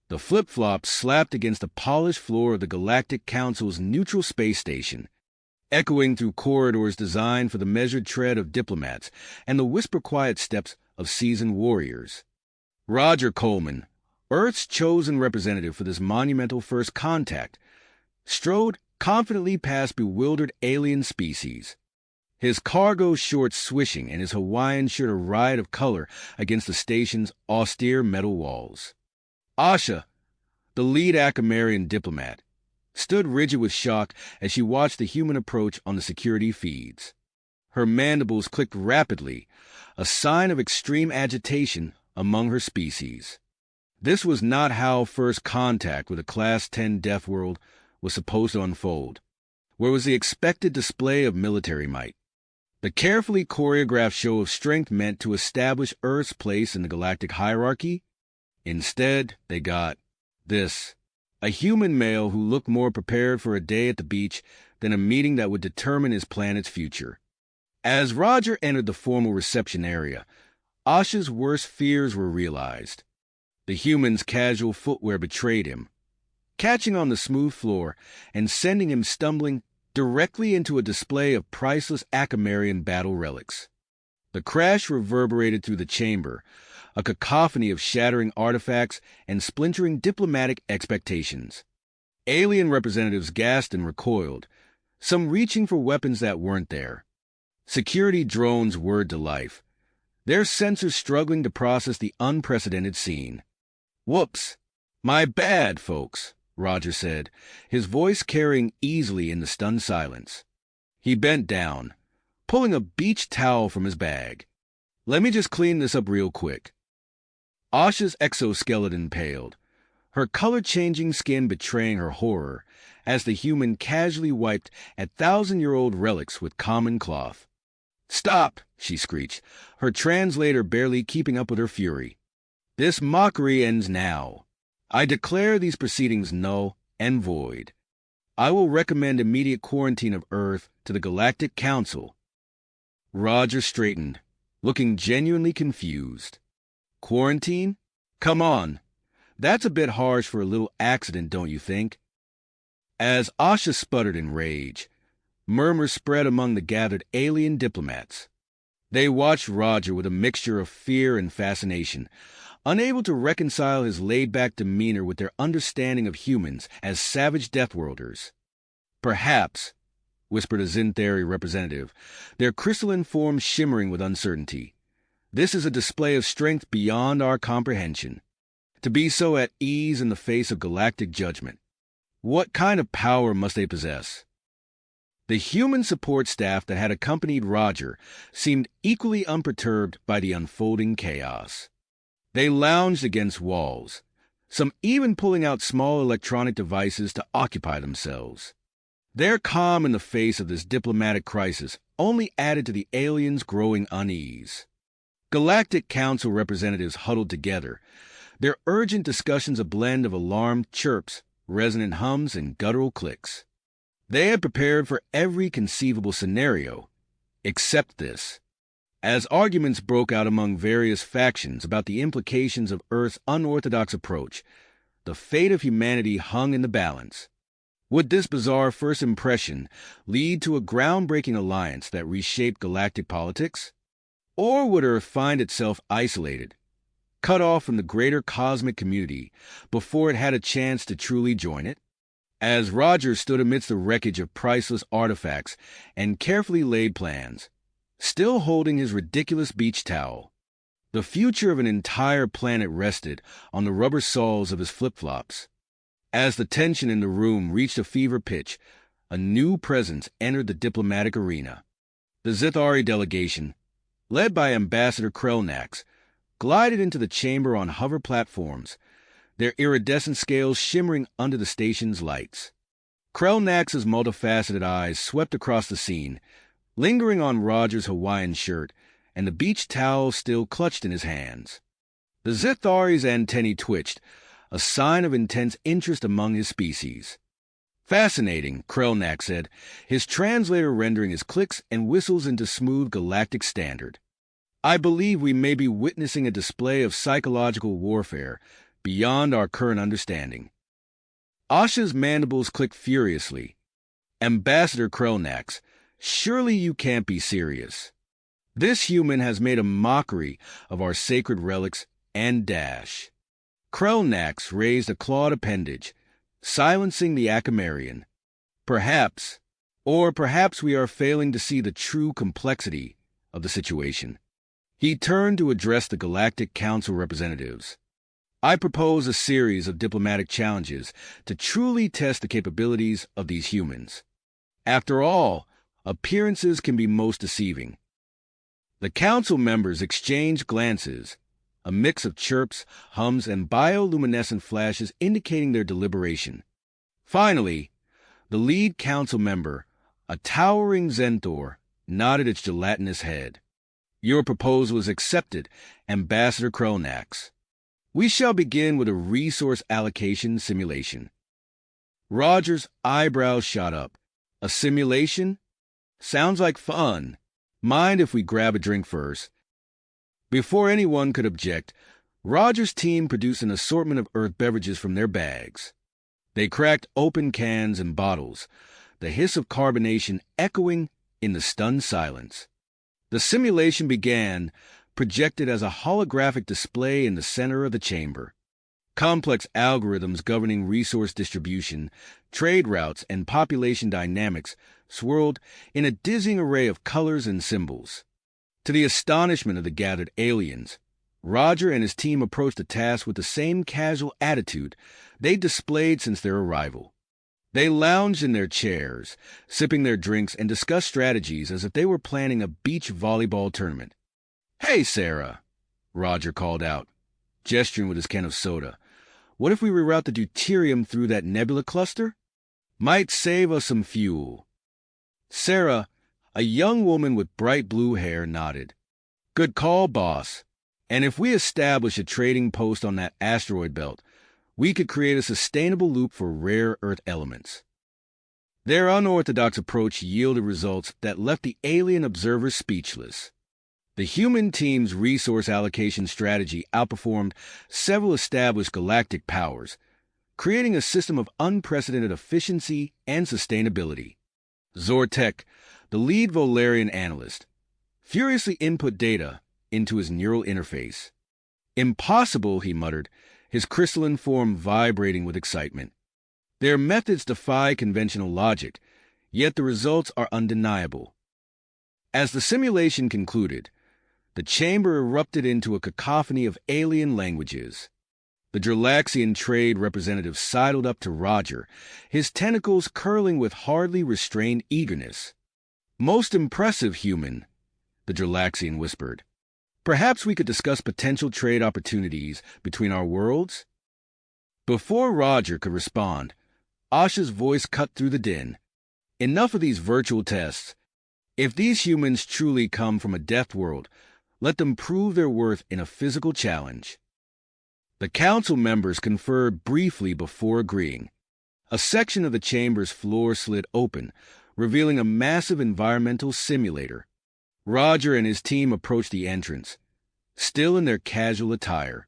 The flip-flops slapped against the polished floor of the Galactic Council's neutral space station, echoing through corridors designed for the measured tread of diplomats and the whisper-quiet steps of seasoned warriors. Roger Coleman, Earth's chosen representative for this monumental first contact, strode confidently past bewildered alien species, his cargo shorts swishing and his Hawaiian shirt a riot of color against the station's austere metal walls. Asha, the lead Akamarian diplomat, stood rigid with shock as she watched the human approach on the security feeds. Her mandibles clicked rapidly, a sign of extreme agitation among her species. This was not how first contact with a Class 10 Deathworld was supposed to unfold, where was the expected display of military might. The carefully choreographed show of strength meant to establish Earth's place in the galactic hierarchy. Instead, they got this: a human male who looked more prepared for a day at the beach than a meeting that would determine his planet's future. As Roger entered the formal reception area, Asha's worst fears were realized. The human's casual footwear betrayed him, catching on the smooth floor and sending him stumbling directly into a display of priceless Akamarian battle relics. The crash reverberated through the chamber, a cacophony of shattering artifacts and splintering diplomatic expectations. Alien representatives gasped and recoiled, some reaching for weapons that weren't there. Security drones whirred to life, their sensors struggling to process the unprecedented scene. "Whoops! My bad, folks," Roger said, his voice carrying easily in the stunned silence. He bent down, pulling a beach towel from his bag. "Let me just clean this up real quick." Asha's exoskeleton paled, her color-changing skin betraying her horror, as the human casually wiped at thousand-year-old relics with common cloth. "Stop!" she screeched, her translator barely keeping up with her fury. "This mockery ends now. I declare these proceedings null and void. I will recommend immediate quarantine of Earth to the Galactic Council." Roger straightened, looking genuinely confused. "Quarantine? Come on. That's a bit harsh for a little accident, don't you think?" As Asha sputtered in rage, murmurs spread among the gathered alien diplomats. They watched Roger with a mixture of fear and fascination, unable to reconcile his laid-back demeanor with their understanding of humans as savage Deathworlders. "Perhaps," whispered a Zinthari representative, their crystalline forms shimmering with uncertainty, "this is a display of strength beyond our comprehension. To be so at ease in the face of galactic judgment. What kind of power must they possess?" The human support staff that had accompanied Roger seemed equally unperturbed by the unfolding chaos. They lounged against walls, some even pulling out small electronic devices to occupy themselves. Their calm in the face of this diplomatic crisis only added to the aliens' growing unease. Galactic Council representatives huddled together, their urgent discussions a blend of alarmed chirps, resonant hums, and guttural clicks. They had prepared for every conceivable scenario, except this. As arguments broke out among various factions about the implications of Earth's unorthodox approach, the fate of humanity hung in the balance. Would this bizarre first impression lead to a groundbreaking alliance that reshaped galactic politics? Or would Earth find itself isolated, cut off from the greater cosmic community before it had a chance to truly join it? As Roger stood amidst the wreckage of priceless artifacts and carefully laid plans, still holding his ridiculous beach towel, the future of an entire planet rested on the rubber soles of his flip-flops. As the tension in the room reached a fever pitch, a new presence entered the diplomatic arena. The Zinthari delegation, led by Ambassador Krelnax, glided into the chamber on hover platforms, their iridescent scales shimmering under the station's lights. Krelnax's multifaceted eyes swept across the scene, lingering on Roger's Hawaiian shirt and the beach towel still clutched in his hands. The Zinthari's antennae twitched, a sign of intense interest among his species. "Fascinating," Krelnax said, his translator rendering his clicks and whistles into smooth galactic standard. "I believe we may be witnessing a display of psychological warfare beyond our current understanding. Asha's mandibles clicked furiously. Ambassador Krelnax, surely you can't be serious. This human has made a mockery of our sacred relics and dash. Krelnax raised a clawed appendage, silencing the Akamarian. Perhaps we are failing to see the true complexity of the situation. He turned to address the Galactic Council representatives. I propose a series of diplomatic challenges to truly test the capabilities of these humans. After all, appearances can be most deceiving. The council members exchanged glances, a mix of chirps, hums, and bioluminescent flashes indicating their deliberation. Finally, the lead council member, a towering Zenthor, nodded its gelatinous head. Your proposal is accepted, Ambassador Krelnax. We shall begin with a resource allocation simulation. Roger's eyebrows shot up. A simulation? Sounds like fun. Mind if we grab a drink first? Before anyone could object, Roger's team produced an assortment of Earth beverages from their bags. They cracked open cans and bottles, the hiss of carbonation echoing in the stunned silence. The simulation began, projected as a holographic display in the center of the chamber. Complex algorithms governing resource distribution, trade routes, and population dynamics swirled in a dizzying array of colors and symbols. To the astonishment of the gathered aliens, Roger and his team approached the task with the same casual attitude they displayed since their arrival. They lounged in their chairs, sipping their drinks, and discussed strategies as if they were planning a beach volleyball tournament. "Hey, Sarah," Roger called out, gesturing with his can of soda. "What if we reroute the deuterium through that nebula cluster? Might save us some fuel." Sarah, a young woman with bright blue hair, nodded. "Good call, boss. And if we establish a trading post on that asteroid belt, we could create a sustainable loop for rare Earth elements." Their unorthodox approach yielded results that left the alien observers speechless. The human team's resource allocation strategy outperformed several established galactic powers, creating a system of unprecedented efficiency and sustainability. Zortek, the lead Volarian analyst, furiously input data into his neural interface. "Impossible," he muttered, his crystalline form vibrating with excitement. "Their methods defy conventional logic, yet the results are undeniable." As the simulation concluded, the chamber erupted into a cacophony of alien languages. The Dralaxian trade representative sidled up to Roger, his tentacles curling with hardly restrained eagerness. "Most impressive, human," the Dralaxian whispered. "Perhaps we could discuss potential trade opportunities between our worlds?" Before Roger could respond, Asha's voice cut through the din. "Enough of these virtual tests. If these humans truly come from a Deathworld, let them prove their worth in a physical challenge." The council members conferred briefly before agreeing. A section of the chamber's floor slid open, revealing a massive environmental simulator. Roger and his team approached the entrance, still in their casual attire.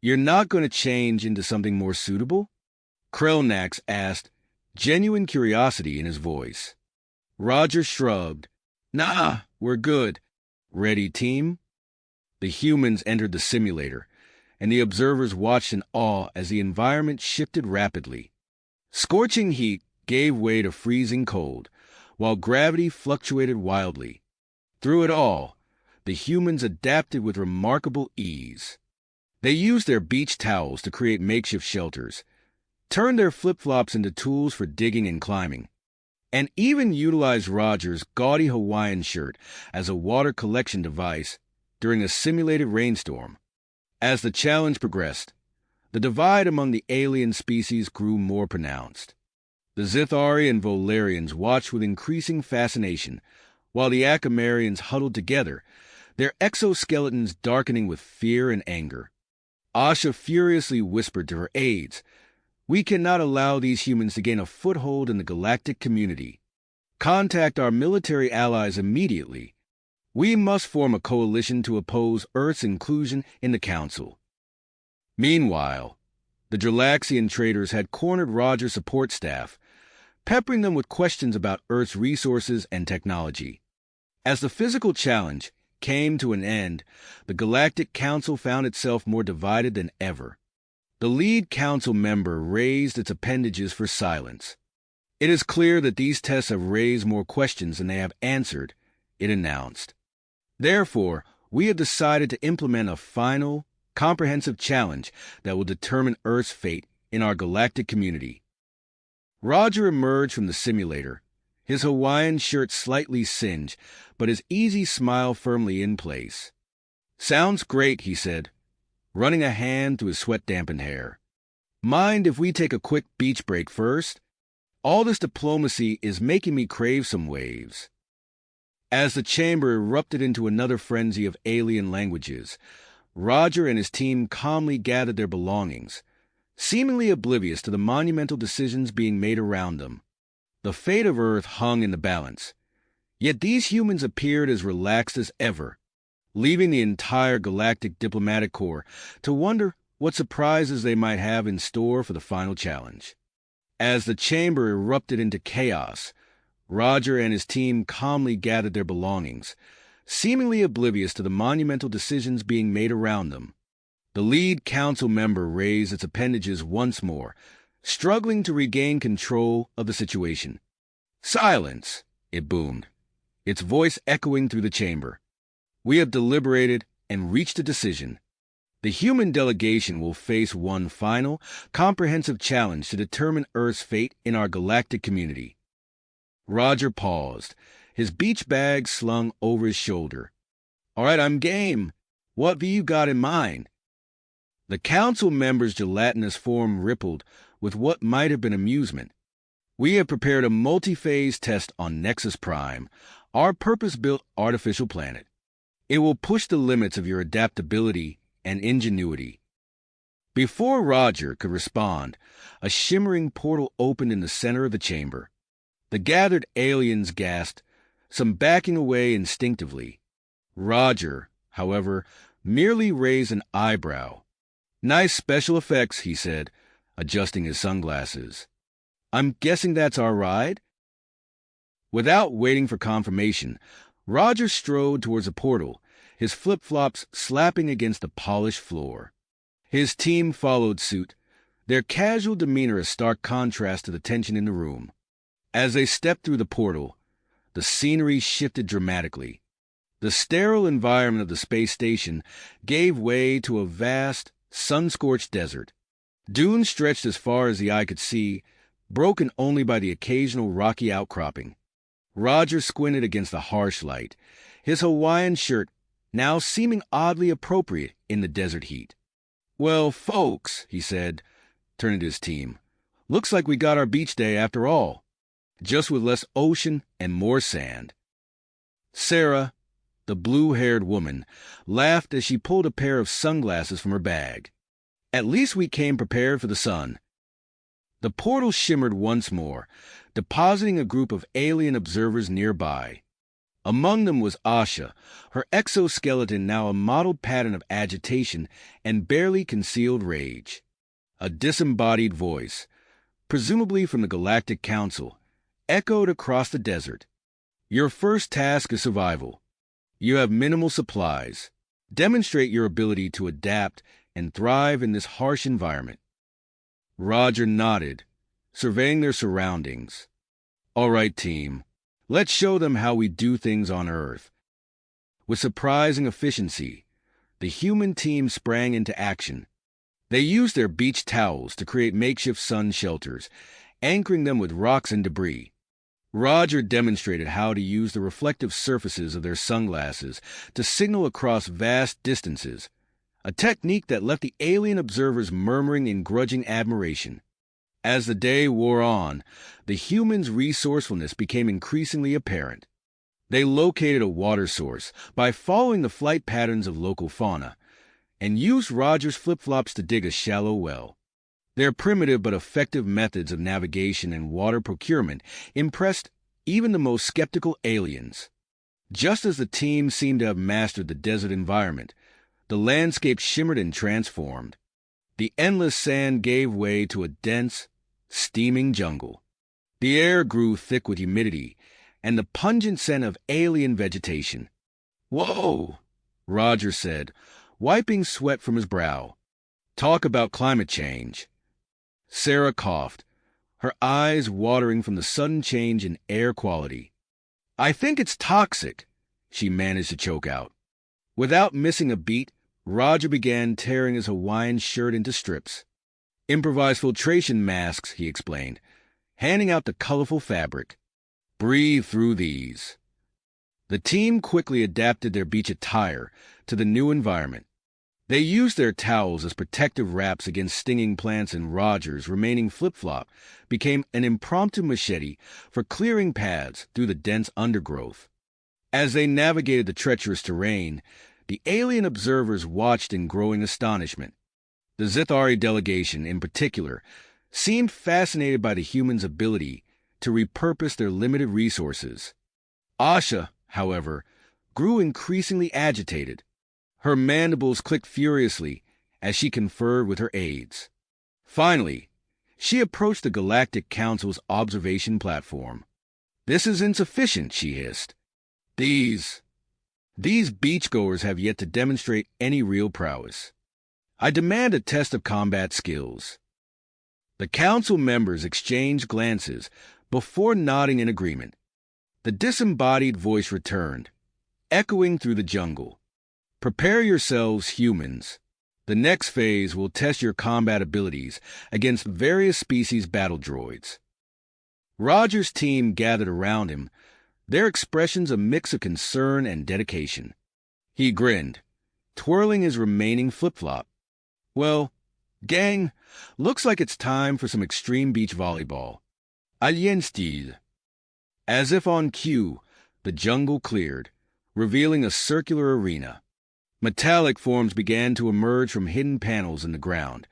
"You're not going to change into something more suitable?" Krelnax asked, genuine curiosity in his voice. Roger shrugged. "Nah, we're good. Ready, team?" The humans entered the simulator, and the observers watched in awe as the environment shifted rapidly. Scorching heat gave way to freezing cold, while gravity fluctuated wildly. Through it all, the humans adapted with remarkable ease. They used their beach towels to create makeshift shelters, turned their flip-flops into tools for digging and climbing, and even utilized Roger's gaudy Hawaiian shirt as a water collection device during a simulated rainstorm. As the challenge progressed, the divide among the alien species grew more pronounced. The Zithari and Volarians watched with increasing fascination, while the Akamarians huddled together, their exoskeletons darkening with fear and anger. Asha furiously whispered to her aides, "We cannot allow these humans to gain a foothold in the galactic community. Contact our military allies immediately. We must form a coalition to oppose Earth's inclusion in the Council." Meanwhile, The Galaxian traders had cornered Roger's support staff, peppering them with questions about Earth's resources and technology. As the physical challenge came to an end, the Galactic Council found itself more divided than ever. The lead council member raised its appendages for silence. "It is clear that these tests have raised more questions than they have answered," it announced. "Therefore, we have decided to implement a final, comprehensive challenge that will determine Earth's fate in our galactic community." Roger emerged from the simulator, his Hawaiian shirt slightly singed, but his easy smile firmly in place. "Sounds great," he said, running a hand through his sweat-dampened hair. "Mind if we take a quick beach break first? All this diplomacy is making me crave some waves." As the chamber erupted into another frenzy of alien languages, Roger and his team calmly gathered their belongings, seemingly oblivious to the monumental decisions being made around them. The fate of Earth hung in the balance, yet these humans appeared as relaxed as ever, leaving the entire Galactic Diplomatic Corps to wonder what surprises they might have in store for the final challenge. As the chamber erupted into chaos, Roger and his team calmly gathered their belongings, seemingly oblivious to the monumental decisions being made around them. The lead council member raised its appendages once more, struggling to regain control of the situation. "Silence!" it boomed, its voice echoing through the chamber. "We have deliberated and reached a decision. The human delegation will face one final, comprehensive challenge to determine Earth's fate in our galactic community." Roger paused, his beach bag slung over his shoulder. "All right, I'm game. What have you got in mind?" The council member's gelatinous form rippled with what might have been amusement. "We have prepared a multi-phase test on Nexus Prime, our purpose-built artificial planet. It will push the limits of your adaptability and ingenuity." Before Roger could respond, a shimmering portal opened in the center of the chamber. The gathered aliens gasped, some backing away instinctively. Roger, however, merely raised an eyebrow. "Nice special effects," he said, adjusting his sunglasses. "I'm guessing that's our ride?" Without waiting for confirmation, Roger strode towards a portal, his flip-flops slapping against the polished floor. His team followed suit, their casual demeanor a stark contrast to the tension in the room. As they stepped through the portal, the scenery shifted dramatically. The sterile environment of the space station gave way to a vast, sun-scorched desert. Dunes stretched as far as the eye could see, broken only by the occasional rocky outcropping. Roger squinted against the harsh light, his Hawaiian shirt now seeming oddly appropriate in the desert heat. "Well, folks," he said, turning to his team, "looks like we got our beach day after all, just with less ocean and more sand." Sarah, the blue-haired woman, laughed as she pulled a pair of sunglasses from her bag. "At least we came prepared for the sun." The portal shimmered once more, depositing a group of alien observers nearby. Among them was Asha, her exoskeleton now a mottled pattern of agitation and barely concealed rage. A disembodied voice, presumably from the Galactic Council, echoed across the desert. "Your first task is survival. You have minimal supplies. Demonstrate your ability to adapt and thrive in this harsh environment." Roger nodded, surveying their surroundings. "All right, team. Let's show them how we do things on Earth." With surprising efficiency, the human team sprang into action. They used their beach towels to create makeshift sun shelters, anchoring them with rocks and debris. Roger demonstrated how to use the reflective surfaces of their sunglasses to signal across vast distances, a technique that left the alien observers murmuring in grudging admiration. As the day wore on, the humans' resourcefulness became increasingly apparent. They located a water source by following the flight patterns of local fauna, and used Roger's flip-flops to dig a shallow well. Their primitive but effective methods of navigation and water procurement impressed even the most skeptical aliens. Just as the team seemed to have mastered the desert environment, the landscape shimmered and transformed. The endless sand gave way to a dense, steaming jungle. The air grew thick with humidity and the pungent scent of alien vegetation. "Whoa," Roger said, wiping sweat from his brow. "Talk about climate change." Sarah coughed, her eyes watering from the sudden change in air quality. "I think it's toxic," she managed to choke out. Without missing a beat, Roger began tearing his Hawaiian shirt into strips. "Improvised filtration masks," he explained, handing out the colorful fabric. "Breathe through these." The team quickly adapted their beach attire to the new environment. They used their towels as protective wraps against stinging plants, and Roger's remaining flip-flop became an impromptu machete for clearing paths through the dense undergrowth. As they navigated the treacherous terrain, the alien observers watched in growing astonishment. The Zithari delegation, in particular, seemed fascinated by the humans' ability to repurpose their limited resources. Asha, however, grew increasingly agitated. Her mandibles clicked furiously as she conferred with her aides. Finally, she approached the Galactic Council's observation platform. "This is insufficient," she hissed. These beachgoers have yet to demonstrate any real prowess. I demand a test of combat skills." The council members exchanged glances before nodding in agreement. The disembodied voice returned, echoing through the jungle. "Prepare yourselves, humans. The next phase will test your combat abilities against various species battle droids." Roger's team gathered around him, their expressions a mix of concern and dedication. He grinned, twirling his remaining flip-flop. "Well, gang, looks like it's time for some extreme beach volleyball. Alien style." As if on cue, the jungle cleared, revealing a circular arena. Metallic forms began to emerge from hidden panels in the ground,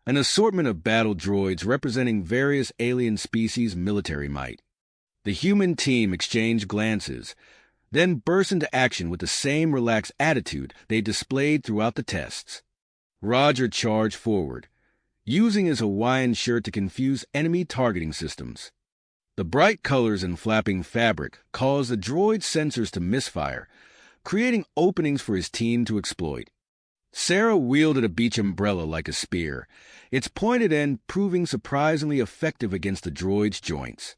an assortment of battle droids representing various alien species' military might. The human team exchanged glances, then burst into action with the same relaxed attitude they displayed throughout the tests. Roger charged forward, using his Hawaiian shirt to confuse enemy targeting systems. The bright colors and flapping fabric caused the droid's sensors to misfire, creating openings for his team to exploit. Sarah wielded a beach umbrella like a spear, its pointed end proving surprisingly effective against the droid's joints.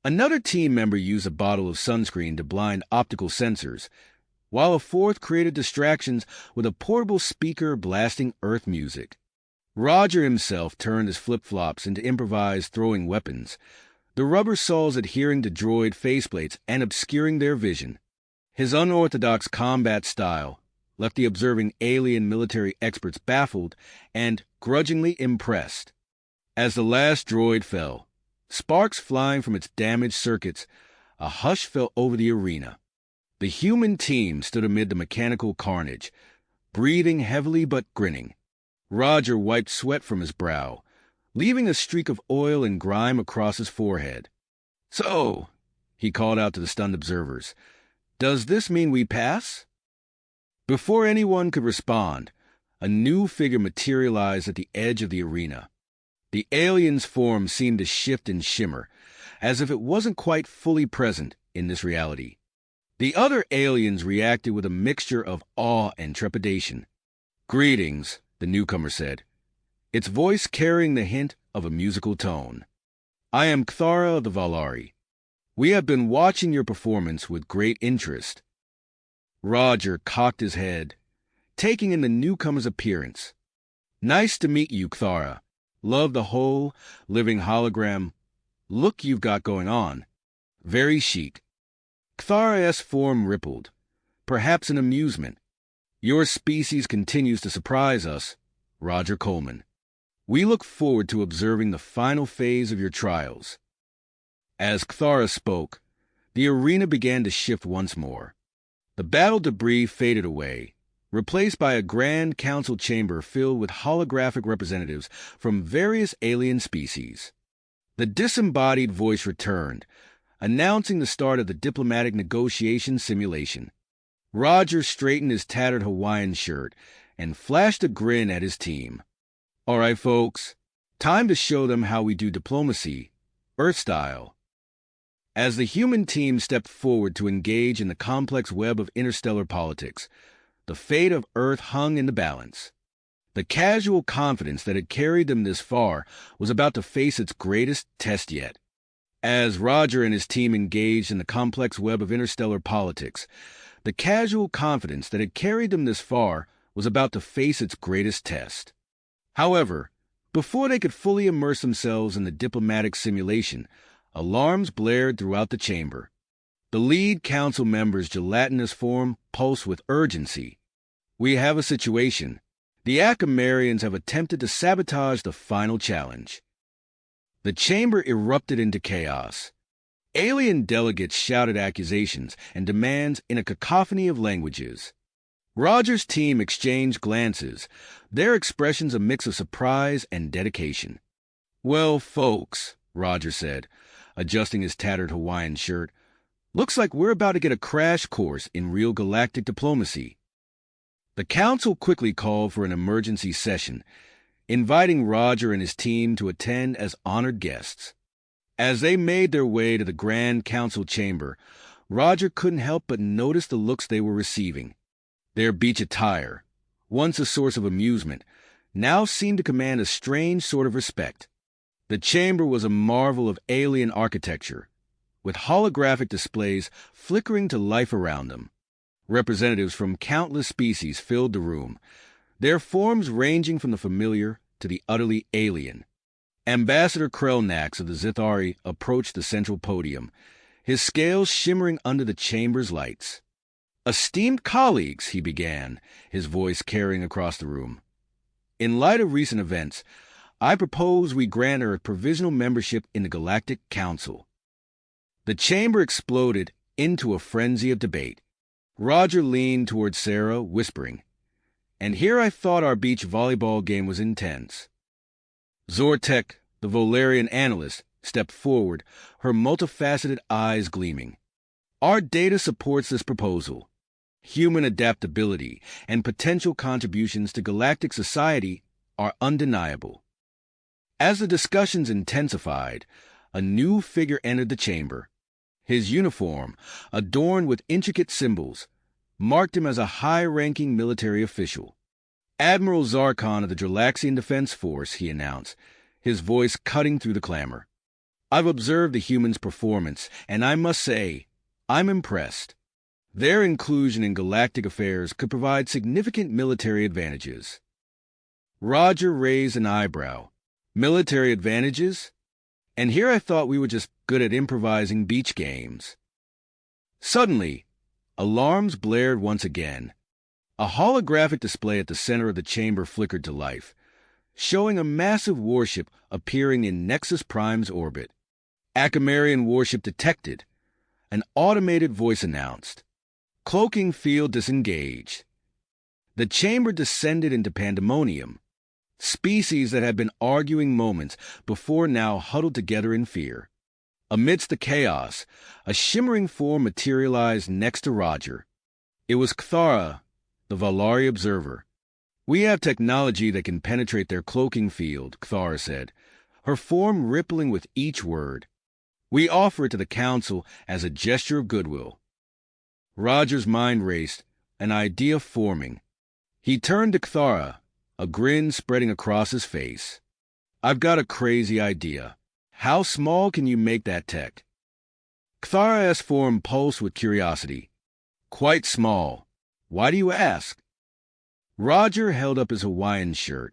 Another team member used a bottle of sunscreen to blind optical sensors, while a fourth created distractions with a portable speaker blasting Earth music. Roger himself turned his flip-flops into improvised throwing weapons, the rubber saws adhering to droid faceplates and obscuring their vision. His unorthodox combat style left the observing alien military experts baffled and grudgingly impressed. As the last droid fell, sparks flying from its damaged circuits, a hush fell over the arena. The human team stood amid the mechanical carnage, breathing heavily but grinning. Roger wiped sweat from his brow, leaving a streak of oil and grime across his forehead. "So," he called out to the stunned observers, "does this mean we pass?" Before anyone could respond, a new figure materialized at the edge of the arena. The alien's form seemed to shift and shimmer, as if it wasn't quite fully present in this reality. The other aliens reacted with a mixture of awe and trepidation. "Greetings," the newcomer said, its voice carrying the hint of a musical tone. "I am Kthara of the Valari. We have been watching your performance with great interest." Roger cocked his head, taking in the newcomer's appearance. "Nice to meet you, Kthara. Love the whole living hologram look you've got going on. Very chic." Kthara's form rippled, perhaps in amusement. "Your species continues to surprise us, Roger Coleman. We look forward to observing the final phase of your trials." As Kthara spoke, the arena began to shift once more. The battle debris faded away, replaced by a grand council chamber filled with holographic representatives from various alien species. The disembodied voice returned, announcing the start of the diplomatic negotiation simulation. Roger straightened his tattered Hawaiian shirt and flashed a grin at his team. All right, folks, time to show them how we do diplomacy, Earth style. As the human team stepped forward to engage in the complex web of interstellar politics, the fate of Earth hung in the balance. The casual confidence that had carried them this far was about to face its greatest test yet. As Roger and his team engaged in the complex web of interstellar politics, the casual confidence that had carried them this far was about to face its greatest test. However, before they could fully immerse themselves in the diplomatic simulation, alarms blared throughout the chamber. The lead council member's gelatinous form pulsed with urgency. We have a situation. The Acamarians have attempted to sabotage the final challenge. The chamber erupted into chaos. Alien delegates shouted accusations and demands in a cacophony of languages. Roger's team exchanged glances, their expressions a mix of surprise and dedication. "Well, folks," Roger said, adjusting his tattered Hawaiian shirt, "looks like we're about to get a crash course in real galactic diplomacy." The council quickly called for an emergency session, inviting Roger and his team to attend as honored guests. As they made their way to the Grand Council chamber, Roger couldn't help but notice the looks they were receiving. Their beach attire, once a source of amusement, now seemed to command a strange sort of respect. The chamber was a marvel of alien architecture, with holographic displays flickering to life around them. Representatives from countless species filled the room, their forms ranging from the familiar to the utterly alien. Ambassador Krelnax of the Zithari approached the central podium, his scales shimmering under the chamber's lights. "Esteemed colleagues," he began, his voice carrying across the room. "In light of recent events, I propose we grant her a provisional membership in the Galactic Council." The chamber exploded into a frenzy of debate. Roger leaned toward Sarah, whispering, "And here I thought our beach volleyball game was intense." Zortek, the Volarian analyst, stepped forward, her multifaceted eyes gleaming. "Our data supports this proposal. Human adaptability and potential contributions to galactic society are undeniable." As the discussions intensified, a new figure entered the chamber. His uniform, adorned with intricate symbols, marked him as a high-ranking military official. "Admiral Zarkon of the Dralaxian Defense Force," he announced, his voice cutting through the clamor. "I've observed the humans' performance, and I must say, I'm impressed. Their inclusion in galactic affairs could provide significant military advantages." Roger raised an eyebrow. "Military advantages? And here I thought we were just good at improvising beach games." Suddenly, alarms blared once again. A holographic display at the center of the chamber flickered to life, showing a massive warship appearing in Nexus Prime's orbit. "Acamarian warship detected," an automated voice announced. "Cloaking field disengaged." The chamber descended into pandemonium. Species that had been arguing moments before now huddled together in fear. Amidst the chaos, a shimmering form materialized next to Roger. It was Kthara, the Valari observer. "We have technology that can penetrate their cloaking field," Kthara said, her form rippling with each word. "We offer it to the Council as a gesture of goodwill." Roger's mind raced, an idea forming. He turned to Kthara, a grin spreading across his face. "I've got a crazy idea. How small can you make that tech?" Kthara's form pulsed with curiosity. "Quite small. Why do you ask?" Roger held up his Hawaiian shirt.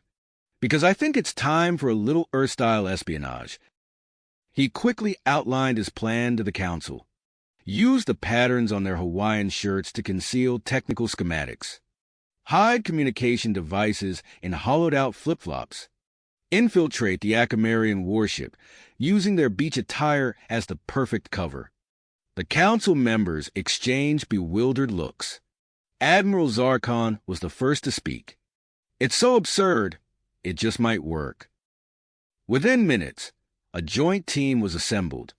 "Because I think it's time for a little Earth-style espionage." He quickly outlined his plan to the Council. Use the patterns on their Hawaiian shirts to conceal technical schematics. Hide communication devices in hollowed-out flip-flops. Infiltrate the Acamarian warship, using their beach attire as the perfect cover. The Council members exchanged bewildered looks. Admiral Zarkon was the first to speak. "It's so absurd, it just might work." Within minutes, a joint team was assembled.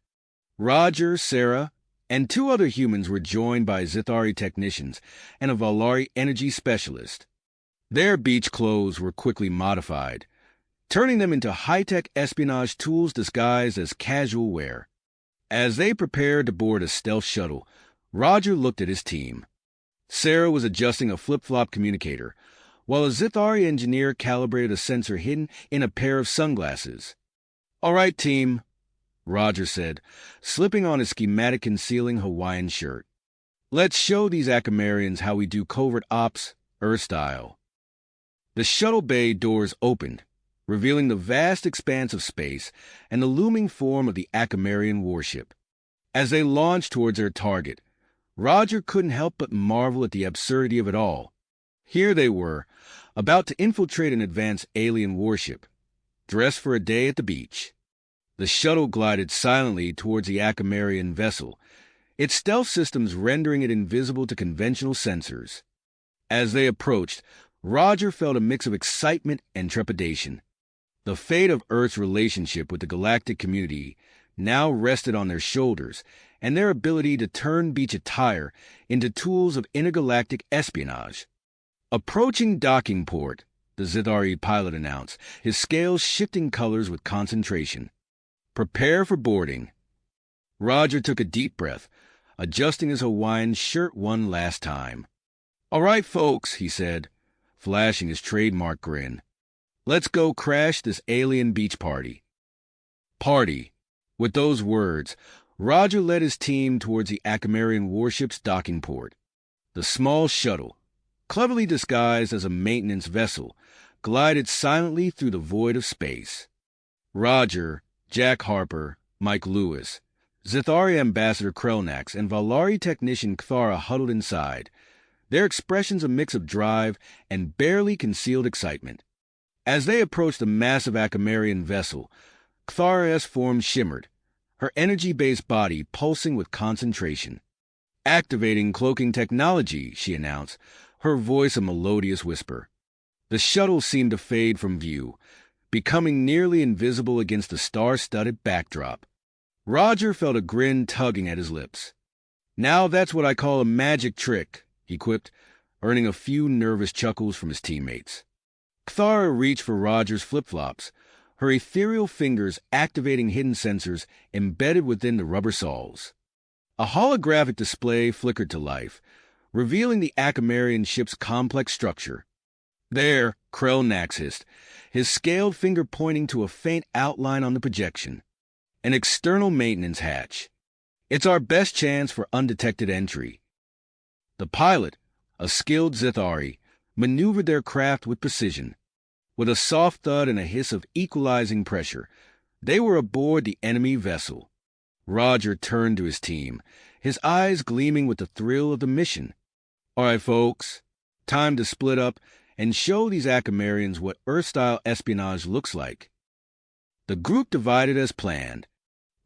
Roger, Sarah, and 2 other humans were joined by Zithari technicians and a Valari energy specialist. Their beach clothes were quickly modified, turning them into high-tech espionage tools disguised as casual wear. As they prepared to board a stealth shuttle, Roger looked at his team. Sarah was adjusting a flip-flop communicator, while a Zithari engineer calibrated a sensor hidden in a pair of sunglasses. "All right, team," Roger said, slipping on his schematic-concealing Hawaiian shirt. "Let's show these Akamarians how we do covert ops, Earth-style." The shuttle bay doors opened, revealing the vast expanse of space and the looming form of the Akamarian warship. As they launched towards their target, Roger couldn't help but marvel at the absurdity of it all. Here they were, about to infiltrate an advanced alien warship, dressed for a day at the beach. The shuttle glided silently towards the Akamarian vessel, its stealth systems rendering it invisible to conventional sensors. As they approached, Roger felt a mix of excitement and trepidation. The fate of Earth's relationship with the galactic community now rested on their shoulders, and their ability to turn beach attire into tools of intergalactic espionage. "Approaching docking port," the Zithari pilot announced, his scales shifting colors with concentration. "Prepare for boarding." Roger took a deep breath, adjusting his Hawaiian shirt one last time. "All right, folks," he said, flashing his trademark grin. "Let's go crash this alien beach party." Party. With those words, Roger led his team towards the Akamarian warship's docking port. The small shuttle, cleverly disguised as a maintenance vessel, glided silently through the void of space. Roger, Jack Harper, Mike Lewis, Zithari Ambassador Krelnax, and Valari technician Kthara huddled inside, their expressions a mix of drive and barely concealed excitement. As they approached the massive Akamarian vessel, Kthara's form shimmered, her energy-based body pulsing with concentration. "Activating cloaking technology," she announced, her voice a melodious whisper. The shuttle seemed to fade from view, becoming nearly invisible against the star-studded backdrop. Roger felt a grin tugging at his lips. "Now that's what I call a magic trick," he quipped, earning a few nervous chuckles from his teammates. Kthara reached for Roger's flip-flops, her ethereal fingers activating hidden sensors embedded within the rubber soles. A holographic display flickered to life, revealing the Akamarian ship's complex structure. "There," Krelnax hissed, his scaled finger pointing to a faint outline on the projection. "An external maintenance hatch. It's our best chance for undetected entry." The pilot, a skilled Zithari, maneuvered their craft with precision. With a soft thud and a hiss of equalizing pressure, they were aboard the enemy vessel. Roger turned to his team, his eyes gleaming with the thrill of the mission. "All right, folks, time to split up and show these Akamarians what Earth-style espionage looks like." The group divided as planned.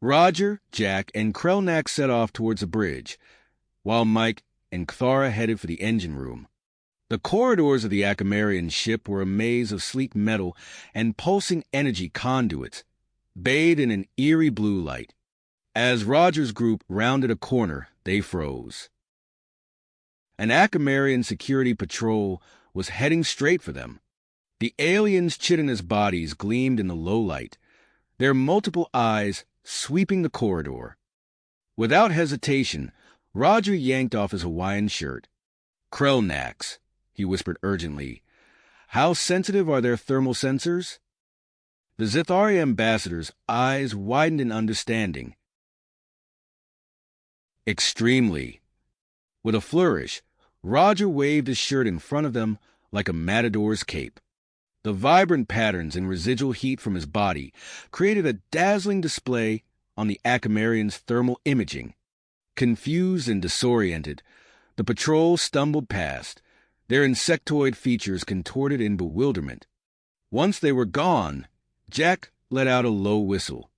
Roger, Jack, and Krelnax set off towards the bridge, while Mike and Kthara headed for the engine room. The corridors of the Akamarian ship were a maze of sleek metal and pulsing energy conduits, bathed in an eerie blue light. As Roger's group rounded a corner, they froze. An Akamarian security patrol was heading straight for them. The aliens' chitinous bodies gleamed in the low light, their multiple eyes sweeping the corridor. Without hesitation, Roger yanked off his Hawaiian shirt. "Krelnax," he whispered urgently, "how sensitive are their thermal sensors?" The Zithari ambassador's eyes widened in understanding. "Extremely." With a flourish, Roger waved his shirt in front of them like a matador's cape. The vibrant patterns and residual heat from his body created a dazzling display on the Akamarian's thermal imaging. Confused and disoriented, the patrol stumbled past, their insectoid features contorted in bewilderment. Once they were gone, Jack let out a low whistle.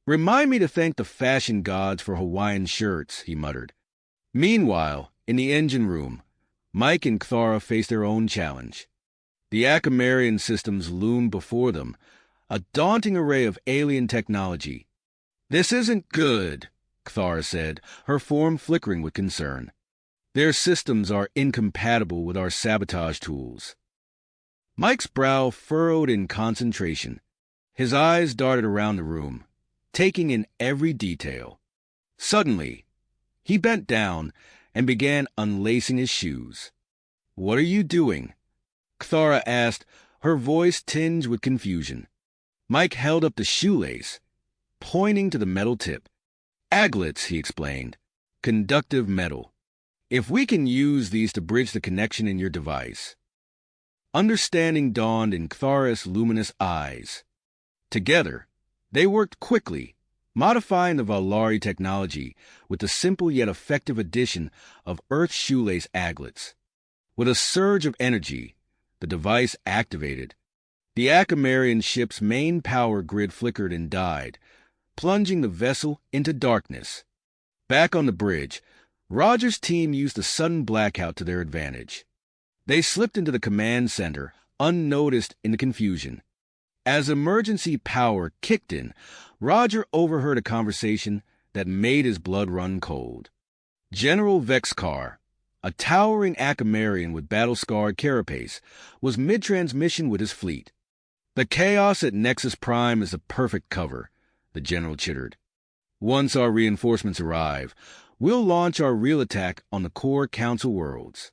"Remind me to thank the fashion gods for Hawaiian shirts," he muttered. Meanwhile, in the engine room, Mike and Kthara faced their own challenge. The Akamarian systems loomed before them, a daunting array of alien technology. "This isn't good," Kthara said, her form flickering with concern. "Their systems are incompatible with our sabotage tools." Mike's brow furrowed in concentration. His eyes darted around the room, taking in every detail. Suddenly, he bent down and began unlacing his shoes. "What are you doing?" Kthara asked, her voice tinged with confusion. Mike held up the shoelace, pointing to the metal tip. "Aglets," he explained. "Conductive metal. If we can use these to bridge the connection in your device." Understanding dawned in Kthara's luminous eyes. Together, they worked quickly, modifying the Valari technology with the simple yet effective addition of Earth shoelace aglets. With a surge of energy, the device activated. The Akamarian ship's main power grid flickered and died, plunging the vessel into darkness. Back on the bridge, Roger's team used the sudden blackout to their advantage. They slipped into the command center, unnoticed in the confusion. As emergency power kicked in, Roger overheard a conversation that made his blood run cold. General Vexkar, a towering Akamarian with battle-scarred carapace, was mid-transmission with his fleet. "The chaos at Nexus Prime is the perfect cover," the general chittered. "Once our reinforcements arrive, we'll launch our real attack on the core Council worlds."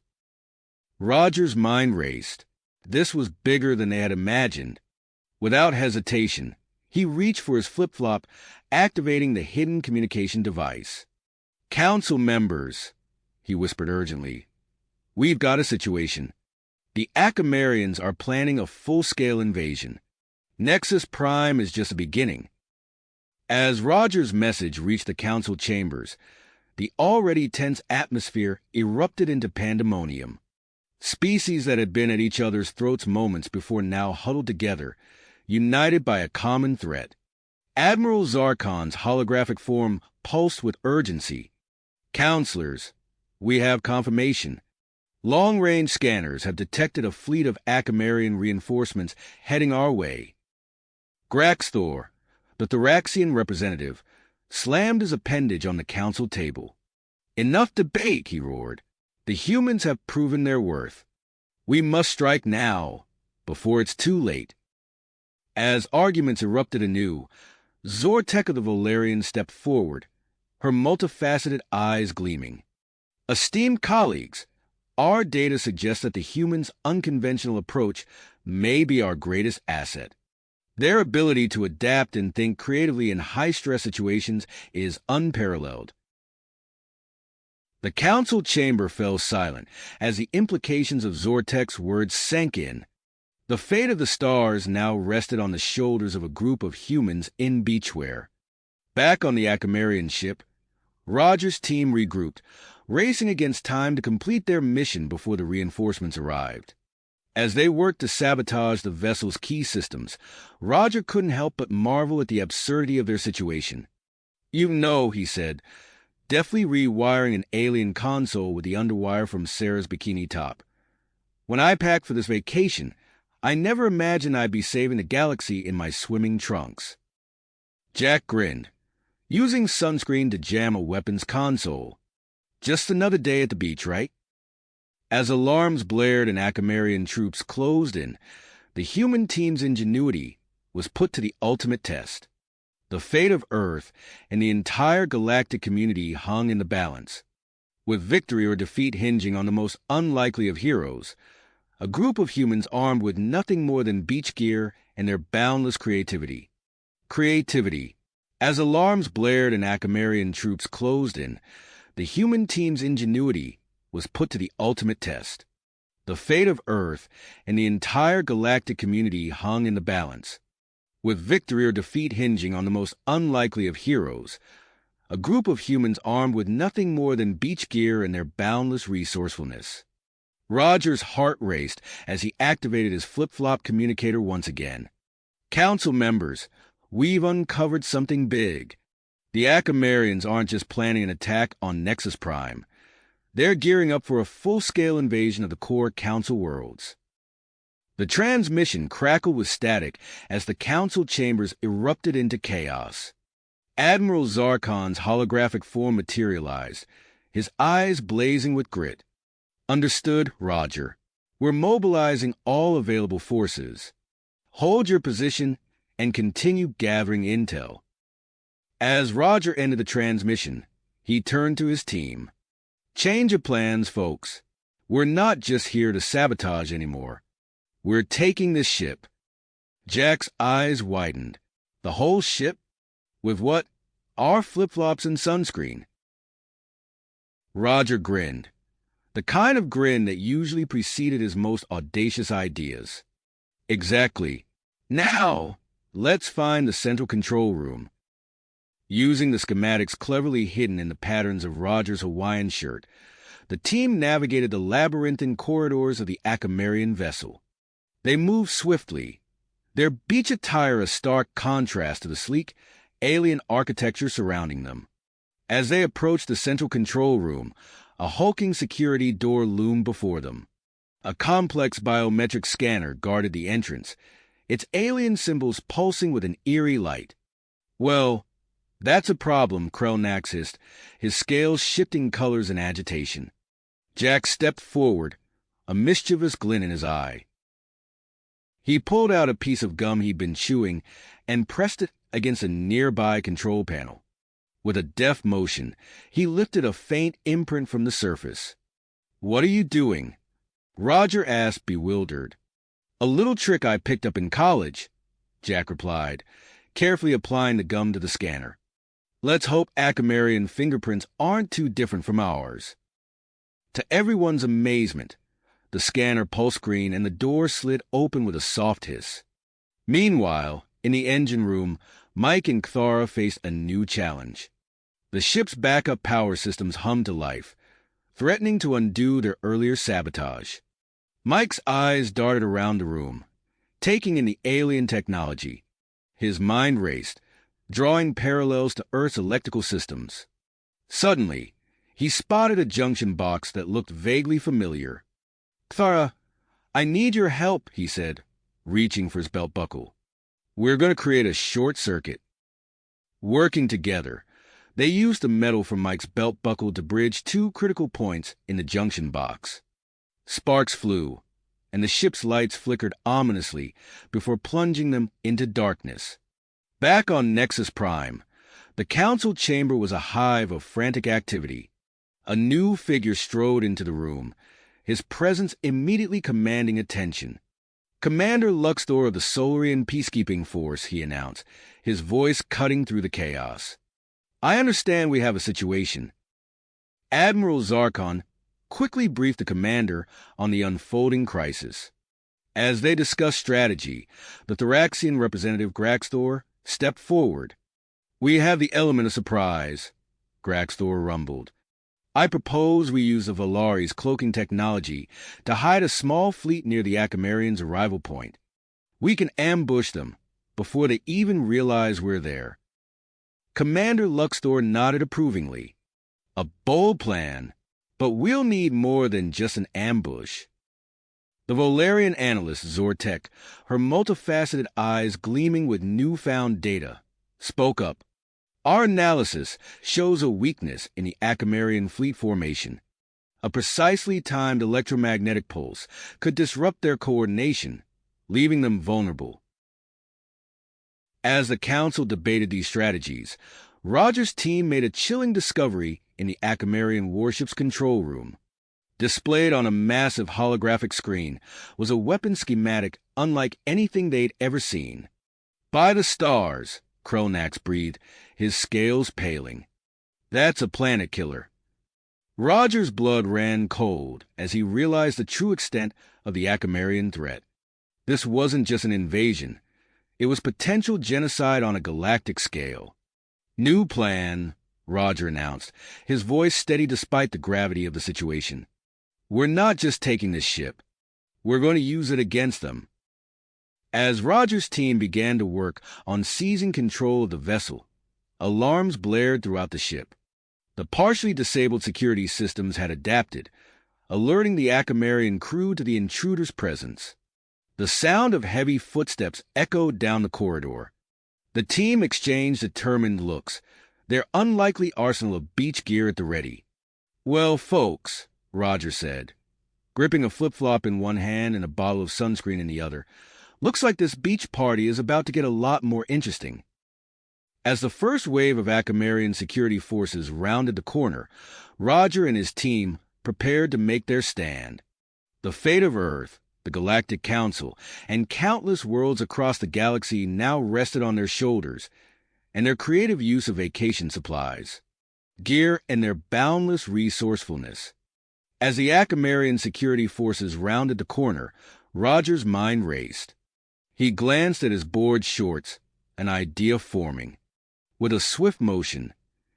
Roger's mind raced. This was bigger than they had imagined. Without hesitation, he reached for his flip-flop, activating the hidden communication device. "Council members," he whispered urgently, "we've got a situation. The Akamarians are planning a full-scale invasion. Nexus Prime is just a beginning." As Roger's message reached the Council chambers, the already tense atmosphere erupted into pandemonium. Species that had been at each other's throats moments before now huddled together, united by a common threat. Admiral Zarkon's holographic form pulsed with urgency. "Counselors, we have confirmation. Long-range scanners have detected a fleet of Akamarian reinforcements heading our way." Graxthor, the Thoraxian representative, slammed his appendage on the council table. "Enough debate," he roared. "The humans have proven their worth. We must strike now, before it's too late." As arguments erupted anew, Zortek of the Valerian stepped forward, her multifaceted eyes gleaming. "Esteemed colleagues, our data suggests that the humans' unconventional approach may be our greatest asset. Their ability to adapt and think creatively in high-stress situations is unparalleled." The council chamber fell silent as the implications of Zortek's words sank in. The fate of the stars now rested on the shoulders of a group of humans in beachwear. Back on the Akamarian ship, Roger's team regrouped, racing against time to complete their mission before the reinforcements arrived. As they worked to sabotage the vessel's key systems, Roger couldn't help but marvel at the absurdity of their situation. "You know," he said, deftly rewiring an alien console with the underwire from Sarah's bikini top, "when I packed for this vacation, I never imagined I'd be saving the galaxy in my swimming trunks." Jack grinned, using sunscreen to jam a weapons console. "Just another day at the beach, right?" As alarms blared and Akamarian troops closed in, the human team's ingenuity was put to the ultimate test. The fate of Earth and the entire galactic community hung in the balance. With victory or defeat hinging on the most unlikely of heroes, a group of humans armed with nothing more than beach gear and their boundless creativity. As alarms blared and Akamarian troops closed in, the human team's ingenuity was put to the ultimate test. The fate of Earth and the entire galactic community hung in the balance. With victory or defeat hinging on the most unlikely of heroes, a group of humans armed with nothing more than beach gear and their boundless resourcefulness. Roger's heart raced as he activated his flip-flop communicator once again. "Council members, we've uncovered something big. The Akamarians aren't just planning an attack on Nexus Prime. They're gearing up for a full-scale invasion of the core Council worlds." The transmission crackled with static as the council chambers erupted into chaos. Admiral Zarkon's holographic form materialized, his eyes blazing with grit. "Understood, Roger. We're mobilizing all available forces. Hold your position and continue gathering intel." As Roger ended the transmission, he turned to his team. "Change of plans, folks. We're not just here to sabotage anymore. We're taking this ship." Jack's eyes widened. "The whole ship? With what? Our flip-flops and sunscreen?" Roger grinned, the kind of grin that usually preceded his most audacious ideas. "Exactly. Now, let's find the central control room." Using the schematics cleverly hidden in the patterns of Roger's Hawaiian shirt, the team navigated the labyrinthine corridors of the Akamarian vessel. They moved swiftly, their beach attire a stark contrast to the sleek, alien architecture surrounding them. As they approached the central control room, a hulking security door loomed before them. A complex biometric scanner guarded the entrance, its alien symbols pulsing with an eerie light. "Well, that's a problem," Krelnax hissed, his scales shifting colors in agitation. Jack stepped forward, a mischievous glint in his eye. He pulled out a piece of gum he'd been chewing and pressed it against a nearby control panel. With a deft motion, he lifted a faint imprint from the surface. "What are you doing?" Roger asked, bewildered. "A little trick I picked up in college," Jack replied, carefully applying the gum to the scanner. "Let's hope Akamarian fingerprints aren't too different from ours." To everyone's amazement, the scanner pulse screen and the door slid open with a soft hiss. Meanwhile, in the engine room, Mike and Kthara faced a new challenge. The ship's backup power systems hummed to life, threatening to undo their earlier sabotage. Mike's eyes darted around the room, taking in the alien technology. His mind raced, drawing parallels to Earth's electrical systems. Suddenly, he spotted a junction box that looked vaguely familiar. "Kthara, I need your help," he said, reaching for his belt buckle. "We're going to create a short circuit." Working together, they used the metal from Mike's belt buckle to bridge two critical points in the junction box. Sparks flew, and the ship's lights flickered ominously before plunging them into darkness. Back on Nexus Prime, the council chamber was a hive of frantic activity. A new figure strode into the room, his presence immediately commanding attention. "Commander Luxor of the Solarian Peacekeeping Force," he announced, his voice cutting through the chaos. "I understand we have a situation." Admiral Zarkon quickly briefed the commander on the unfolding crisis. As they discussed strategy, the Thoraxian representative Graxthor stepped forward. "We have the element of surprise," Graxthor rumbled. "I propose we use the Valari's cloaking technology to hide a small fleet near the Akamarians' arrival point. We can ambush them before they even realize we're there." Commander Luxor nodded approvingly. "A bold plan, but we'll need more than just an ambush." The Volarian analyst Zortek, her multifaceted eyes gleaming with newfound data, spoke up. "Our analysis shows a weakness in the Akamarian fleet formation. A precisely timed electromagnetic pulse could disrupt their coordination, leaving them vulnerable." As the council debated these strategies, Roger's team made a chilling discovery in the Akamarian warship's control room. Displayed on a massive holographic screen was a weapon schematic unlike anything they'd ever seen. "By the stars," Krelnax breathed, his scales paling. "That's a planet killer." Roger's blood ran cold as he realized the true extent of the Akamarian threat. This wasn't just an invasion. It was potential genocide on a galactic scale. "New plan," Roger announced, his voice steady despite the gravity of the situation. "We're not just taking this ship. We're going to use it against them." As Roger's team began to work on seizing control of the vessel, alarms blared throughout the ship. The partially disabled security systems had adapted, alerting the Akamarian crew to the intruder's presence. The sound of heavy footsteps echoed down the corridor. The team exchanged determined looks, their unlikely arsenal of beach gear at the ready. "Well, folks," Roger said, gripping a flip-flop in one hand and a bottle of sunscreen in the other. Looks like this beach party is about to get a lot more interesting. As the first wave of Akamarian security forces rounded the corner, Roger and his team prepared to make their stand. The fate of Earth, the Galactic Council, and countless worlds across the galaxy now rested on their shoulders, and their creative use of vacation supplies, gear, and their boundless resourcefulness. As the Akamarian security forces rounded the corner, Roger's mind raced. He glanced at his board shorts, an idea forming. With a swift motion,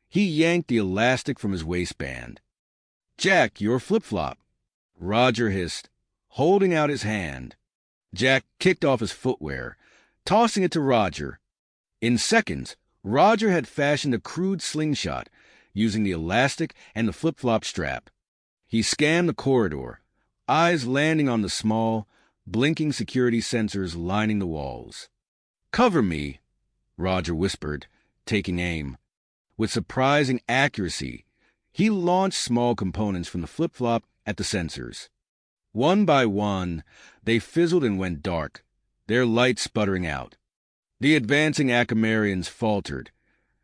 he yanked the elastic from his waistband. "Jack, your flip-flop," Roger hissed, holding out his hand. Jack kicked off his footwear, tossing it to Roger. In seconds, Roger had fashioned a crude slingshot, using the elastic and the flip-flop strap. He scanned the corridor, eyes landing on the small, blinking security sensors lining the walls. "Cover me," Roger whispered, taking aim. With surprising accuracy, he launched small components from the flip-flop at the sensors. One by one, they fizzled and went dark, their light sputtering out. The advancing Akamarians faltered,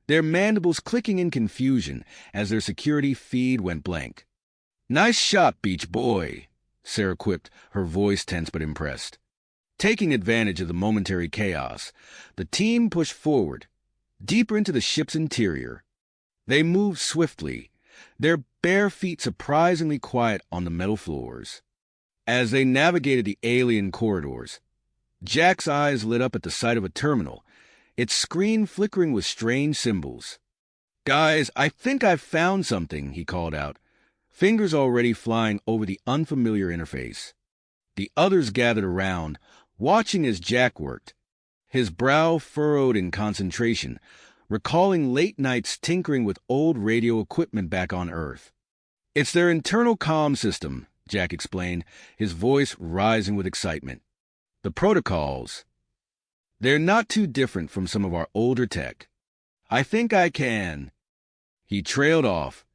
their mandibles clicking in confusion as their security feed went blank. "Nice shot, beach boy," Sarah quipped, her voice tense but impressed. Taking advantage of the momentary chaos, the team pushed forward, deeper into the ship's interior. They moved swiftly, their bare feet surprisingly quiet on the metal floors. As they navigated the alien corridors, Jack's eyes lit up at the sight of a terminal, its screen flickering with strange symbols. "Guys, I think I've found something," he called out, fingers already flying over the unfamiliar interface. The others gathered around, watching as Jack worked, his brow furrowed in concentration, recalling late nights tinkering with old radio equipment back on Earth. "It's their internal comm system," Jack explained, his voice rising with excitement. "The protocols. They're not too different from some of our older tech. I think I can." He trailed off,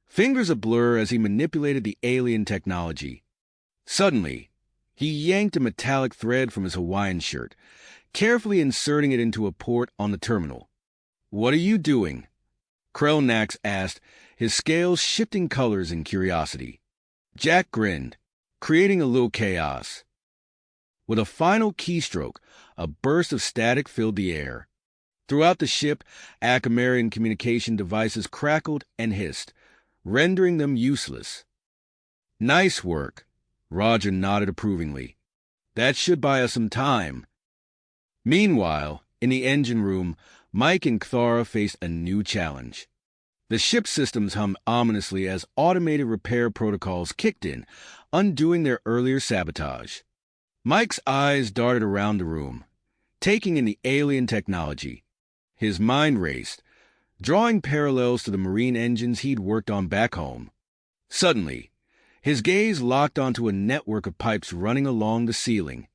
fingers ablur as he manipulated the alien technology. Suddenly, he yanked a metallic thread from his Hawaiian shirt, carefully inserting it into a port on the terminal. "What are you doing?" Krelnax asked, his scales shifting colors in curiosity. Jack grinned, creating a little chaos. With a final keystroke, a burst of static filled the air. Throughout the ship, Akamarian communication devices crackled and hissed, rendering them useless. "Nice work," Roger nodded approvingly. "That should buy us some time." Meanwhile, in the engine room, Mike and Cthara faced a new challenge. The ship's systems hummed ominously as automated repair protocols kicked in, undoing their earlier sabotage. Mike's eyes darted around the room, taking in the alien technology. His mind raced, drawing parallels to the marine engines he'd worked on back home. Suddenly, his gaze locked onto a network of pipes running along the ceiling.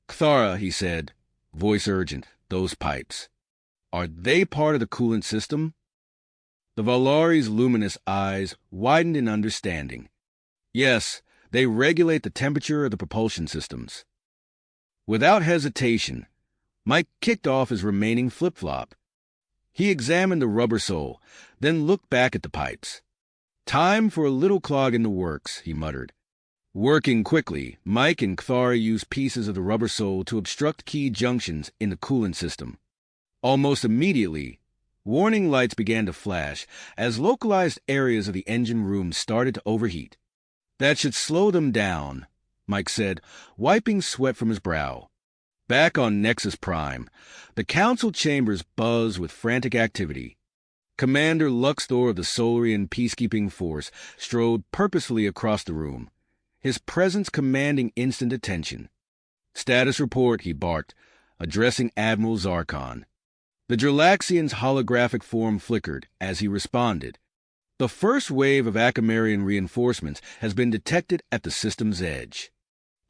"Cthara," he said, voice urgent, "those pipes. Are they part of the coolant system?" The Valari's luminous eyes widened in understanding. "Yes, they regulate the temperature of the propulsion systems." Without hesitation, Mike kicked off his remaining flip-flop. He examined the rubber sole, then looked back at the pipes. "Time for a little clog in the works," he muttered. Working quickly, Mike and Cthara used pieces of the rubber sole to obstruct key junctions in the coolant system. Almost immediately, warning lights began to flash as localized areas of the engine room started to overheat. "That should slow them down," Mike said, wiping sweat from his brow. Back on Nexus Prime, the council chambers buzzed with frantic activity. Commander Luxthor of the Solarian Peacekeeping Force strode purposefully across the room, his presence commanding instant attention. "Status report," he barked, addressing Admiral Zarkon. The Dralaxian's holographic form flickered as he responded. "The first wave of Akamarian reinforcements has been detected at the system's edge.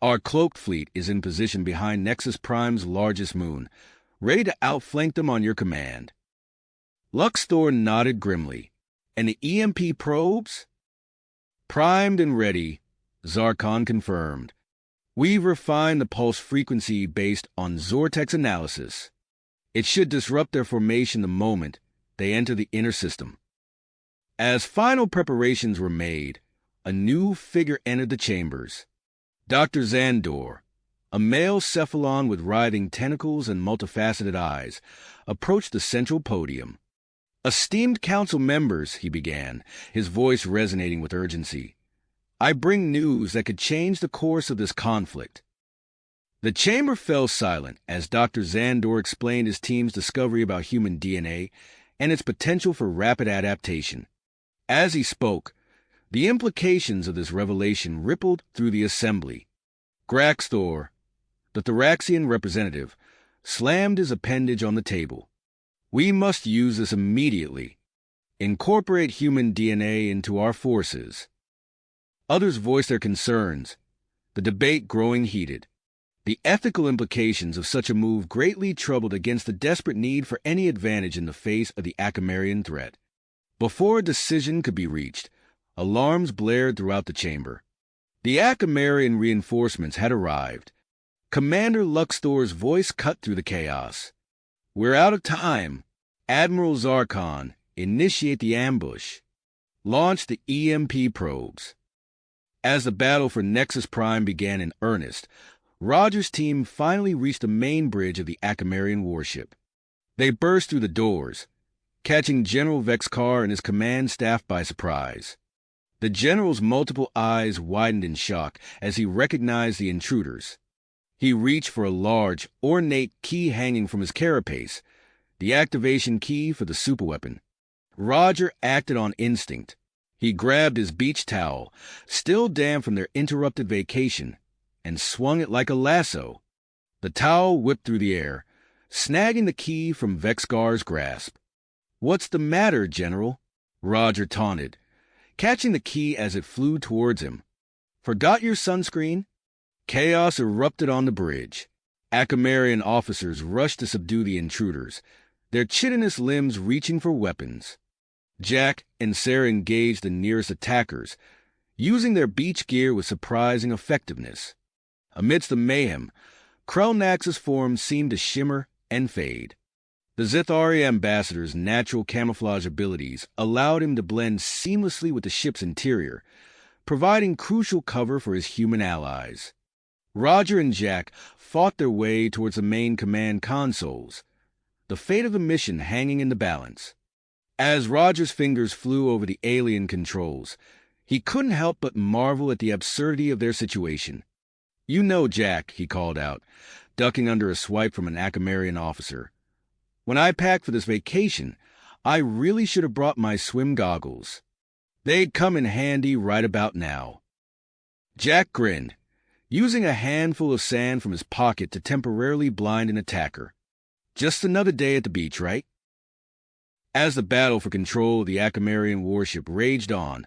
Our cloaked fleet is in position behind Nexus Prime's largest moon, ready to outflank them on your command." Luxthor nodded grimly. "And the EMP probes?" "Primed and ready," Zarkon confirmed. We've refined the pulse frequency based on Zortex analysis. It should disrupt their formation the moment they enter the inner system. As final preparations were made, a new figure entered the chambers. Dr. Zandor, a male cephalon with writhing tentacles and multifaceted eyes, approached the central podium. "Esteemed council members," he began, his voice resonating with urgency, "I bring news that could change the course of this conflict." The chamber fell silent as Dr. Zandor explained his team's discovery about human DNA and its potential for rapid adaptation. As he spoke, the implications of this revelation rippled through the assembly. Graxthor, the Thoraxian representative, slammed his appendage on the table. "We must use this immediately. Incorporate human DNA into our forces." Others voiced their concerns, the debate growing heated. The ethical implications of such a move greatly troubled against the desperate need for any advantage in the face of the Akamarian threat. Before a decision could be reached, alarms blared throughout the chamber. The Akamarian reinforcements had arrived. Commander Luxthor's voice cut through the chaos. "We're out of time. Admiral Zarkon, initiate the ambush. Launch the EMP probes." As the battle for Nexus Prime began in earnest, Roger's team finally reached the main bridge of the Akamarian warship. They burst through the doors, catching General Vexkar and his command staff by surprise. The general's multiple eyes widened in shock as he recognized the intruders. He reached for a large, ornate key hanging from his carapace, the activation key for the superweapon. Roger acted on instinct. He grabbed his beach towel, still damp from their interrupted vacation, and swung it like a lasso. The towel whipped through the air, snagging the key from Vexkar's grasp. "What's the matter, General?" Roger taunted, catching the key as it flew towards him. "Forgot your sunscreen?" Chaos erupted on the bridge. Akamarian officers rushed to subdue the intruders, their chitinous limbs reaching for weapons. Jack and Sarah engaged the nearest attackers, using their beach gear with surprising effectiveness. Amidst the mayhem, Krelnax's form seemed to shimmer and fade. The Zithari ambassador's natural camouflage abilities allowed him to blend seamlessly with the ship's interior, providing crucial cover for his human allies. Roger and Jack fought their way towards the main command consoles, the fate of the mission hanging in the balance. As Roger's fingers flew over the alien controls, he couldn't help but marvel at the absurdity of their situation. "You know, Jack," he called out, ducking under a swipe from an Akamarian officer, "when I packed for this vacation, I really should have brought my swim goggles. They'd come in handy right about now." Jack grinned, using a handful of sand from his pocket to temporarily blind an attacker. "Just another day at the beach, right?" As the battle for control of the Akamarian warship raged on,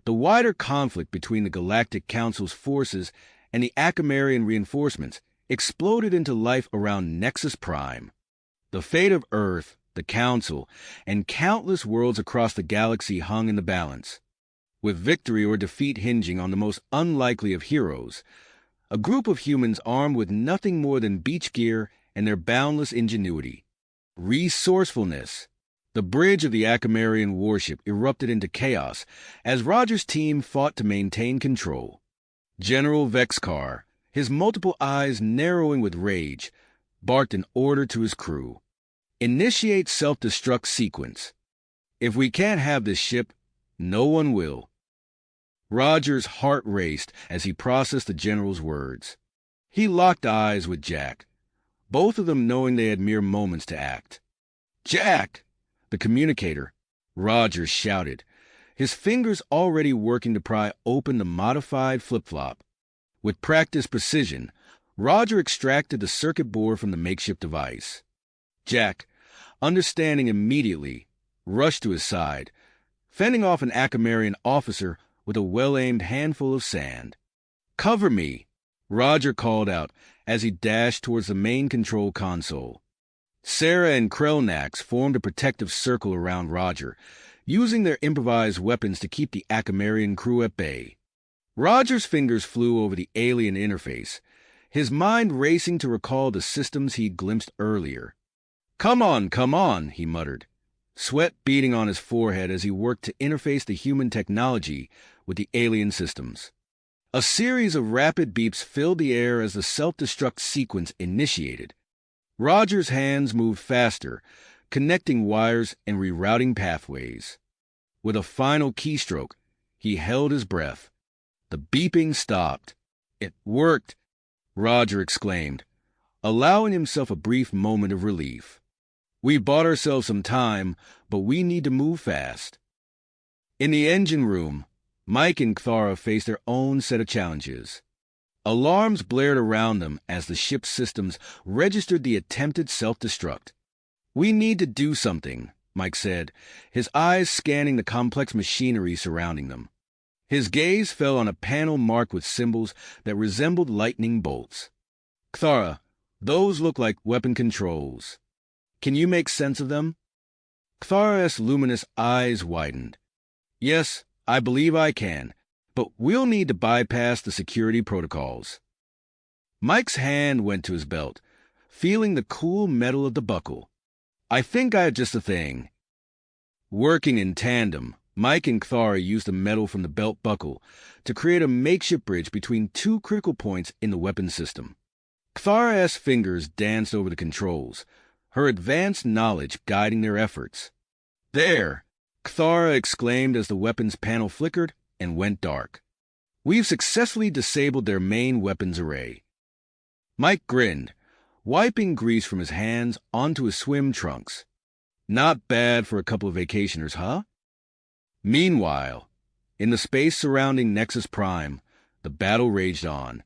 the wider conflict between the Galactic Council's forces and the Akamarian reinforcements exploded into life around Nexus Prime. The fate of Earth, the Council, and countless worlds across the galaxy hung in the balance, with victory or defeat hinging on the most unlikely of heroes, a group of humans armed with nothing more than beach gear and their boundless ingenuity. Resourcefulness. The bridge of the Akamarian warship erupted into chaos as Roger's team fought to maintain control. General Vexkar, his multiple eyes narrowing with rage, barked an order to his crew. "Initiate self-destruct sequence. If we can't have this ship, no one will." Roger's heart raced as he processed the general's words. He locked eyes with Jack, both of them knowing they had mere moments to act. "Jack!" The communicator, Roger shouted, his fingers already working to pry open the modified flip-flop. With practiced precision, Roger extracted the circuit board from the makeshift device. Jack, understanding immediately, rushed to his side, fending off an Akamarian officer with a well-aimed handful of sand. "Cover me!" Roger called out as he dashed towards the main control console. Sarah and Krelnax formed a protective circle around Roger, using their improvised weapons to keep the Akamarian crew at bay. Roger's fingers flew over the alien interface, his mind racing to recall the systems he'd glimpsed earlier. Come on, he muttered, sweat beading on his forehead as he worked to interface the human technology with the alien systems. A series of rapid beeps filled the air as the self-destruct sequence initiated. Roger's hands moved faster, connecting wires and rerouting pathways. With a final keystroke, he held his breath. The beeping stopped. It worked, Roger exclaimed, allowing himself a brief moment of relief. We bought ourselves some time, but we need to move fast. In the engine room, Mike and Cthara faced their own set of challenges. Alarms blared around them as the ship's systems registered the attempted self-destruct. We need to do something, Mike said, his eyes scanning the complex machinery surrounding them. His gaze fell on a panel marked with symbols that resembled lightning bolts. Cthara, those look like weapon controls. Can you make sense of them? Cthara's luminous eyes widened. Yes, I believe I can, but we'll need to bypass the security protocols. Mike's hand went to his belt, feeling the cool metal of the buckle. I think I have just the thing. Working in tandem, Mike and Cthara used the metal from the belt buckle to create a makeshift bridge between two critical points in the weapon system. Cthara's fingers danced over the controls, her advanced knowledge guiding their efforts. There! Cthara exclaimed as the weapons panel flickered and went dark. We've successfully disabled their main weapons array. Mike grinned, wiping grease from his hands onto his swim trunks. Not bad for a couple of vacationers, huh? Meanwhile, in the space surrounding Nexus Prime, the battle raged on.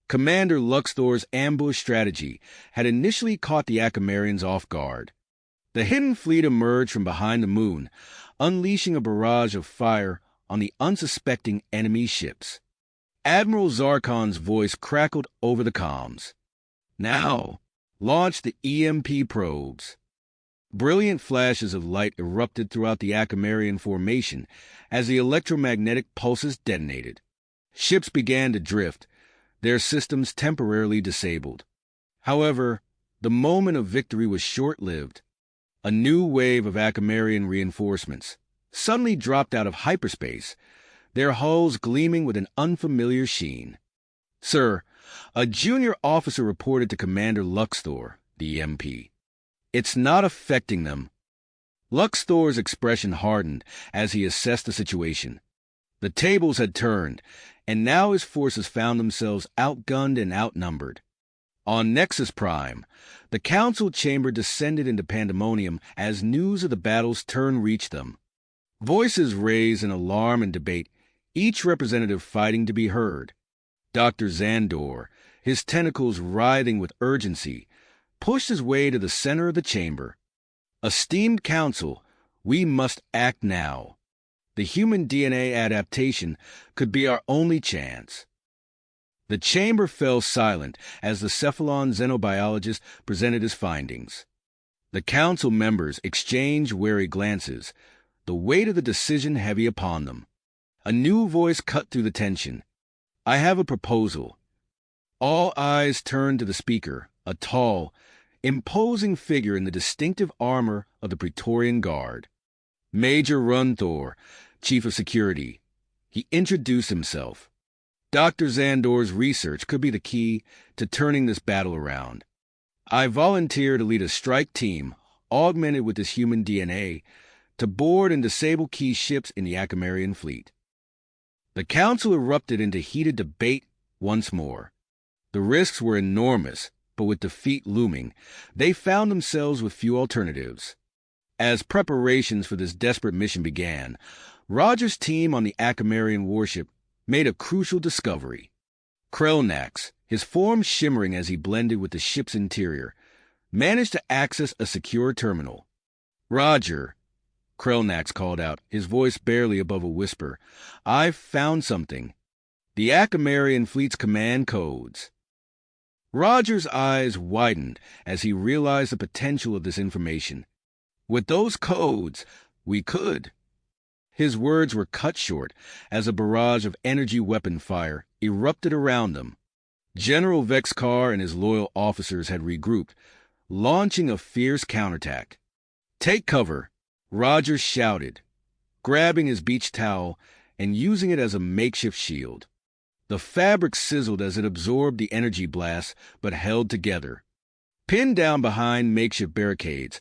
Commander Luxthor's ambush strategy had initially caught the Akamarians off guard. The hidden fleet emerged from behind the moon, unleashing a barrage of fire on the unsuspecting enemy ships. Admiral Zarkon's voice crackled over the comms. Now, launch the EMP probes. Brilliant flashes of light erupted throughout the Akamarian formation as the electromagnetic pulses detonated. Ships began to drift, their systems temporarily disabled. However, the moment of victory was short-lived. A new wave of Akamarian reinforcements suddenly dropped out of hyperspace, their hulls gleaming with an unfamiliar sheen. Sir, a junior officer reported to Commander Luxthor, the MP. It's not affecting them. Luxthor's expression hardened as he assessed the situation. The tables had turned, and now his forces found themselves outgunned and outnumbered. On Nexus Prime, the council chamber descended into pandemonium as news of the battle's turn reached them. Voices raised in alarm and debate, each representative fighting to be heard. Dr. Zandor, his tentacles writhing with urgency, pushed his way to the center of the chamber. Esteemed council, we must act now. The human DNA adaptation could be our only chance. The chamber fell silent as the Cephalon xenobiologist presented his findings. The council members exchanged wary glances, the weight of the decision heavy upon them. A new voice cut through the tension. I have a proposal. All eyes turned to the speaker, a tall, imposing figure in the distinctive armor of the Praetorian Guard. Major Runthor, Chief of Security. He introduced himself. Dr. Zandor's research could be the key to turning this battle around. I volunteer to lead a strike team, augmented with this human DNA, to board and disable key ships in the Akamarian fleet. The council erupted into heated debate once more. The risks were enormous, but with defeat looming, they found themselves with few alternatives. As preparations for this desperate mission began, Roger's team on the Akamarian warship made a crucial discovery. Krelnax, his form shimmering as he blended with the ship's interior, managed to access a secure terminal. Roger, Krelnax called out, his voice barely above a whisper, I've found something. The Akamarian fleet's command codes. Roger's eyes widened as he realized the potential of this information. With those codes, we could. His words were cut short as a barrage of energy weapon fire erupted around them. General Vexcar and his loyal officers had regrouped, launching a fierce counterattack. "Take cover," Rogers shouted, grabbing his beach towel and using it as a makeshift shield. The fabric sizzled as it absorbed the energy blast, but held together. Pinned down behind makeshift barricades,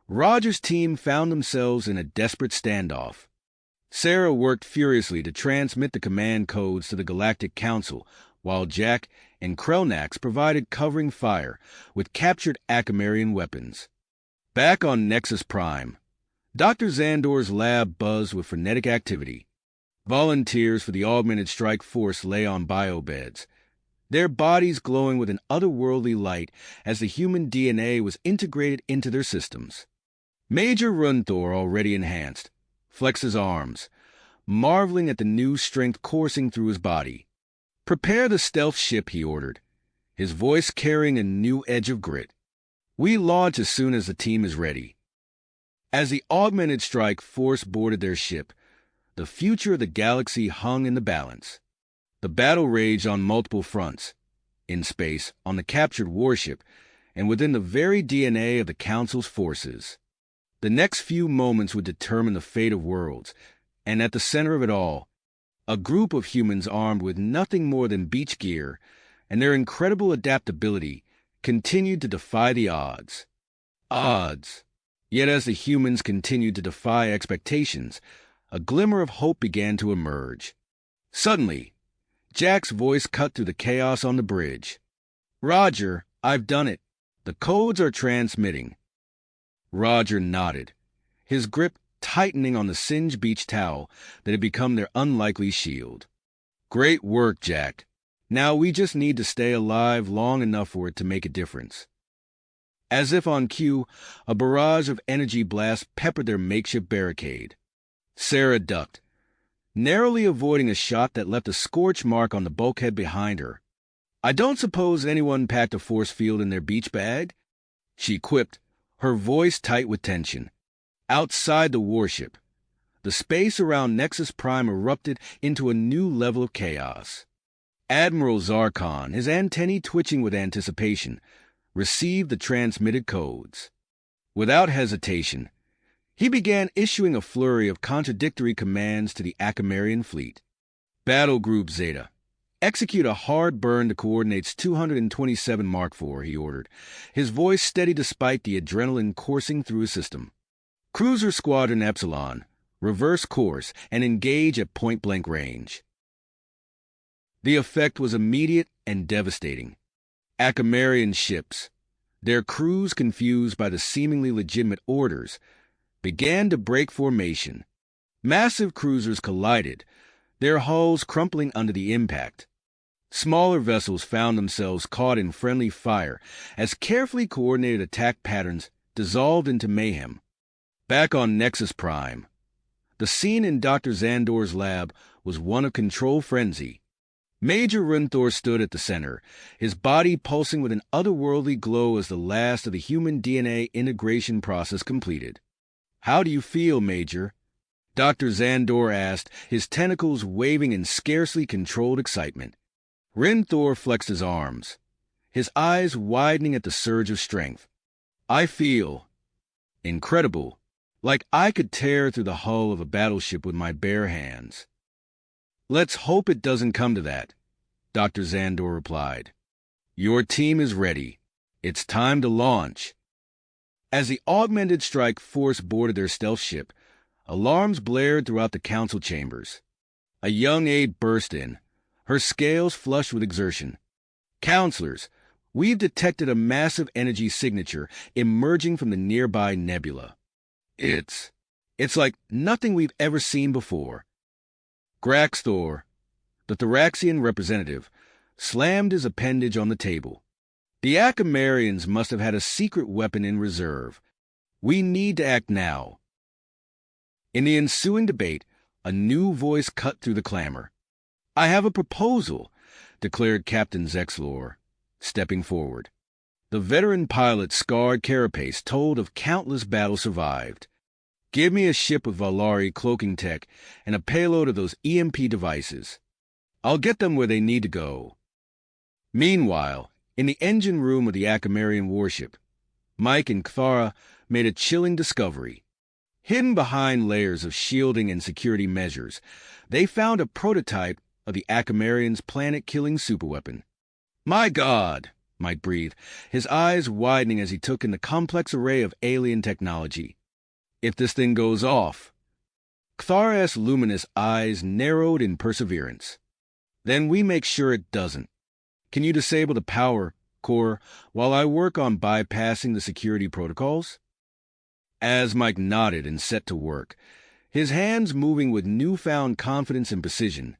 Rogers' team found themselves in a desperate standoff. Sarah worked furiously to transmit the command codes to the Galactic Council, while Jack and Krelnax provided covering fire with captured Acamarian weapons. Back on Nexus Prime, Dr. Xandor's lab buzzed with frenetic activity. Volunteers for the Augmented Strike Force lay on biobeds, their bodies glowing with an otherworldly light as the human DNA was integrated into their systems. Major Runthor, already enhanced, flexed his arms, marveling at the new strength coursing through his body. "Prepare the stealth ship," he ordered, his voice carrying a new edge of grit. "We launch as soon as the team is ready." As the Augmented Strike Force boarded their ship, the future of the galaxy hung in the balance. The battle raged on multiple fronts, in space, on the captured warship, and within the very DNA of the Council's forces. The next few moments would determine the fate of worlds, and at the center of it all, a group of humans armed with nothing more than beach gear and their incredible adaptability continued to defy the odds. Odds! Yet as the humans continued to defy expectations, a glimmer of hope began to emerge. Suddenly, Jack's voice cut through the chaos on the bridge. "Roger, I've done it. The codes are transmitting." Roger nodded, his grip tightening on the singed beach towel that had become their unlikely shield. "Great work, Jack. Now we just need to stay alive long enough for it to make a difference." As if on cue, a barrage of energy blasts peppered their makeshift barricade. Sarah ducked, narrowly avoiding a shot that left a scorch mark on the bulkhead behind her. "I don't suppose anyone packed a force field in their beach bag?" she quipped, her voice tight with tension. Outside the warship, the space around Nexus Prime erupted into a new level of chaos. Admiral Zarkon, his antennae twitching with anticipation, received the transmitted codes. Without hesitation, he began issuing a flurry of contradictory commands to the Acamarian fleet. "Battle Group Zeta, execute a hard burn to coordinates 227 Mark IV, he ordered, his voice steady despite the adrenaline coursing through his system. "Cruiser Squadron Epsilon, reverse course and engage at point-blank range." The effect was immediate and devastating. Acamarian ships, their crews confused by the seemingly legitimate orders, began to break formation. Massive cruisers collided, their hulls crumpling under the impact. Smaller vessels found themselves caught in friendly fire as carefully coordinated attack patterns dissolved into mayhem. Back on Nexus Prime, the scene in Dr. Xandor's lab was one of control frenzy. Major Runthor stood at the center, his body pulsing with an otherworldly glow as the last of the human DNA integration process completed. "How do you feel, Major?" Dr. Xandor asked, his tentacles waving in scarcely controlled excitement. Runthor flexed his arms, his eyes widening at the surge of strength. "I feel incredible, like I could tear through the hull of a battleship with my bare hands." "Let's hope it doesn't come to that," Dr. Xandor replied. "Your team is ready. It's time to launch." As the Augmented Strike Force boarded their stealth ship, alarms blared throughout the council chambers. A young aide burst in, her scales flushed with exertion. "Counselors, we've detected a massive energy signature emerging from the nearby nebula. It's like nothing we've ever seen before." Graxthor, the Thoraxian representative, slammed his appendage on the table. "The Acamarians must have had a secret weapon in reserve. We need to act now." In the ensuing debate, a new voice cut through the clamor. "I have a proposal," declared Captain Zexlor, stepping forward. The veteran pilot's scarred carapace told of countless battles survived. Give me a ship with Valari cloaking tech and a payload of those EMP devices. I'll get them where they need to go. Meanwhile, in the engine room of the Akamarian warship, Mike and Kthara made a chilling discovery. Hidden behind layers of shielding and security measures, they found a prototype of the Akamarians' planet-killing superweapon. "My God!" Mike breathed, his eyes widening as he took in the complex array of alien technology. "If this thing goes off..." Kthara's luminous eyes narrowed in perseverance. "Then we make sure it doesn't. Can you disable the power core while I work on bypassing the security protocols?" As Mike nodded and set to work, his hands moving with newfound confidence and precision,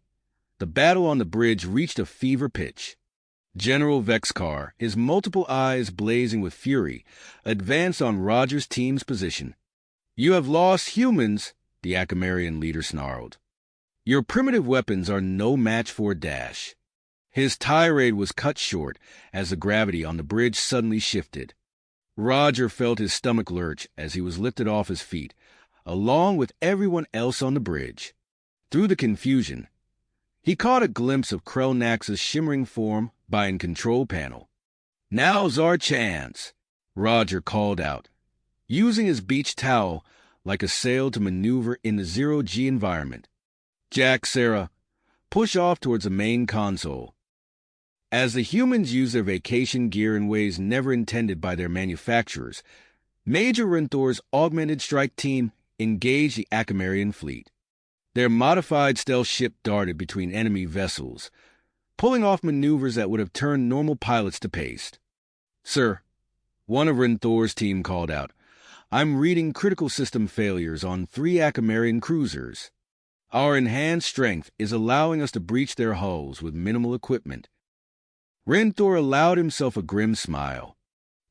the battle on the bridge reached a fever pitch. General Vexcar, his multiple eyes blazing with fury, advanced on Roger's team's position. "You have lost humans," the Akamarian leader snarled. "Your primitive weapons are no match for Dash." His tirade was cut short as the gravity on the bridge suddenly shifted. Roger felt his stomach lurch as he was lifted off his feet, along with everyone else on the bridge. Through the confusion, he caught a glimpse of Krelnax's shimmering form by a control panel. "Now's our chance," Roger called out, using his beach towel like a sail to maneuver in the zero-G environment. "Jack, Sarah, push off towards the main console." As the humans used their vacation gear in ways never intended by their manufacturers, Major Renthor's augmented strike team engaged the Akamarian fleet. Their modified stealth ship darted between enemy vessels, pulling off maneuvers that would have turned normal pilots to paste. "Sir," one of Renthor's team called out, "I'm reading critical system failures on 3 Akamarian cruisers. Our enhanced strength is allowing us to breach their hulls with minimal equipment." Renthor allowed himself a grim smile.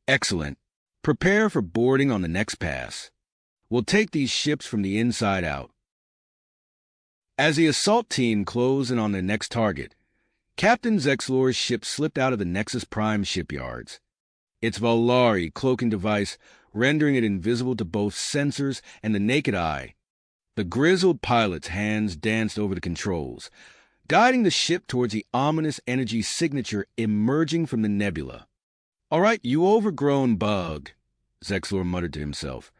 "Excellent. Prepare for boarding on the next pass. We'll take these ships from the inside out." As the assault team closed in on their next target, Captain Zexlor's ship slipped out of the Nexus Prime shipyards, its Valari cloaking device rendering it invisible to both sensors and the naked eye. The grizzled pilot's hands danced over the controls, guiding the ship towards the ominous energy signature emerging from the nebula. "All right, you overgrown bug," Zexlor muttered to himself.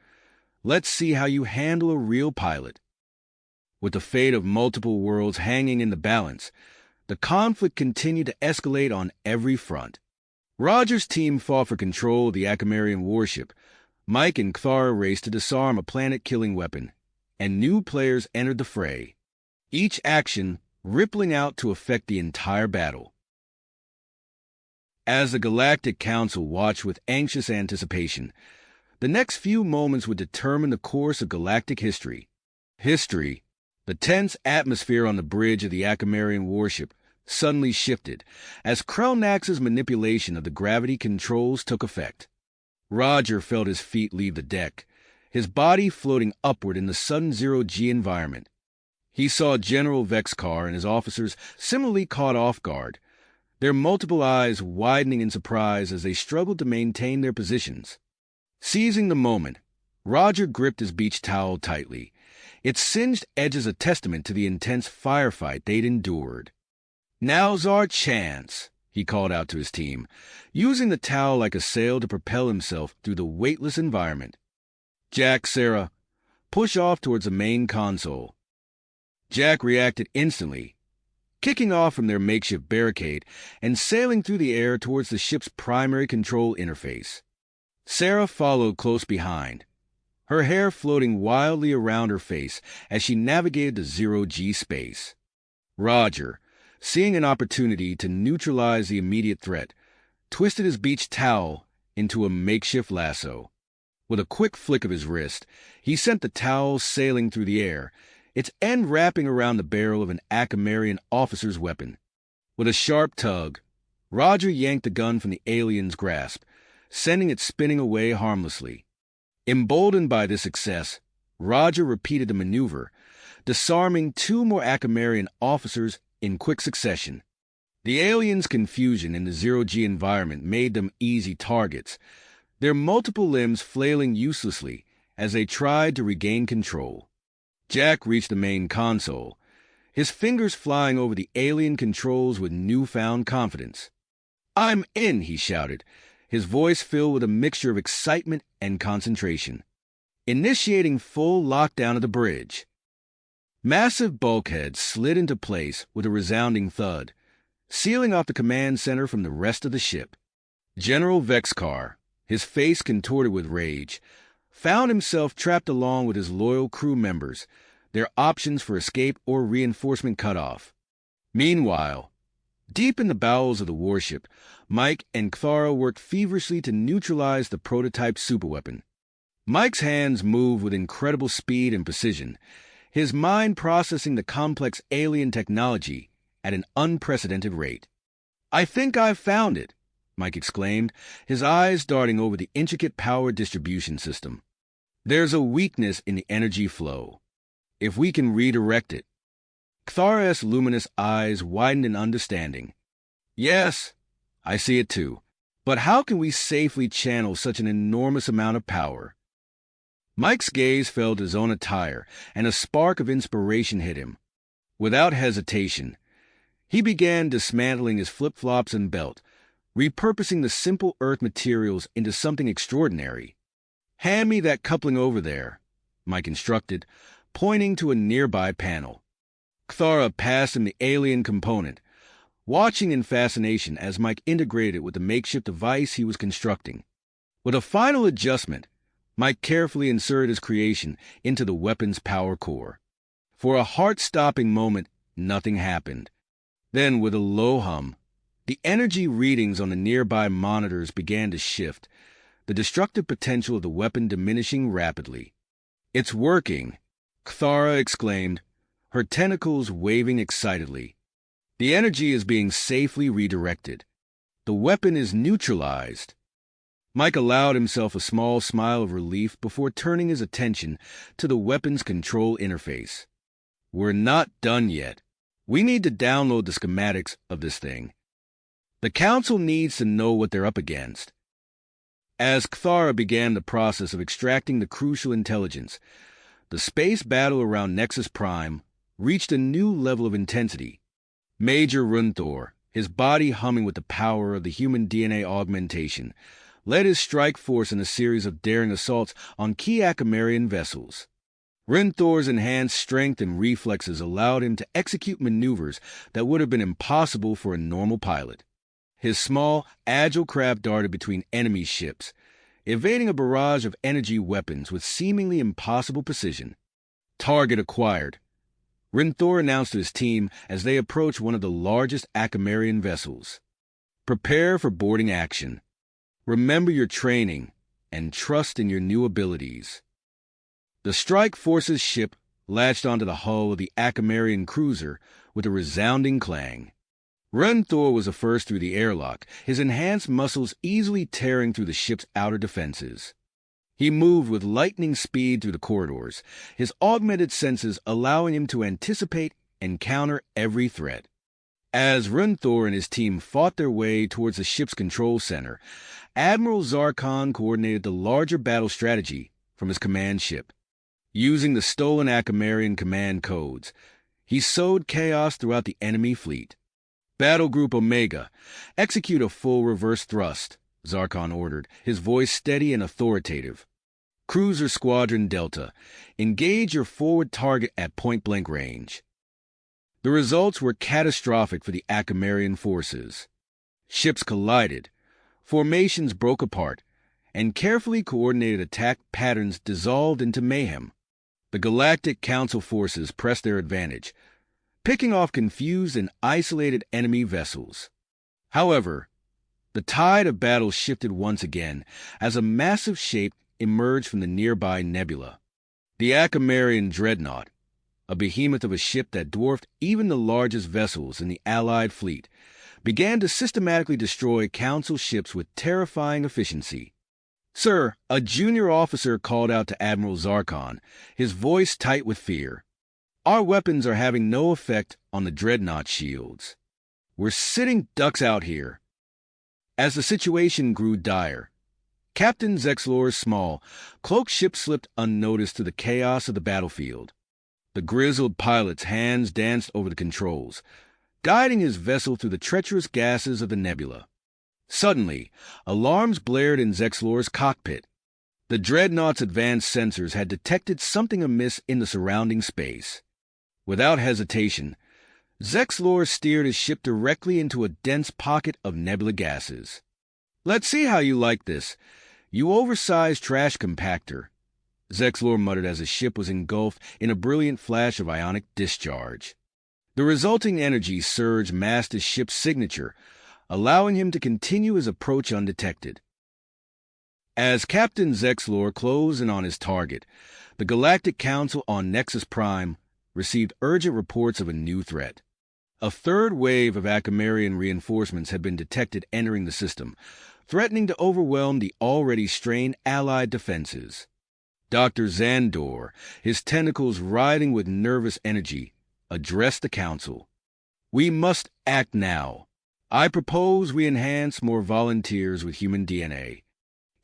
"Let's see how you handle a real pilot." With the fate of multiple worlds hanging in the balance, the conflict continued to escalate on every front. Roger's team fought for control of the Akamarian warship. Mike and Kthara raced to disarm a planet-killing weapon, and new players entered the fray, each action rippling out to affect the entire battle. As the Galactic Council watched with anxious anticipation, the next few moments would determine the course of galactic history. The tense atmosphere on the bridge of the Akamarian warship suddenly shifted as Krelnax's manipulation of the gravity controls took effect. Roger felt his feet leave the deck, his body floating upward in the sudden zero-G environment. He saw General Vexcar and his officers similarly caught off guard, their multiple eyes widening in surprise as they struggled to maintain their positions. Seizing the moment, Roger gripped his beach towel tightly, its singed edges a testament to the intense firefight they'd endured. "Now's our chance," he called out to his team, using the towel like a sail to propel himself through the weightless environment. "Jack, Sarah, push off towards the main console." Jack reacted instantly, kicking off from their makeshift barricade and sailing through the air towards the ship's primary control interface. Sarah followed close behind, her hair floating wildly around her face as she navigated the zero-G space. Roger, seeing an opportunity to neutralize the immediate threat, twisted his beach towel into a makeshift lasso. With a quick flick of his wrist, he sent the towel sailing through the air, its end wrapping around the barrel of an Akamarian officer's weapon. With a sharp tug, Roger yanked the gun from the alien's grasp, sending it spinning away harmlessly. Emboldened by this success, Roger repeated the maneuver, disarming 2 more Akamarian officers in quick succession. The aliens' confusion in the zero-G environment made them easy targets, their multiple limbs flailing uselessly as they tried to regain control. Jack reached the main console, his fingers flying over the alien controls with newfound confidence. "I'm in," he shouted, his voice filled with a mixture of excitement and concentration. Initiating full lockdown of the bridge. Massive bulkheads slid into place with a resounding thud, sealing off the command center from the rest of the ship. General Vexcar, his face contorted with rage, found himself trapped along with his loyal crew members, their options for escape or reinforcement cut off. Meanwhile, deep in the bowels of the warship, Mike and Cthara worked feverishly to neutralize the prototype superweapon. Mike's hands moved with incredible speed and precision, his mind processing the complex alien technology at an unprecedented rate. "I think I've found it," Mike exclaimed, his eyes darting over the intricate power distribution system. "There's a weakness in the energy flow. If we can redirect it." Cthara's luminous eyes widened in understanding. "Yes, I see it too. But how can we safely channel such an enormous amount of power?" Mike's gaze fell to his own attire, and a spark of inspiration hit him. Without hesitation, he began dismantling his flip-flops and belt, repurposing the simple earth materials into something extraordinary. "Hand me that coupling over there," Mike instructed, pointing to a nearby panel. Cthara passed him the alien component, watching in fascination as Mike integrated it with the makeshift device he was constructing. With a final adjustment, Mike carefully inserted his creation into the weapon's power core. For a heart-stopping moment, nothing happened. Then, with a low hum, the energy readings on the nearby monitors began to shift, the destructive potential of the weapon diminishing rapidly. "It's working," Cthara exclaimed, her tentacles waving excitedly. "The energy is being safely redirected. The weapon is neutralized." Mike allowed himself a small smile of relief before turning his attention to the weapon's control interface. "We're not done yet. We need to download the schematics of this thing. The Council needs to know what they're up against." As Cthara began the process of extracting the crucial intelligence, the space battle around Nexus Prime reached a new level of intensity. Major Runthor, his body humming with the power of the human DNA augmentation, led his strike force in a series of daring assaults on key Akamarian vessels. Runthor's enhanced strength and reflexes allowed him to execute maneuvers that would have been impossible for a normal pilot. His small, agile craft darted between enemy ships, evading a barrage of energy weapons with seemingly impossible precision. "Target acquired," Runthor announced to his team as they approached one of the largest Akamarian vessels. "Prepare for boarding action. Remember your training and trust in your new abilities." The strike force's ship latched onto the hull of the Akamarian cruiser with a resounding clang. Runthor was the first through the airlock, his enhanced muscles easily tearing through the ship's outer defenses. He moved with lightning speed through the corridors, his augmented senses allowing him to anticipate and counter every threat. As Runthor and his team fought their way towards the ship's control center, Admiral Zarkon coordinated the larger battle strategy from his command ship. Using the stolen Akamarian command codes, he sowed chaos throughout the enemy fleet. "Battle Group Omega, execute a full reverse thrust," Zarkon ordered, his voice steady and authoritative. "Cruiser Squadron Delta, engage your forward target at point-blank range." The results were catastrophic for the Akamarian forces. Ships collided, formations broke apart, and carefully coordinated attack patterns dissolved into mayhem. The Galactic Council forces pressed their advantage, picking off confused and isolated enemy vessels. However, the tide of battle shifted once again as a massive shape emerged from the nearby nebula. The Akamarian dreadnought, a behemoth of a ship that dwarfed even the largest vessels in the Allied fleet, began to systematically destroy Council ships with terrifying efficiency. "Sir," a junior officer called out to Admiral Zarkon, his voice tight with fear. "Our weapons are having no effect on the dreadnought shields. We're sitting ducks out here." As the situation grew dire, Captain Zexlor's small, cloaked ship slipped unnoticed through the chaos of the battlefield. The grizzled pilot's hands danced over the controls, guiding his vessel through the treacherous gases of the nebula. Suddenly, alarms blared in Zexlor's cockpit. The dreadnought's advanced sensors had detected something amiss in the surrounding space. Without hesitation, Zexlor steered his ship directly into a dense pocket of nebula gases. "Let's see how you like this, you oversized trash compactor," Zexlor muttered as his ship was engulfed in a brilliant flash of ionic discharge. The resulting energy surge masked his ship's signature, allowing him to continue his approach undetected. As Captain Zexlor closed in on his target, the Galactic Council on Nexus Prime received urgent reports of a new threat. A third wave of Acamarian reinforcements had been detected entering the system, threatening to overwhelm the already strained Allied defenses. Dr. Zandor, his tentacles writhing with nervous energy, addressed the Council. "We must act now. I propose we enhance more volunteers with human DNA.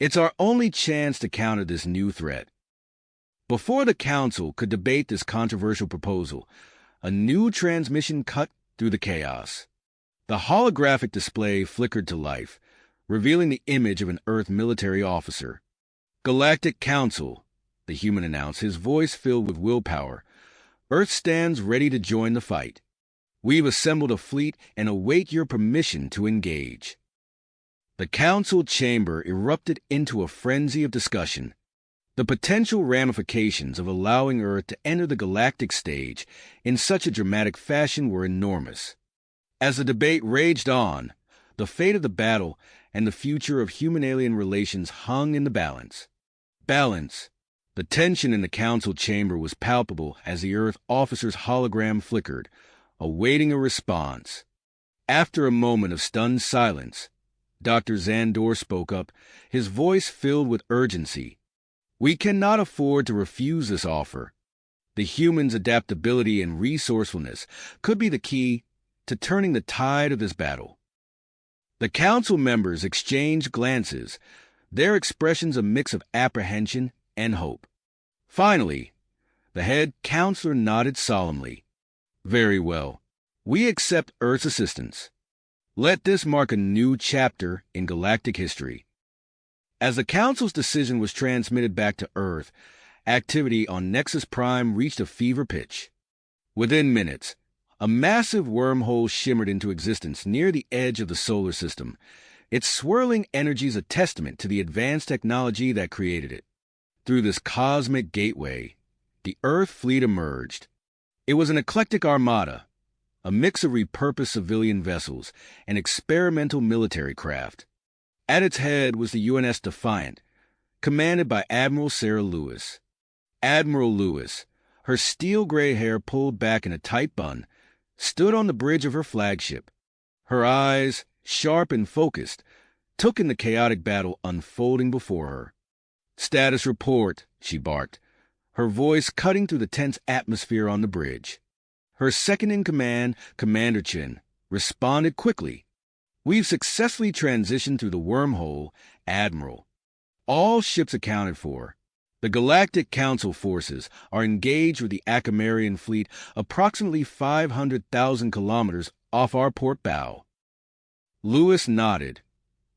It's our only chance to counter this new threat." Before the Council could debate this controversial proposal, a new transmission cut through the chaos. The holographic display flickered to life, revealing the image of an Earth military officer. "Galactic Council," the human announced, his voice filled with willpower. "Earth stands ready to join the fight. We've assembled a fleet and await your permission to engage." The Council chamber erupted into a frenzy of discussion. The potential ramifications of allowing Earth to enter the galactic stage in such a dramatic fashion were enormous. As the debate raged on, the fate of the battle and the future of human-alien relations hung in the balance. The tension in the Council chamber was palpable as the Earth officer's hologram flickered, awaiting a response. After a moment of stunned silence, Dr. Zandor spoke up, his voice filled with urgency. "We cannot afford to refuse this offer. The humans' adaptability and resourcefulness could be the key to turning the tide of this battle." The Council members exchanged glances, their expressions a mix of apprehension and hope. Finally, the head counselor nodded solemnly. "Very well. We accept Earth's assistance. Let this mark a new chapter in galactic history." As the Council's decision was transmitted back to Earth, activity on Nexus Prime reached a fever pitch. Within minutes, a massive wormhole shimmered into existence near the edge of the solar system, its swirling energies a testament to the advanced technology that created it. Through this cosmic gateway, the Earth fleet emerged. It was an eclectic armada, a mix of repurposed civilian vessels and experimental military craft. At its head was the UNS Defiant, commanded by Admiral Sarah Lewis. Admiral Lewis, her steel-gray hair pulled back in a tight bun, stood on the bridge of her flagship. Her eyes, sharp and focused, took in the chaotic battle unfolding before her. "Status report," she barked, her voice cutting through the tense atmosphere on the bridge. Her second-in-command, Commander Chin, responded quickly. "We've successfully transitioned through the wormhole, Admiral. All ships accounted for. The Galactic Council forces are engaged with the Acamarian fleet approximately 500,000 kilometers off our port bow." Lewis nodded,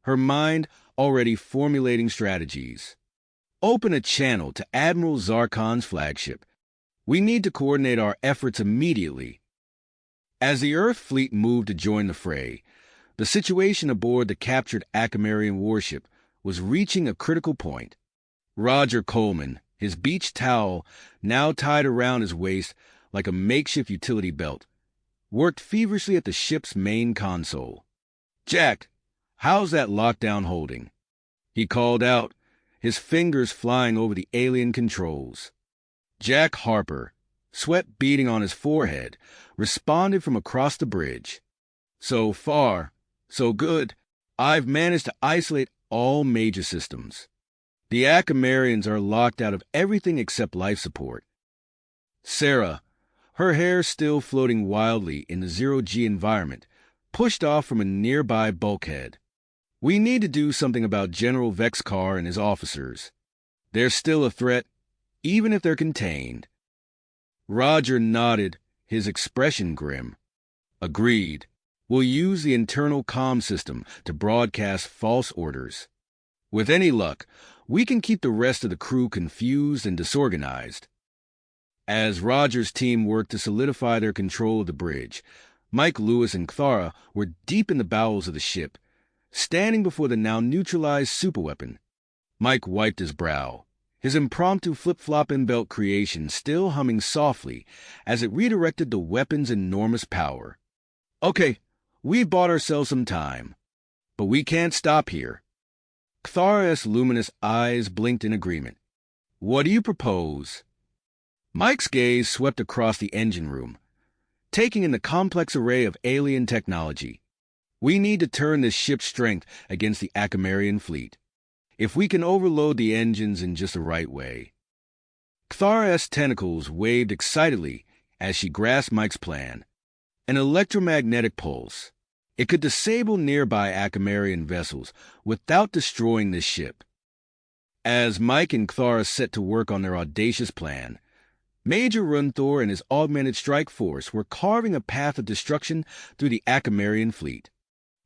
her mind already formulating strategies. "Open a channel to Admiral Zarkon's flagship. We need to coordinate our efforts immediately." As the Earth fleet moved to join the fray, the situation aboard the captured Acamarian warship was reaching a critical point. Roger Coleman, his beach towel now tied around his waist like a makeshift utility belt, worked feverishly at the ship's main console. "Jack, how's that lockdown holding?" he called out, his fingers flying over the alien controls. Jack Harper, sweat beading on his forehead, responded from across the bridge. "So far, so good. I've managed to isolate all major systems. The Acamarians are locked out of everything except life support." Sarah, her hair still floating wildly in the zero-G environment, pushed off from a nearby bulkhead. We need to do something about General Vexcar and his officers. They're still a threat, even if they're contained. Roger nodded, his expression grim. Agreed. We'll use the internal comm system to broadcast false orders. With any luck, we can keep the rest of the crew confused and disorganized. As Roger's team worked to solidify their control of the bridge, Mike, Lewis, and Cthara were deep in the bowels of the ship, standing before the now neutralized superweapon. Mike wiped his brow, his impromptu flip-flop and belt creation still humming softly as it redirected the weapon's enormous power. Okay, we've bought ourselves some time, but we can't stop here. Cthara's luminous eyes blinked in agreement. What do you propose? Mike's gaze swept across the engine room, taking in the complex array of alien technology. We need to turn this ship's strength against the Akamarian fleet. If we can overload the engines in just the right way. Cthara's tentacles waved excitedly as she grasped Mike's plan. An electromagnetic pulse. It could disable nearby Akamarian vessels without destroying this ship. As Mike and Cthara set to work on their audacious plan, Major Runthor and his augmented strike force were carving a path of destruction through the Akamarian fleet.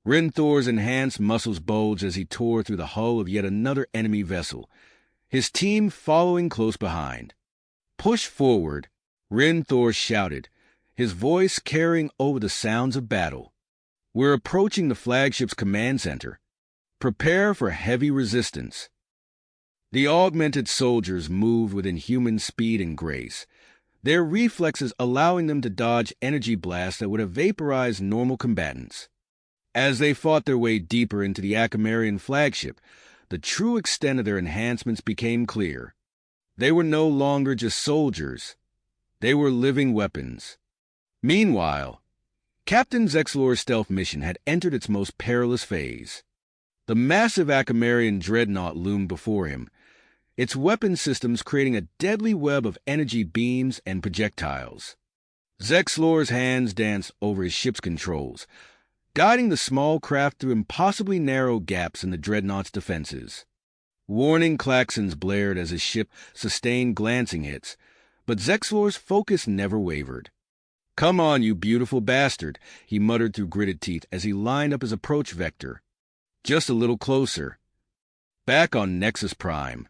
Runthor's enhanced muscles bulged as he tore through the hull of yet another enemy vessel, his team following close behind. Push forward, Runthor shouted, his voice carrying over the sounds of battle. We're approaching the flagship's command center. Prepare for heavy resistance. The augmented soldiers moved with inhuman speed and grace, their reflexes allowing them to dodge energy blasts that would have vaporized normal combatants. As they fought their way deeper into the Akamarian flagship, the true extent of their enhancements became clear. They were no longer just soldiers. They were living weapons. Meanwhile, Captain Zexlor's stealth mission had entered its most perilous phase. The massive Akamarian dreadnought loomed before him, its weapon systems creating a deadly web of energy beams and projectiles. Zexlor's hands danced over his ship's controls, guiding the small craft through impossibly narrow gaps in the dreadnought's defenses. Warning klaxons blared as his ship sustained glancing hits, but Zexlor's focus never wavered. "Come on, you beautiful bastard," he muttered through gritted teeth as he lined up his approach vector. "Just a little closer." Back on Nexus Prime,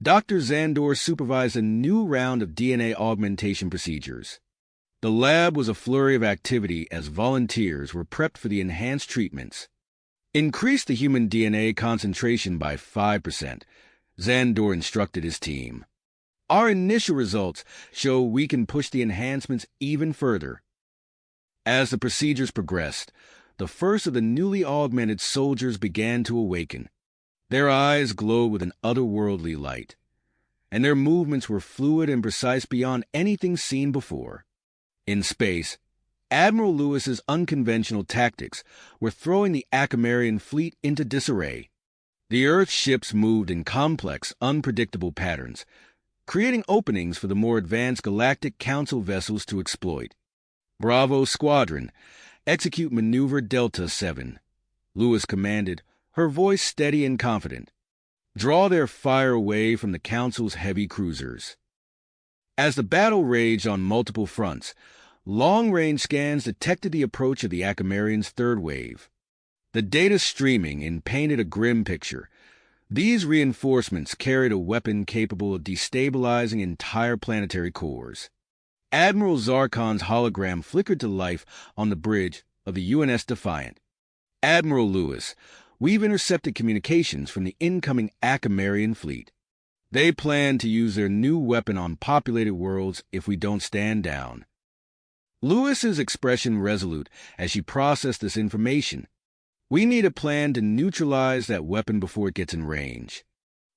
Dr. Zandor supervised a new round of DNA augmentation procedures. The lab was a flurry of activity as volunteers were prepped for the enhanced treatments. Increase the human DNA concentration by 5%, Zandor instructed his team. Our initial results show we can push the enhancements even further. As the procedures progressed, the first of the newly augmented soldiers began to awaken. Their eyes glowed with an otherworldly light, and their movements were fluid and precise beyond anything seen before. In space, Admiral Lewis's unconventional tactics were throwing the Akamarian fleet into disarray. The Earth ships moved in complex, unpredictable patterns, creating openings for the more advanced Galactic Council vessels to exploit. "Bravo Squadron, execute Maneuver Delta 7, Lewis commanded, her voice steady and confident. Draw their fire away from the Council's heavy cruisers. As the battle raged on multiple fronts, long-range scans detected the approach of the Akamarian's third wave. The data streaming in painted a grim picture. These reinforcements carried a weapon capable of destabilizing entire planetary cores. Admiral Zarkon's hologram flickered to life on the bridge of the UNS Defiant. "Admiral Lewis, we've intercepted communications from the incoming Akamarian fleet. They plan to use their new weapon on populated worlds if we don't stand down." Lewis's expression resolute as she processed this information. "We need a plan to neutralize that weapon before it gets in range.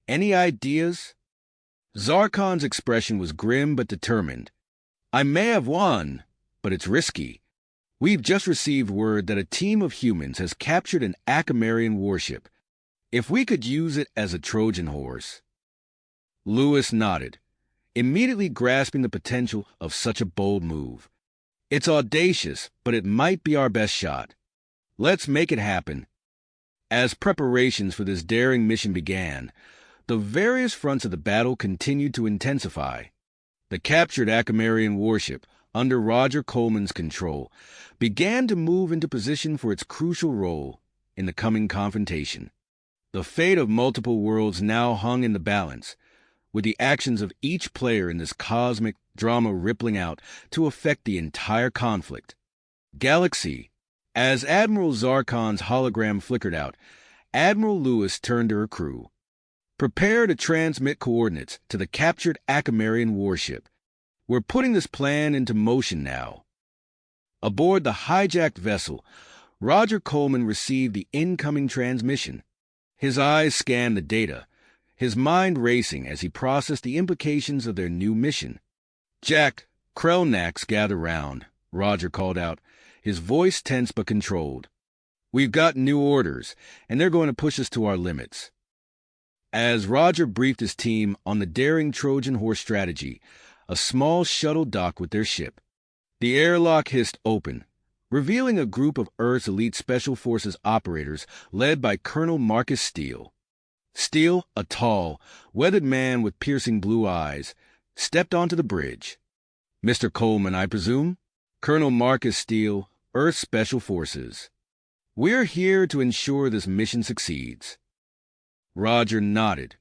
Any ideas?" Zarkon's expression was grim but determined. "I may have one, but it's risky. We've just received word that a team of humans has captured an Akamarian warship. If we could use it as a Trojan horse." Lewis nodded, immediately grasping the potential of such a bold move. "It's audacious, but it might be our best shot. Let's make it happen." As preparations for this daring mission began, the various fronts of the battle continued to intensify. The captured Akamarian warship, under Roger Coleman's control, began to move into position for its crucial role in the coming confrontation. The fate of multiple worlds now hung in the balance, with the actions of each player in this cosmic drama rippling out to affect the entire conflict. Galaxy. As Admiral Zarkon's hologram flickered out, Admiral Lewis turned to her crew. Prepare to transmit coordinates to the captured Akamarian warship. We're putting this plan into motion now. Aboard the hijacked vessel, Roger Coleman received the incoming transmission. His eyes scanned the data, his mind racing as he processed the implications of their new mission. "Jack, Krelnax, gather round," Roger called out, his voice tense but controlled. "We've got new orders, and they're going to push us to our limits." As Roger briefed his team on the daring Trojan horse strategy, a small shuttle docked with their ship. The airlock hissed open, revealing a group of Earth's elite Special Forces operators led by Colonel Marcus Steele. Steele, a tall, weathered man with piercing blue eyes, stepped onto the bridge. "Mr. Coleman, I presume?" "Colonel Marcus Steele, Earth Special Forces. We're here to ensure this mission succeeds." Roger nodded,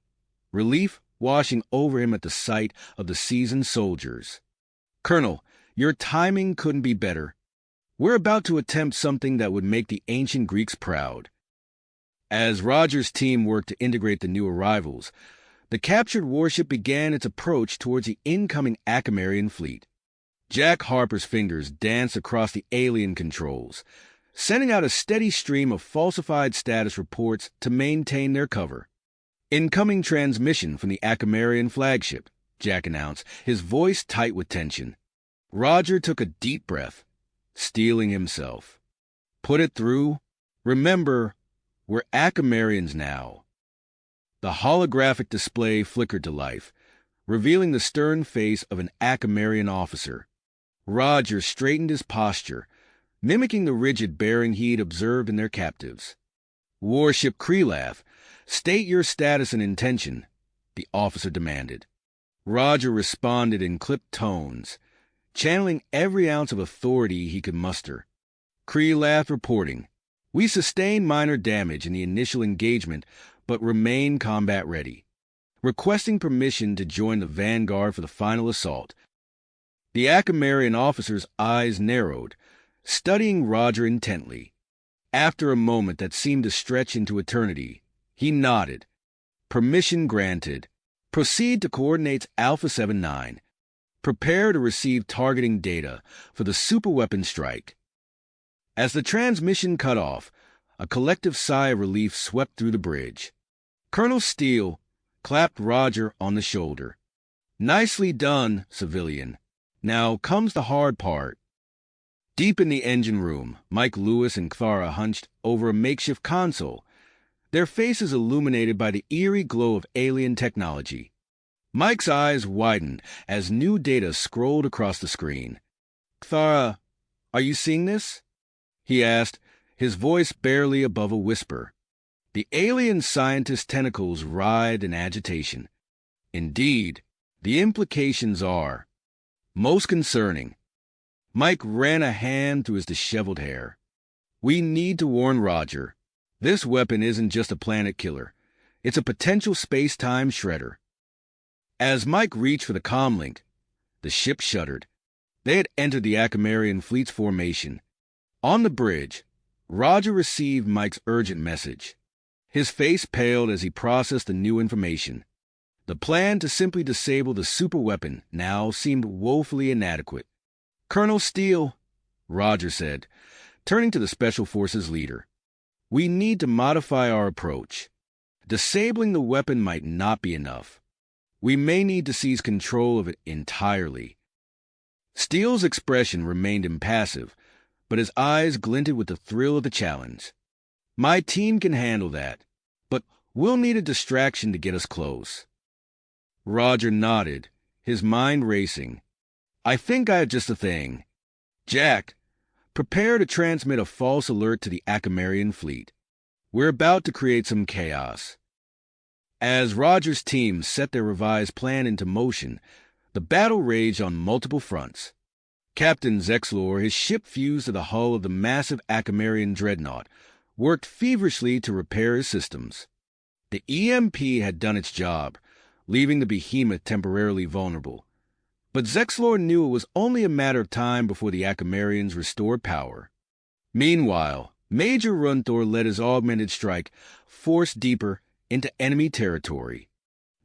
relief washing over him at the sight of the seasoned soldiers. "Colonel, your timing couldn't be better. We're about to attempt something that would make the ancient Greeks proud." As Roger's team worked to integrate the new arrivals, the captured warship began its approach towards the incoming Akamarian fleet. Jack Harper's fingers danced across the alien controls, sending out a steady stream of falsified status reports to maintain their cover. "Incoming transmission from the Akamarian flagship," Jack announced, his voice tight with tension. Roger took a deep breath, steeling himself. "Put it through. Remember, we're Akamarians now." The holographic display flickered to life, revealing the stern face of an Akamarian officer. Roger straightened his posture, mimicking the rigid bearing he'd observed in their captives. "Warship Krelaf, state your status and intention," the officer demanded. Roger responded in clipped tones, channeling every ounce of authority he could muster. "Krelaf reporting. We sustained minor damage in the initial engagement, but remain combat ready. Requesting permission to join the vanguard for the final assault." The Akamarian officer's eyes narrowed, studying Roger intently. After a moment that seemed to stretch into eternity, he nodded. "Permission granted. Proceed to coordinates Alpha 79. Prepare to receive targeting data for the superweapon strike." As the transmission cut off, a collective sigh of relief swept through the bridge. Colonel Steele clapped Roger on the shoulder. "Nicely done, civilian. Now comes the hard part." Deep in the engine room, Mike Lewis and Cthara hunched over a makeshift console, their faces illuminated by the eerie glow of alien technology. Mike's eyes widened as new data scrolled across the screen. "Cthara, are you seeing this?" he asked, his voice barely above a whisper. The alien scientist's tentacles writhed in agitation. "Indeed, the implications are most concerning." Mike ran a hand through his disheveled hair. "We need to warn Roger. This weapon isn't just a planet killer. It's a potential space-time shredder." As Mike reached for the comlink, the ship shuddered. They had entered the Akamarian fleet's formation. On the bridge, Roger received Mike's urgent message. His face paled as he processed the new information. The plan to simply disable the superweapon now seemed woefully inadequate. "Colonel Steele," Roger said, turning to the Special Forces leader, "we need to modify our approach. Disabling the weapon might not be enough. We may need to seize control of it entirely." Steele's expression remained impassive, but his eyes glinted with the thrill of the challenge. "My team can handle that, but we'll need a distraction to get us close." Roger nodded, his mind racing. "I think I have just the thing. Jack, prepare to transmit a false alert to the Akamarian fleet. We're about to create some chaos. As Roger's team set their revised plan into motion, the battle raged on multiple fronts. Captain Zexlor, his ship fused to the hull of the massive Acamarian dreadnought, worked feverishly to repair his systems. The EMP had done its job, leaving the behemoth temporarily vulnerable. But Zexlor knew it was only a matter of time before the Acamarians restored power. Meanwhile, Major Runthor led his augmented strike force deeper into enemy territory.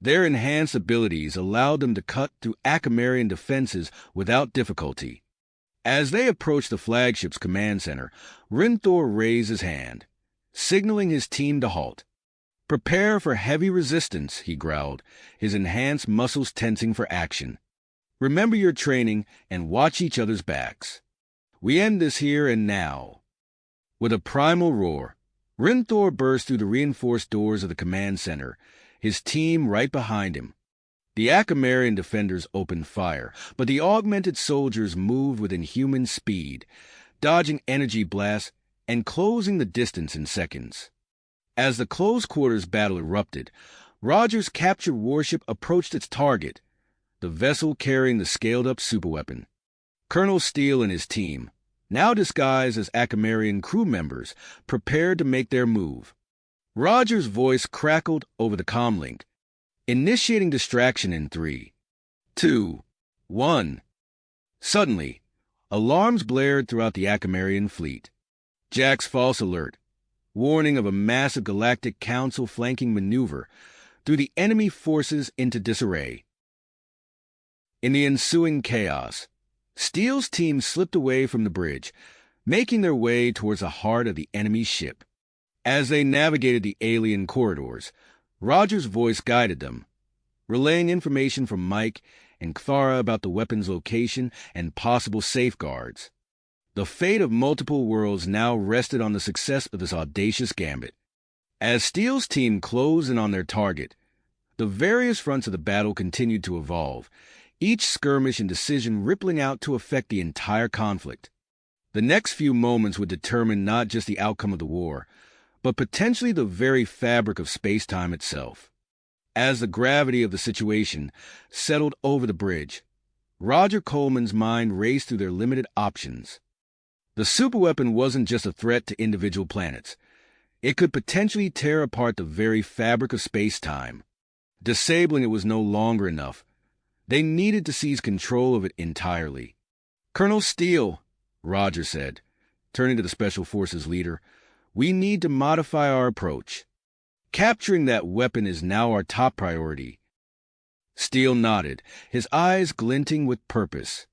Their enhanced abilities allowed them to cut through Acamarian defenses without difficulty. As they approached the flagship's command center, Runthor raised his hand, signaling his team to halt. "Prepare for heavy resistance," he growled, his enhanced muscles tensing for action. "Remember your training and watch each other's backs. We end this here and now." With a primal roar, Runthor burst through the reinforced doors of the command center, his team right behind him. The Acamarian defenders opened fire, but the augmented soldiers moved with inhuman speed, dodging energy blasts and closing the distance in seconds. As the close-quarters battle erupted, Roger's captured warship approached its target, the vessel carrying the scaled-up superweapon. Colonel Steele and his team, now disguised as Acamarian crew members, prepared to make their move. Roger's voice crackled over the comlink, initiating distraction in 3, 2, 1. Suddenly, alarms blared throughout the Acamarian fleet. Jack's false alert, warning of a massive Galactic Council flanking maneuver, threw the enemy forces into disarray. In the ensuing chaos, Steele's team slipped away from the bridge, making their way towards the heart of the enemy ship. As they navigated the alien corridors, Roger's voice guided them, relaying information from Mike and Kthara about the weapon's location and possible safeguards. The fate of multiple worlds now rested on the success of this audacious gambit. As Steele's team closed in on their target, the various fronts of the battle continued to evolve, each skirmish and decision rippling out to affect the entire conflict. The next few moments would determine not just the outcome of the war, but potentially the very fabric of space-time itself. As the gravity of the situation settled over the bridge, Roger Coleman's mind raced through their limited options. The superweapon wasn't just a threat to individual planets. It could potentially tear apart the very fabric of space-time. Disabling it was no longer enough. They needed to seize control of it entirely. "Colonel Steele," Roger said, turning to the Special Forces leader, "we need to modify our approach. Capturing that weapon is now our top priority." Steele nodded, his eyes glinting with purpose.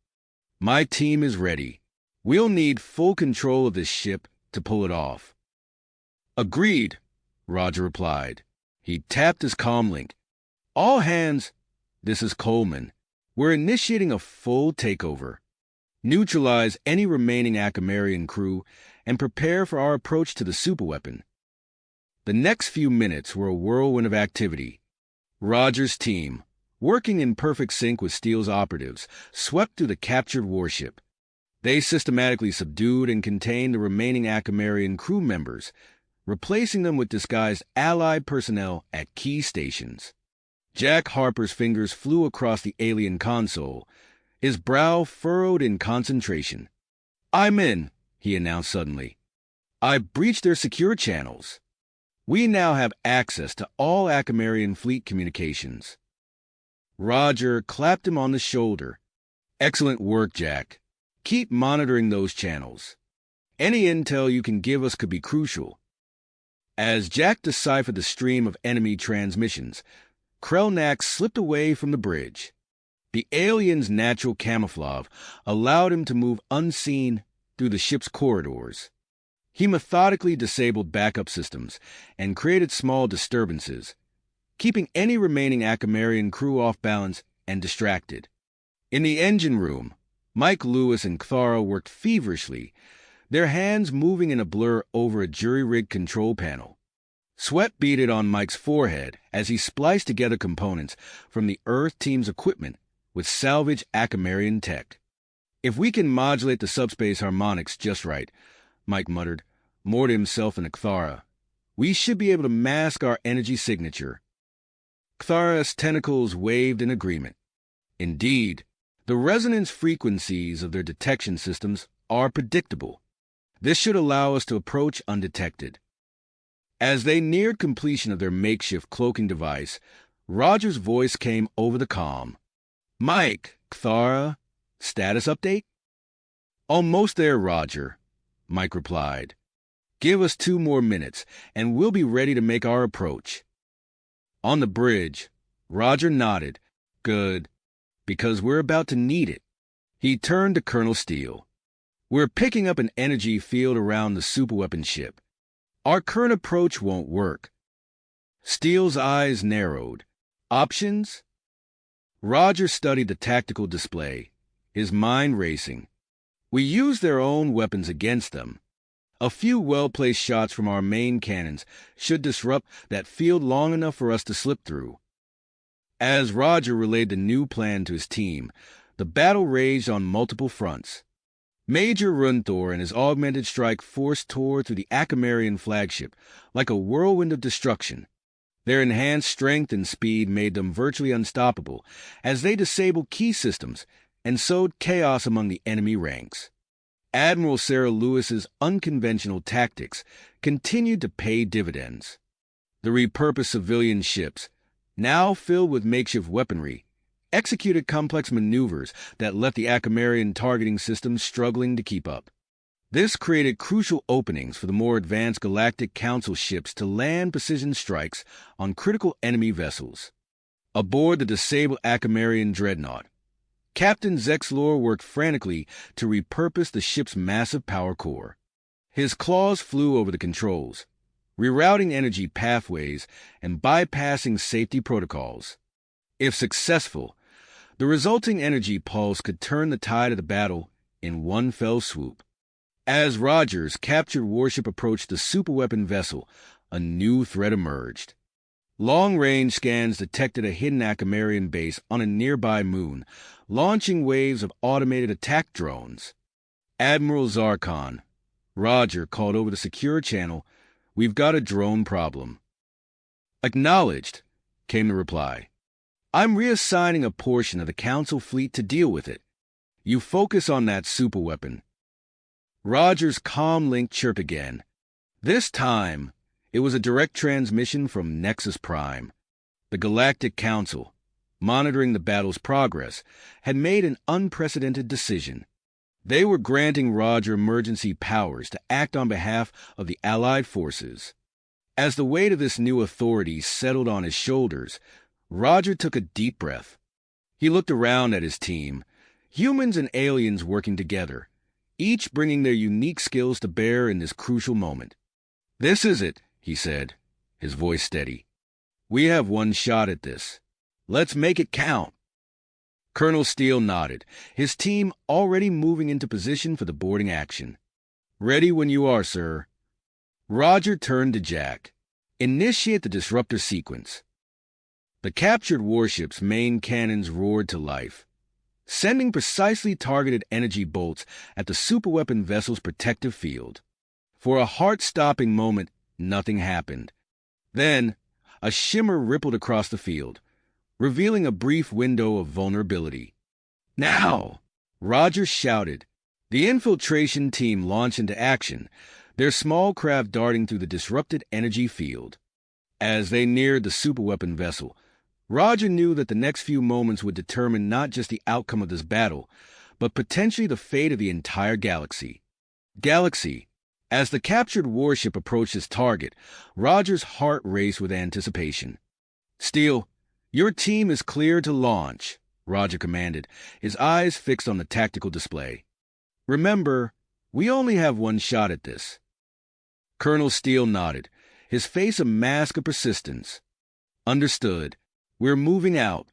"My team is ready. We'll need full control of this ship to pull it off." "Agreed," Roger replied. He tapped his comlink. "All hands, this is Coleman. We're initiating a full takeover. Neutralize any remaining Acamarian crew and prepare for our approach to the superweapon." The next few minutes were a whirlwind of activity. Roger's team, working in perfect sync with Steele's operatives, swept through the captured warship. They systematically subdued and contained the remaining Acamarian crew members, replacing them with disguised Allied personnel at key stations. Jack Harper's fingers flew across the alien console, his brow furrowed in concentration. "I'm in," he announced suddenly. "I breached their secure channels. We now have access to all Acamarian fleet communications." Roger clapped him on the shoulder. "Excellent work, Jack. Keep monitoring those channels. Any intel you can give us could be crucial." As Jack deciphered the stream of enemy transmissions, Krelnak slipped away from the bridge. The alien's natural camouflage allowed him to move unseen through the ship's corridors. He methodically disabled backup systems and created small disturbances, keeping any remaining Acamarian crew off balance and distracted. In the engine room, Mike Lewis and Kthara worked feverishly, their hands moving in a blur over a jury-rigged control panel. Sweat beaded on Mike's forehead as he spliced together components from the Earth team's equipment with salvage Acamarian tech. "If we can modulate the subspace harmonics just right," Mike muttered, more to himself than to Kthara, We should be able to mask our energy signature. Cthulhu's tentacles waved in agreement. Indeed, the resonance frequencies of their detection systems are predictable. This should allow us to approach undetected. As they neared completion of their makeshift cloaking device, Roger's voice came over the comm. "Mike, Cthulhu, status update?" "Almost there, Roger," Mike replied. "Give us 2 more minutes, and we'll be ready to make our approach." On the bridge, Roger nodded. "Good, because we're about to need it." He turned to Colonel Steele. "We're picking up an energy field around the superweapon ship. Our current approach won't work." Steele's eyes narrowed. "Options?" Roger studied the tactical display, his mind racing. "We use their own weapons against them. A few well-placed shots from our main cannons should disrupt that field long enough for us to slip through." As Roger relayed the new plan to his team, the battle raged on multiple fronts. Major Runthor and his augmented strike force tore through the Akamarian flagship like a whirlwind of destruction. Their enhanced strength and speed made them virtually unstoppable as they disabled key systems and sowed chaos among the enemy ranks. Admiral Sarah Lewis's unconventional tactics continued to pay dividends. The repurposed civilian ships, now filled with makeshift weaponry, executed complex maneuvers that left the Akamarian targeting systems struggling to keep up. This created crucial openings for the more advanced Galactic Council ships to land precision strikes on critical enemy vessels. Aboard the disabled Akamarian dreadnought, Captain Zexlor worked frantically to repurpose the ship's massive power core. His claws flew over the controls, rerouting energy pathways and bypassing safety protocols. If successful, the resulting energy pulse could turn the tide of the battle in one fell swoop. As Roger's captured warship approached the superweapon vessel, a new threat emerged. Long-range scans detected a hidden Akamarian base on a nearby moon, launching waves of automated attack drones. "Admiral Zarkon," Roger called over the secure channel, "we've got a drone problem." "Acknowledged," came the reply. "I'm reassigning a portion of the Council fleet to deal with it. You focus on that superweapon." Roger's comm link chirped again. This time, it was a direct transmission from Nexus Prime. The Galactic Council, monitoring the battle's progress, had made an unprecedented decision. They were granting Roger emergency powers to act on behalf of the Allied forces. As the weight of this new authority settled on his shoulders, Roger took a deep breath. He looked around at his team, humans and aliens working together, each bringing their unique skills to bear in this crucial moment. "This is it," he said, his voice steady. "We have one shot at this. Let's make it count." Colonel Steele nodded, his team already moving into position for the boarding action. "Ready when you are, sir." Roger turned to Jack. "Initiate the disruptor sequence." The captured warship's main cannons roared to life, sending precisely targeted energy bolts at the superweapon vessel's protective field. For a heart-stopping moment, nothing happened. Then, a shimmer rippled across the field, revealing a brief window of vulnerability. "Now!" Roger shouted. The infiltration team launched into action, their small craft darting through the disrupted energy field. As they neared the superweapon vessel, Roger knew that the next few moments would determine not just the outcome of this battle, but potentially the fate of the entire galaxy. As the captured warship approached its target, Roger's heart raced with anticipation. "Steele, your team is clear to launch," Roger commanded, his eyes fixed on the tactical display. "Remember, we only have one shot at this." Colonel Steele nodded, his face a mask of persistence. "Understood. We're moving out."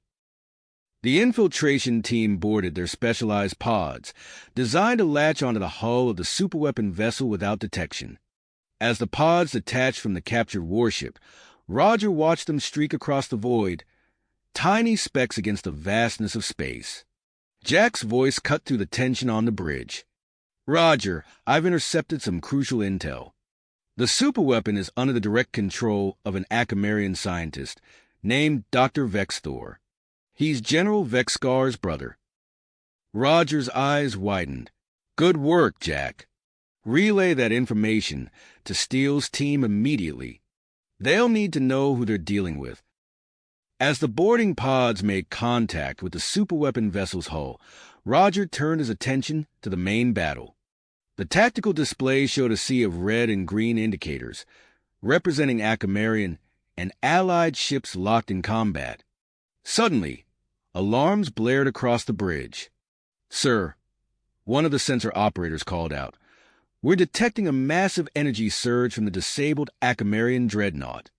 The infiltration team boarded their specialized pods, designed to latch onto the hull of the superweapon vessel without detection. As the pods detached from the captured warship, Roger watched them streak across the void, tiny specks against the vastness of space. Jack's voice cut through the tension on the bridge. "Roger, I've intercepted some crucial intel." The superweapon is under the direct control of an Akamarian scientist named Dr. Vexthor. He's General Vexskar's brother. Roger's eyes widened. Good work, Jack. Relay that information to Steele's team immediately. They'll need to know who they're dealing with. As the boarding pods made contact with the superweapon vessel's hull, Roger turned his attention to the main battle. The tactical display showed a sea of red and green indicators, representing Akamarian and Allied ships locked in combat. Suddenly, alarms blared across the bridge. "Sir," one of the sensor operators called out, "we're detecting a massive energy surge from the disabled Akamarian dreadnought."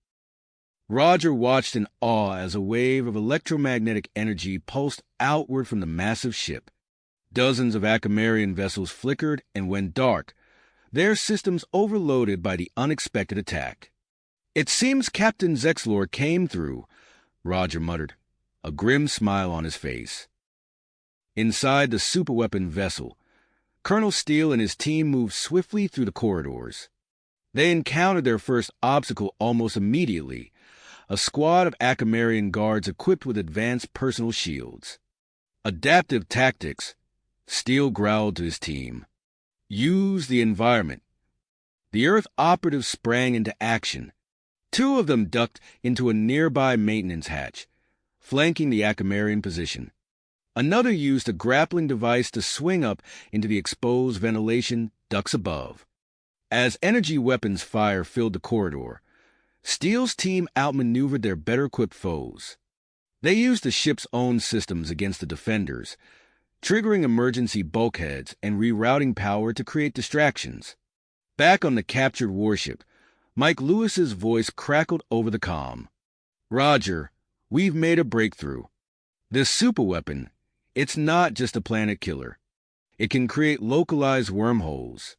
Roger watched in awe as a wave of electromagnetic energy pulsed outward from the massive ship. Dozens of Akamarian vessels flickered and went dark, their systems overloaded by the unexpected attack. "It seems Captain Zexlor came through," Roger muttered, a grim smile on his face. Inside the superweapon vessel, Colonel Steele and his team moved swiftly through the corridors. They encountered their first obstacle almost immediately, a squad of Akamarian guards equipped with advanced personal shields. "Adaptive tactics," Steele growled to his team. "Use the environment." The Earth operatives sprang into action. Two of them ducked into a nearby maintenance hatch, flanking the Akamarian position. Another used a grappling device to swing up into the exposed ventilation ducts above. As energy weapons fire filled the corridor, Steele's team outmaneuvered their better-equipped foes. They used the ship's own systems against the defenders, triggering emergency bulkheads and rerouting power to create distractions. Back on the captured warship, Mike Lewis's voice crackled over the comm. "Roger, we've made a breakthrough. This superweapon, it's not just a planet killer. It can create localized wormholes."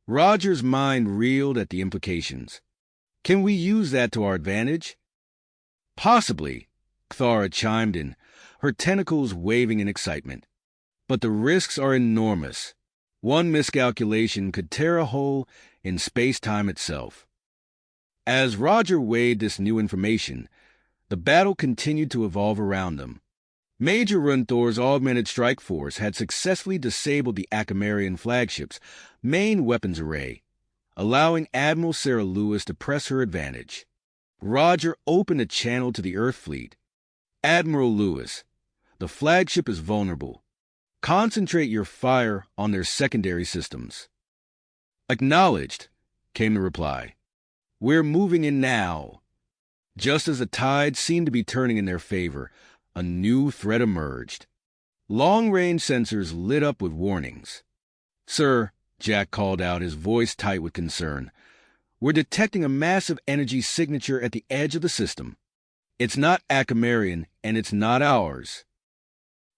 Roger's mind reeled at the implications. "Can we use that to our advantage?" "Possibly," Thara chimed in, her tentacles waving in excitement. "But the risks are enormous. One miscalculation could tear a hole in space-time itself." As Roger weighed this new information, the battle continued to evolve around them. Major Runthor's augmented strike force had successfully disabled the Akamarian flagship's main weapons array, allowing Admiral Sarah Lewis to press her advantage. Roger opened a channel to the Earth fleet. "Admiral Lewis, the flagship is vulnerable. Concentrate your fire on their secondary systems." "Acknowledged," came the reply. "We're moving in now." Just as the tide seemed to be turning in their favor, a new threat emerged. Long-range sensors lit up with warnings. "Sir," Jack called out, his voice tight with concern, "we're detecting a massive energy signature at the edge of the system. It's not Akamarian, and it's not ours."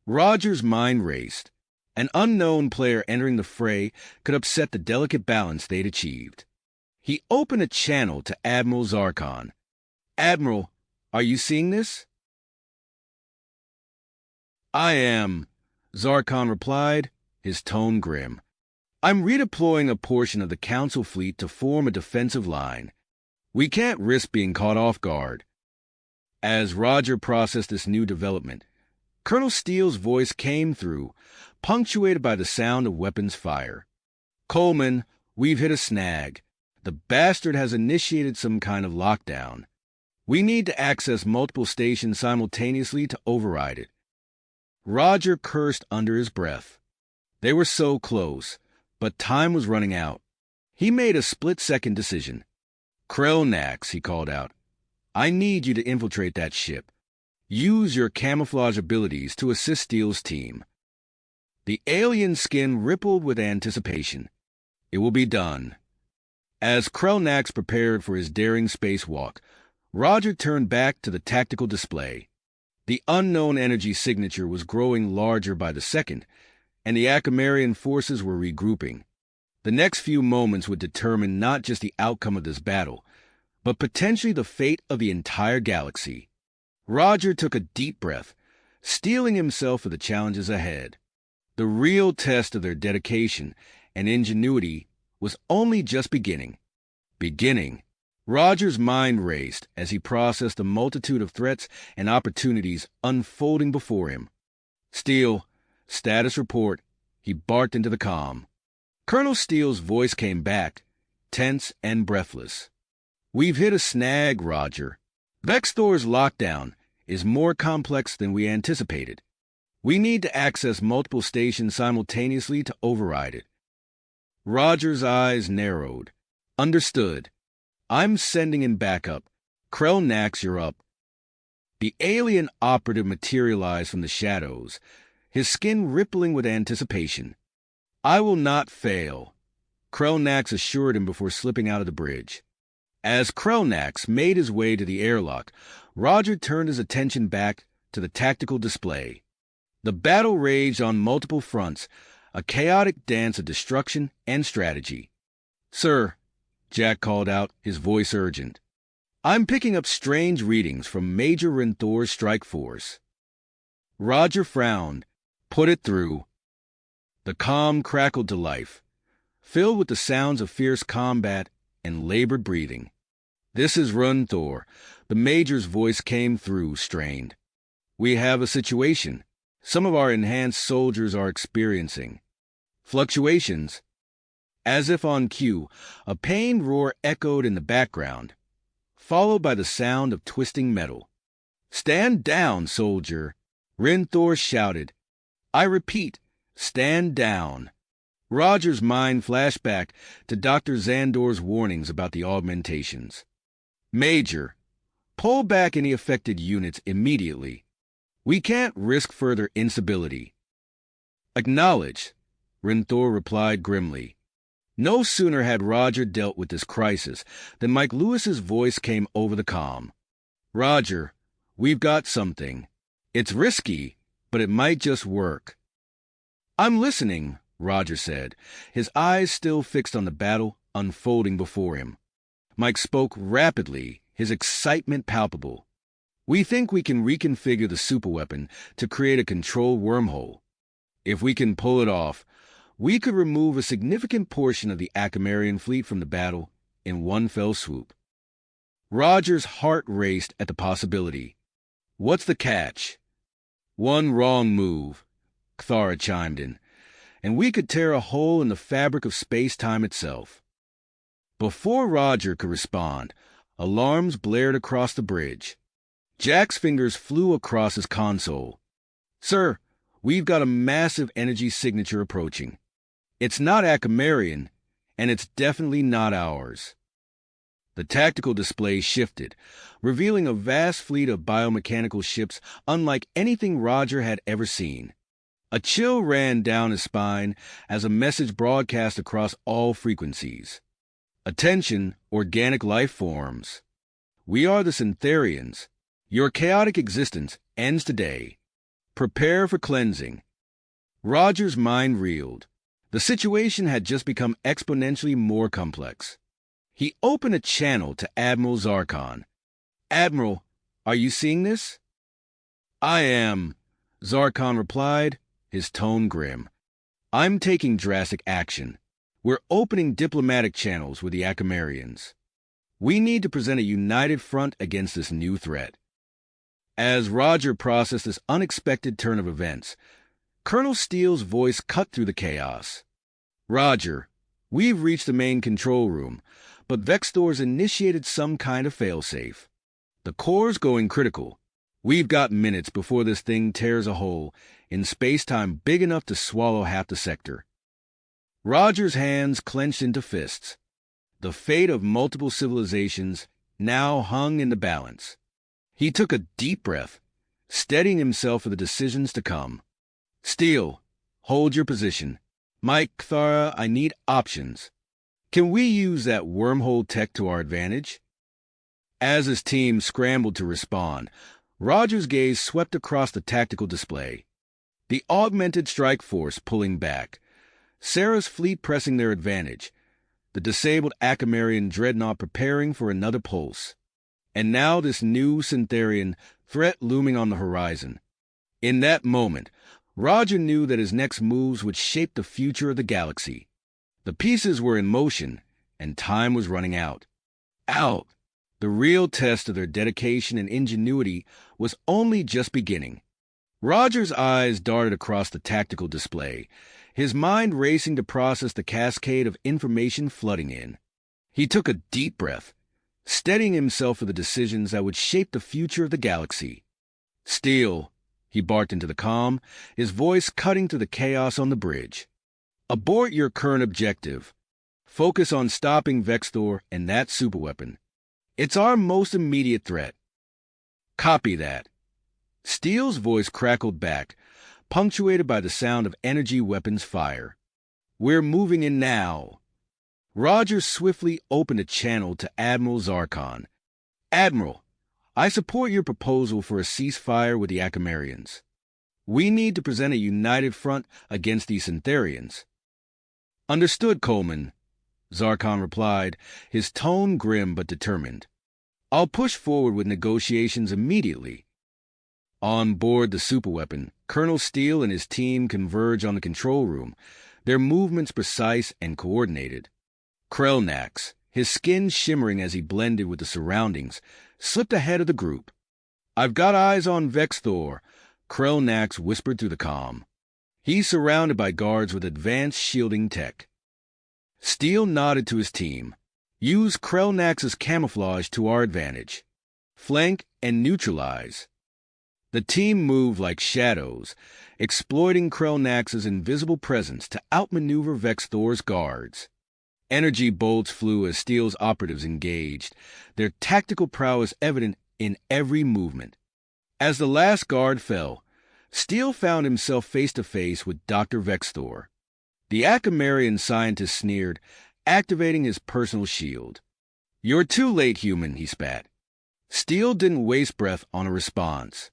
Roger's mind raced. An unknown player entering the fray could upset the delicate balance they'd achieved. He opened a channel to Admiral Zarkon. "Admiral, are you seeing this?" "I am," Zarkon replied, his tone grim. "I'm redeploying a portion of the Council fleet to form a defensive line. We can't risk being caught off guard." As Roger processed this new development, Colonel Steele's voice came through, punctuated by the sound of weapons fire. "Coleman, we've hit a snag. The bastard has initiated some kind of lockdown. We need to access multiple stations simultaneously to override it." Roger cursed under his breath. They were so close, but time was running out. He made a split-second decision. "Krelnax," he called out, "I need you to infiltrate that ship. Use your camouflage abilities to assist Steele's team." The alien skin rippled with anticipation. It will be done. As Krelnax prepared for his daring spacewalk, Roger turned back to the tactical display. The unknown energy signature was growing larger by the second, and the Akamarian forces were regrouping. The next few moments would determine not just the outcome of this battle, but potentially the fate of the entire galaxy. Roger took a deep breath, steeling himself for the challenges ahead. The real test of their dedication and ingenuity was only just beginning. Beginning. Roger's mind raced as he processed the multitude of threats and opportunities unfolding before him. Steele, status report, he barked into the comm. Colonel Steele's voice came back, tense and breathless. We've hit a snag, Roger. Vexthor's lockdown is more complex than we anticipated. We need to access multiple stations simultaneously to override it. Roger's eyes narrowed. Understood. I'm sending in backup. Krell-Nax, you're up. The alien operative materialized from the shadows, his skin rippling with anticipation. I will not fail, Krell-Nax assured him before slipping out of the bridge. As Krell-Nax made his way to the airlock, Roger turned his attention back to the tactical display. The battle raged on multiple fronts, a chaotic dance of destruction and strategy. Sir, Jack called out, his voice urgent. I'm picking up strange readings from Major Renthor's strike force. Roger frowned. Put it through. The comm crackled to life, filled with the sounds of fierce combat and labored breathing. This is Renthor. The Major's voice came through, strained. We have a situation. Some of our enhanced soldiers are experiencing fluctuations. As if on cue, a pained roar echoed in the background, followed by the sound of twisting metal. Stand down, soldier, Renthor shouted. I repeat, stand down. Roger's mind flashed back to Dr. Xandor's warnings about the augmentations. Major, pull back any affected units immediately. We can't risk further instability. Acknowledged, Renthor replied grimly. No sooner had Roger dealt with this crisis than Mike Lewis's voice came over the comm. Roger, we've got something. It's risky, but it might just work. I'm listening, Roger said, his eyes still fixed on the battle unfolding before him. Mike spoke rapidly, his excitement palpable. We think we can reconfigure the superweapon to create a controlled wormhole. If we can pull it off, we could remove a significant portion of the Akamarian fleet from the battle in one fell swoop. Roger's heart raced at the possibility. What's the catch? One wrong move, Kthara chimed in, and we could tear a hole in the fabric of space-time itself. Before Roger could respond, alarms blared across the bridge. Jack's fingers flew across his console. Sir, we've got a massive energy signature approaching. It's not Akamarian, and it's definitely not ours. The tactical display shifted, revealing a vast fleet of biomechanical ships unlike anything Roger had ever seen. A chill ran down his spine as a message broadcast across all frequencies. Attention, organic life forms. We are the Syntherians. Your chaotic existence ends today. Prepare for cleansing. Roger's mind reeled. The situation had just become exponentially more complex. He opened a channel to Admiral Zarkon. Admiral, are you seeing this? I am, Zarkon replied, his tone grim. I'm taking drastic action. We're opening diplomatic channels with the Akamarians. We need to present a united front against this new threat. As Roger processed this unexpected turn of events, Colonel Steele's voice cut through the chaos. Roger, we've reached the main control room, but Vexthor's initiated some kind of failsafe. The core's going critical. We've got minutes before this thing tears a hole in space-time big enough to swallow half the sector. Roger's hands clenched into fists. The fate of multiple civilizations now hung in the balance. He took a deep breath, steadying himself for the decisions to come. Steele, hold your position. Mike, Kthara, I need options. Can we use that wormhole tech to our advantage? As his team scrambled to respond, Roger's gaze swept across the tactical display. The augmented strike force pulling back, Sarah's fleet pressing their advantage, the disabled Akamarian dreadnought preparing for another pulse. And now this new Syntherian threat looming on the horizon. In that moment, Roger knew that his next moves would shape the future of the galaxy. The pieces were in motion, and time was running out. Out! The real test of their dedication and ingenuity was only just beginning. Roger's eyes darted across the tactical display, his mind racing to process the cascade of information flooding in. He took a deep breath, steadying himself for the decisions that would shape the future of the galaxy. "Steele," he barked into the comm, his voice cutting through the chaos on the bridge. "Abort your current objective. Focus on stopping Vexthor and that superweapon. It's our most immediate threat." "Copy that." Steele's voice crackled back, punctuated by the sound of energy weapons fire. "We're moving in now." Roger swiftly opened a channel to Admiral Zarkon. "Admiral, I support your proposal for a ceasefire with the Akamarians. We need to present a united front against the Syntherians." "Understood, Coleman," Zarkon replied, his tone grim but determined. "I'll push forward with negotiations immediately." On board the superweapon, Colonel Steele and his team converge on the control room, their movements precise and coordinated. Krelnax, his skin shimmering as he blended with the surroundings, slipped ahead of the group. "I've got eyes on Vexthor," Krelnax whispered through the comm. "He's surrounded by guards with advanced shielding tech." Steele nodded to his team. "Use Krelnax's camouflage to our advantage. Flank and neutralize." The team moved like shadows, exploiting Krelnax's invisible presence to outmaneuver Vexthor's guards. Energy bolts flew as Steele's operatives engaged, their tactical prowess evident in every movement. As the last guard fell, Steele found himself face-to-face with Dr. Vexthor. The Akamarian scientist sneered, activating his personal shield. "You're too late, human," he spat. Steele didn't waste breath on a response.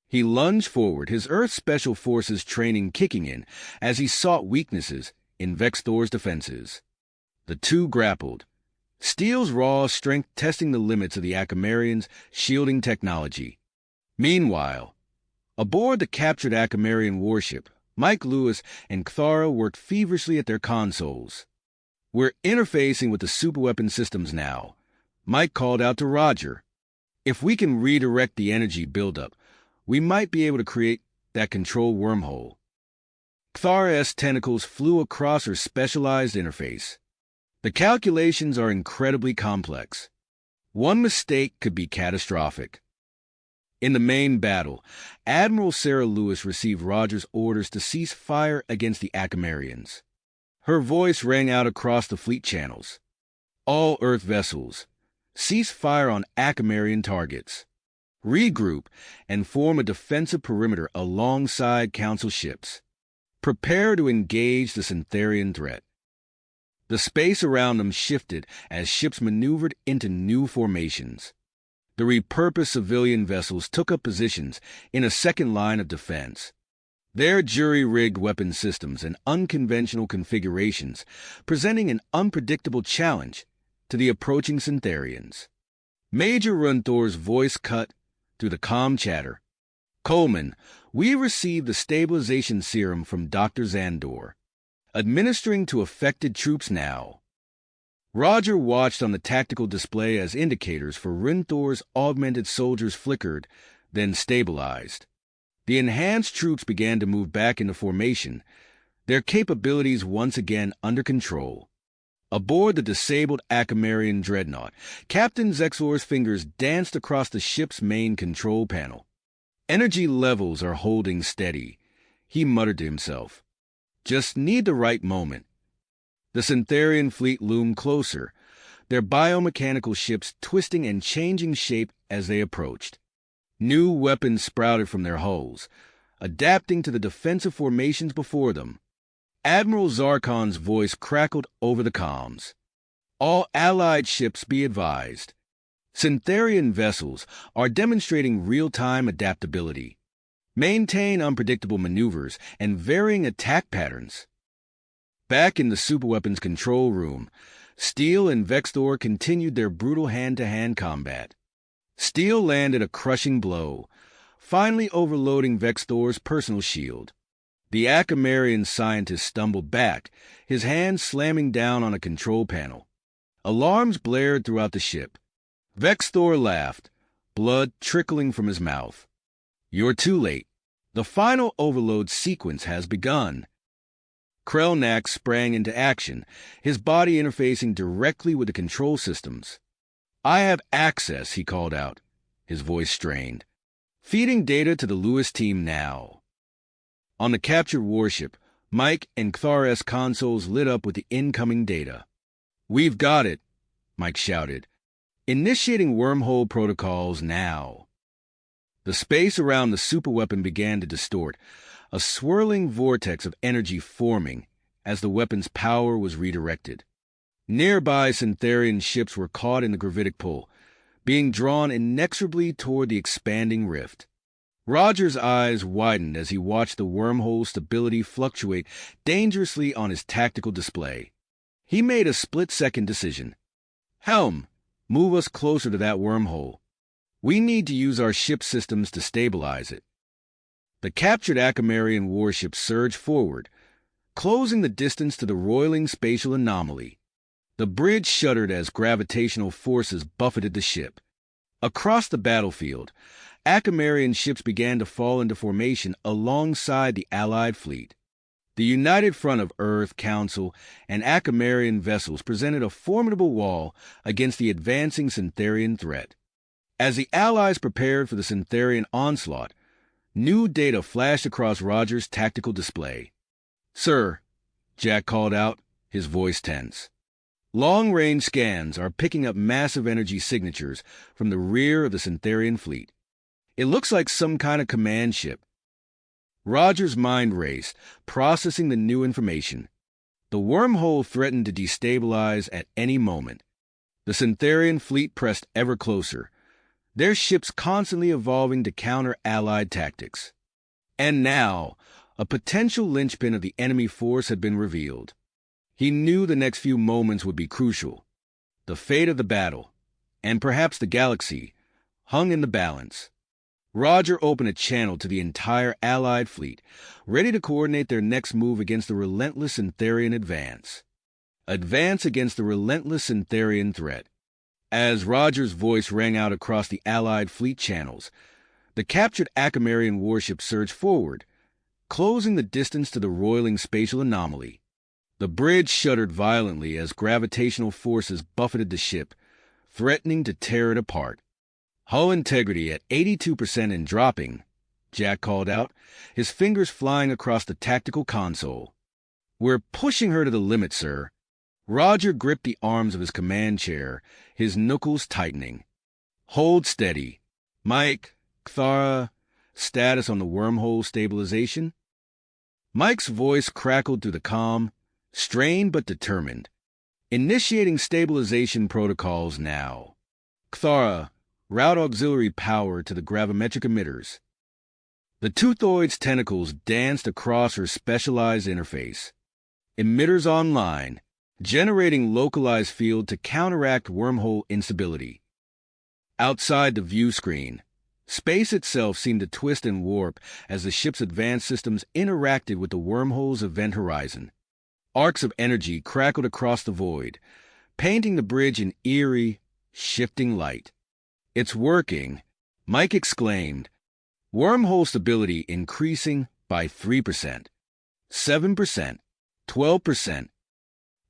He lunged forward, his Earth Special Forces training kicking in as he sought weaknesses in Vexthor's defenses. The two grappled, Steele's raw strength testing the limits of the Akamarians' shielding technology. Meanwhile, aboard the captured Akamarian warship, Mike Lewis and Kthara worked feverishly at their consoles. "We're interfacing with the superweapon systems now," Mike called out to Roger. "If we can redirect the energy buildup, we might be able to create that control wormhole." Kthara's tentacles flew across her specialized interface. "The calculations are incredibly complex. One mistake could be catastrophic." In the main battle, Admiral Sarah Lewis received Roger's orders to cease fire against the Akamarians. Her voice rang out across the fleet channels. "All Earth vessels, cease fire on Akamarian targets. Regroup and form a defensive perimeter alongside Council ships. Prepare to engage the Syntherian threat." The space around them shifted as ships maneuvered into new formations. The repurposed civilian vessels took up positions in a second line of defense, their jury-rigged weapon systems and unconventional configurations presenting an unpredictable challenge to the approaching Syntherians. Major Runthor's voice cut through the calm chatter. "Coleman, we received the stabilization serum from Dr. Zandor. Administering to affected troops now." Roger watched on the tactical display as indicators for Runthor's augmented soldiers flickered, then stabilized. The enhanced troops began to move back into formation, their capabilities once again under control. Aboard the disabled Akamarian dreadnought, Captain Zexor's fingers danced across the ship's main control panel. "Energy levels are holding steady," he muttered to himself. "Just need the right moment." The Syntherian fleet loomed closer, their biomechanical ships twisting and changing shape as they approached. New weapons sprouted from their hulls, adapting to the defensive formations before them. Admiral Zarkon's voice crackled over the comms. "All Allied ships be advised. Syntherian vessels are demonstrating real-time adaptability. Maintain unpredictable maneuvers and varying attack patterns." Back in the superweapons control room, Steele and Vexthor continued their brutal hand-to-hand combat. Steele landed a crushing blow, finally overloading Vexthor's personal shield. The Akamarian scientist stumbled back, his hand slamming down on a control panel. Alarms blared throughout the ship. Vexthor laughed, blood trickling from his mouth. "You're too late. The final overload sequence has begun." Krelnak sprang into action, his body interfacing directly with the control systems. "I have access," he called out, his voice strained. "Feeding data to the Lewis team now." On the captured warship, Mike and Kthar's consoles lit up with the incoming data. "We've got it," Mike shouted. "Initiating wormhole protocols now." The space around the superweapon began to distort, a swirling vortex of energy forming as the weapon's power was redirected. Nearby Syntherian ships were caught in the gravitic pull, being drawn inexorably toward the expanding rift. Roger's eyes widened as he watched the wormhole stability fluctuate dangerously on his tactical display. He made a split-second decision. "Helm, move us closer to that wormhole. We need to use our ship systems to stabilize it." The captured Akamarian warship surged forward, closing the distance to the roiling spatial anomaly. The bridge shuddered as gravitational forces buffeted the ship. Across the battlefield, Akamarian ships began to fall into formation alongside the Allied fleet. The united front of Earth, Council, and Akamarian vessels presented a formidable wall against the advancing Syntherian threat. As the Allies prepared for the Syntherian onslaught, new data flashed across Roger's tactical display. "Sir," Jack called out, his voice tense. "Long-range scans are picking up massive energy signatures from the rear of the Syntherian fleet. It looks like some kind of command ship." Roger's mind raced, processing the new information. The wormhole threatened to destabilize at any moment. The Syntherian fleet pressed ever closer, their ships constantly evolving to counter Allied tactics. And now, a potential linchpin of the enemy force had been revealed. He knew the next few moments would be crucial. The fate of the battle, and perhaps the galaxy, hung in the balance. Roger opened a channel to the entire Allied fleet, ready to coordinate their next move against the relentless Syntherian advance. Advance against the relentless Syntherian threat. As Roger's voice rang out across the Allied fleet channels, the captured Akamarian warship surged forward, closing the distance to the roiling spatial anomaly. The bridge shuddered violently as gravitational forces buffeted the ship, threatening to tear it apart. "Hull integrity at 82% and dropping," Jack called out, his fingers flying across the tactical console. "We're pushing her to the limit, sir." Roger gripped the arms of his command chair, his knuckles tightening. "Hold steady. Mike, Kthara, status on the wormhole stabilization?" Mike's voice crackled through the comm, strained but determined. "Initiating stabilization protocols now. Kthara, route auxiliary power to the gravimetric emitters." The Toothoid's tentacles danced across her specialized interface. Emitters online, generating localized field to counteract wormhole instability. Outside the view screen, space itself seemed to twist and warp as the ship's advanced systems interacted with the wormhole's event horizon. Arcs of energy crackled across the void, painting the bridge in eerie, shifting light. "It's working," Mike exclaimed. Wormhole stability increasing by 3%, 7%, 12%.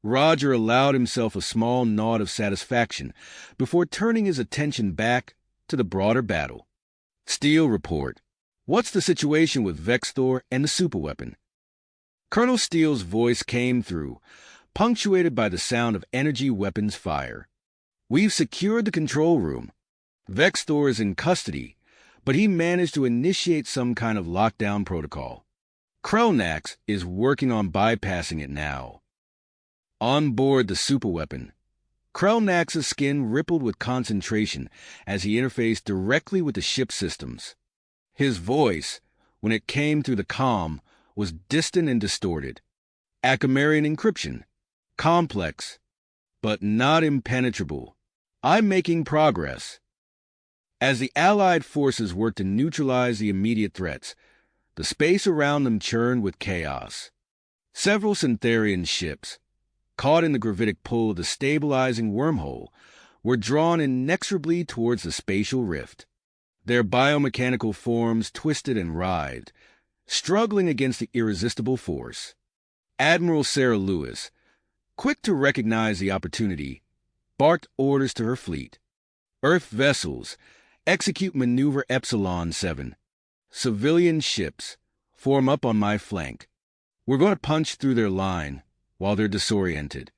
Roger allowed himself a small nod of satisfaction before turning his attention back to the broader battle. "Steele report. What's the situation with Vexthor and the superweapon?" Colonel Steele's voice came through, punctuated by the sound of energy weapons fire. "We've secured the control room. Vexthor is in custody, but he managed to initiate some kind of lockdown protocol. Krelnak is working on bypassing it now." On board the superweapon, Krelnak's skin rippled with concentration as he interfaced directly with the ship's systems. His voice, when it came through the comm, was distant and distorted. Akamarian encryption. Complex, but not impenetrable. "I'm making progress." As the Allied forces worked to neutralize the immediate threats, the space around them churned with chaos. Several Syntherian ships, caught in the gravitic pull of the stabilizing wormhole, were drawn inexorably towards the spatial rift. Their biomechanical forms twisted and writhed, struggling against the irresistible force. Admiral Sarah Lewis, quick to recognize the opportunity, barked orders to her fleet. Earth vessels, execute maneuver Epsilon 7. Civilian ships, form up on my flank. We're going to punch through their line while they're disoriented.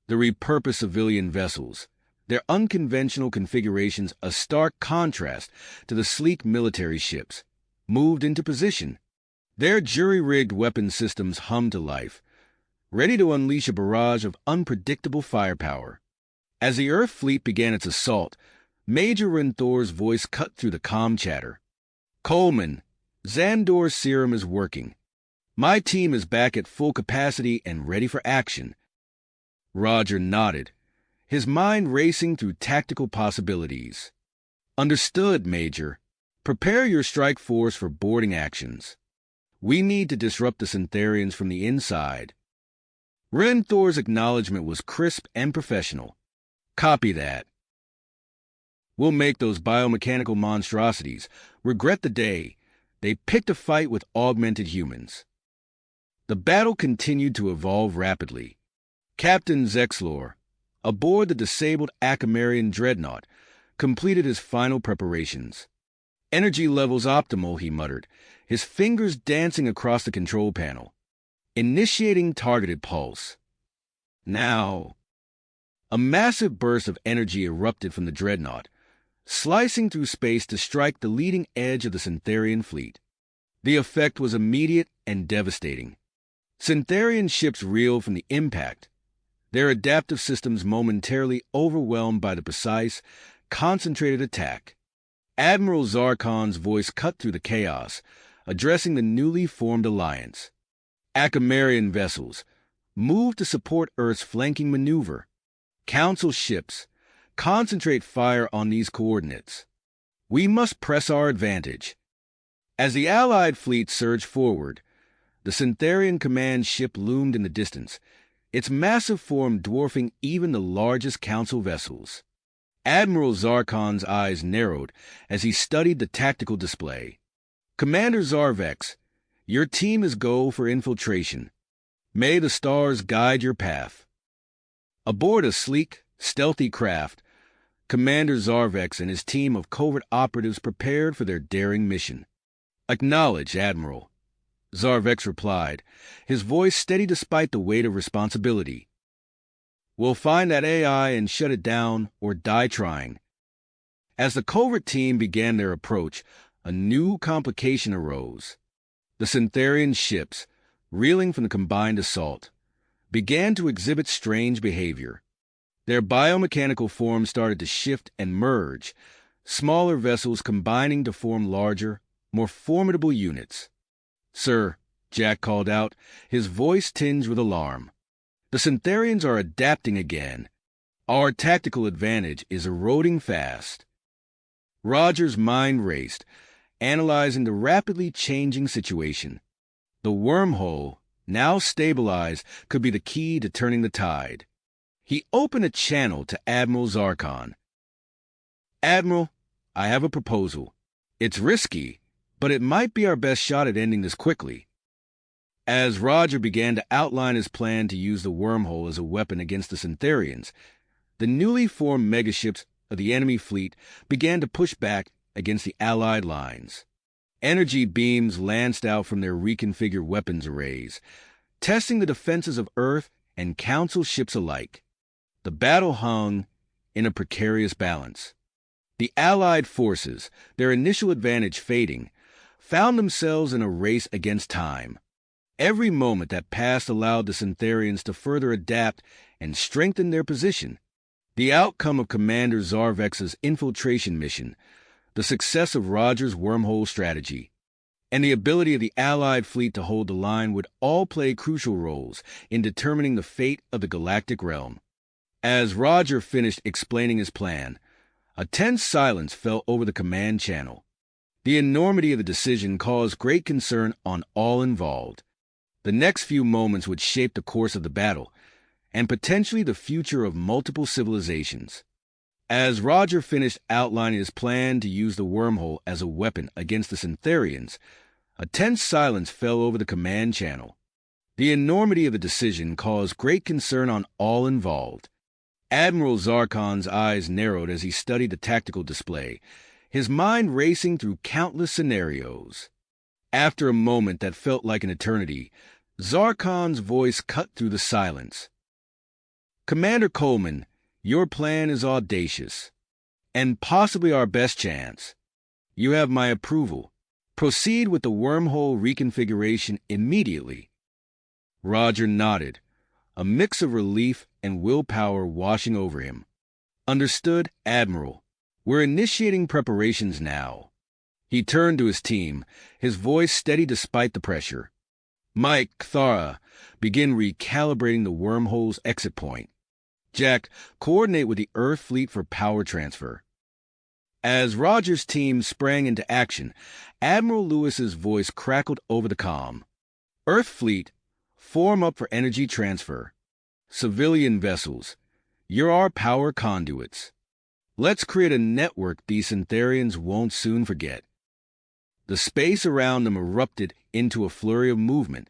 The repurposed civilian vessels, their unconventional configurations a stark contrast to the sleek military ships, moved into position. Their jury-rigged weapon systems hummed to life, ready to unleash a barrage of unpredictable firepower. As the Earth fleet began its assault, Major Renthor's voice cut through the calm chatter. "Coleman, Xandor's serum is working. My team is back at full capacity and ready for action." Roger nodded, his mind racing through tactical possibilities. "Understood, Major. Prepare your strike force for boarding actions. We need to disrupt the Syntherians from the inside." Renthor's acknowledgement was crisp and professional. "Copy that. We'll make those biomechanical monstrosities regret the day they picked a fight with augmented humans." The battle continued to evolve rapidly. Captain Zexlor, aboard the disabled Acamarian dreadnought, completed his final preparations. "Energy levels optimal," he muttered, his fingers dancing across the control panel. "Initiating targeted pulse." Now, a massive burst of energy erupted from the dreadnought, slicing through space to strike the leading edge of the Syntherian fleet. The effect was immediate and devastating. Syntherian ships reeled from the impact, their adaptive systems momentarily overwhelmed by the precise, concentrated attack. Admiral Zarkon's voice cut through the chaos, addressing the newly formed alliance. "Acamarian vessels, move to support Earth's flanking maneuver. Council ships, concentrate fire on these coordinates. We must press our advantage." As the Allied fleet surged forward, the Syntherian command ship loomed in the distance, its massive form dwarfing even the largest Council vessels. Admiral Zarkon's eyes narrowed as he studied the tactical display. "Commander Zarvex, your team is go for infiltration. May the stars guide your path." Aboard a sleek, stealthy craft, Commander Zarvex and his team of covert operatives prepared for their daring mission. "Acknowledged, Admiral," Zarvex replied, his voice steady despite the weight of responsibility. "We'll find that AI and shut it down or die trying." As the covert team began their approach, a new complication arose. The Syntherian ships, reeling from the combined assault, began to exhibit strange behavior. Their biomechanical forms started to shift and merge, smaller vessels combining to form larger, more formidable units. "Sir," Jack called out, his voice tinged with alarm, "the Syntherians are adapting again. Our tactical advantage is eroding fast." Roger's mind raced, analyzing the rapidly changing situation. The wormhole, now stabilized, could be the key to turning the tide. He opened a channel to Admiral Zarkon. "Admiral, I have a proposal. It's risky, but it might be our best shot at ending this quickly." As Roger began to outline his plan to use the wormhole as a weapon against the Syntherians, the newly formed megaships of the enemy fleet began to push back against the Allied lines. Energy beams lanced out from their reconfigured weapons arrays, testing the defenses of Earth and Council ships alike. The battle hung in a precarious balance. The Allied forces, their initial advantage fading, found themselves in a race against time. Every moment that passed allowed the Syntherians to further adapt and strengthen their position. The outcome of Commander Zarvex's infiltration mission, the success of Roger's wormhole strategy, and the ability of the Allied fleet to hold the line would all play crucial roles in determining the fate of the galactic realm. As Roger finished explaining his plan, a tense silence fell over the command channel. The enormity of the decision caused great concern on all involved. The next few moments would shape the course of the battle, and potentially the future of multiple civilizations. As Roger finished outlining his plan to use the wormhole as a weapon against the Syntherians, a tense silence fell over the command channel. The enormity of the decision caused great concern on all involved. Admiral Zarkon's eyes narrowed as he studied the tactical display, his mind racing through countless scenarios. After a moment that felt like an eternity, Zarkon's voice cut through the silence. "Commander Coleman, your plan is audacious, and possibly our best chance. You have my approval. Proceed with the wormhole reconfiguration immediately." Roger nodded, a mix of relief and willpower washing over him. "Understood, Admiral. We're initiating preparations now." He turned to his team, his voice steady despite the pressure. "Mike, Thara, begin recalibrating the wormhole's exit point. Jack, coordinate with the Earth fleet for power transfer." As Roger's team sprang into action, Admiral Lewis's voice crackled over the comm. "Earth fleet, form up for energy transfer. Civilian vessels, you're our power conduits. Let's create a network these Syntherians won't soon forget." The space around them erupted into a flurry of movement.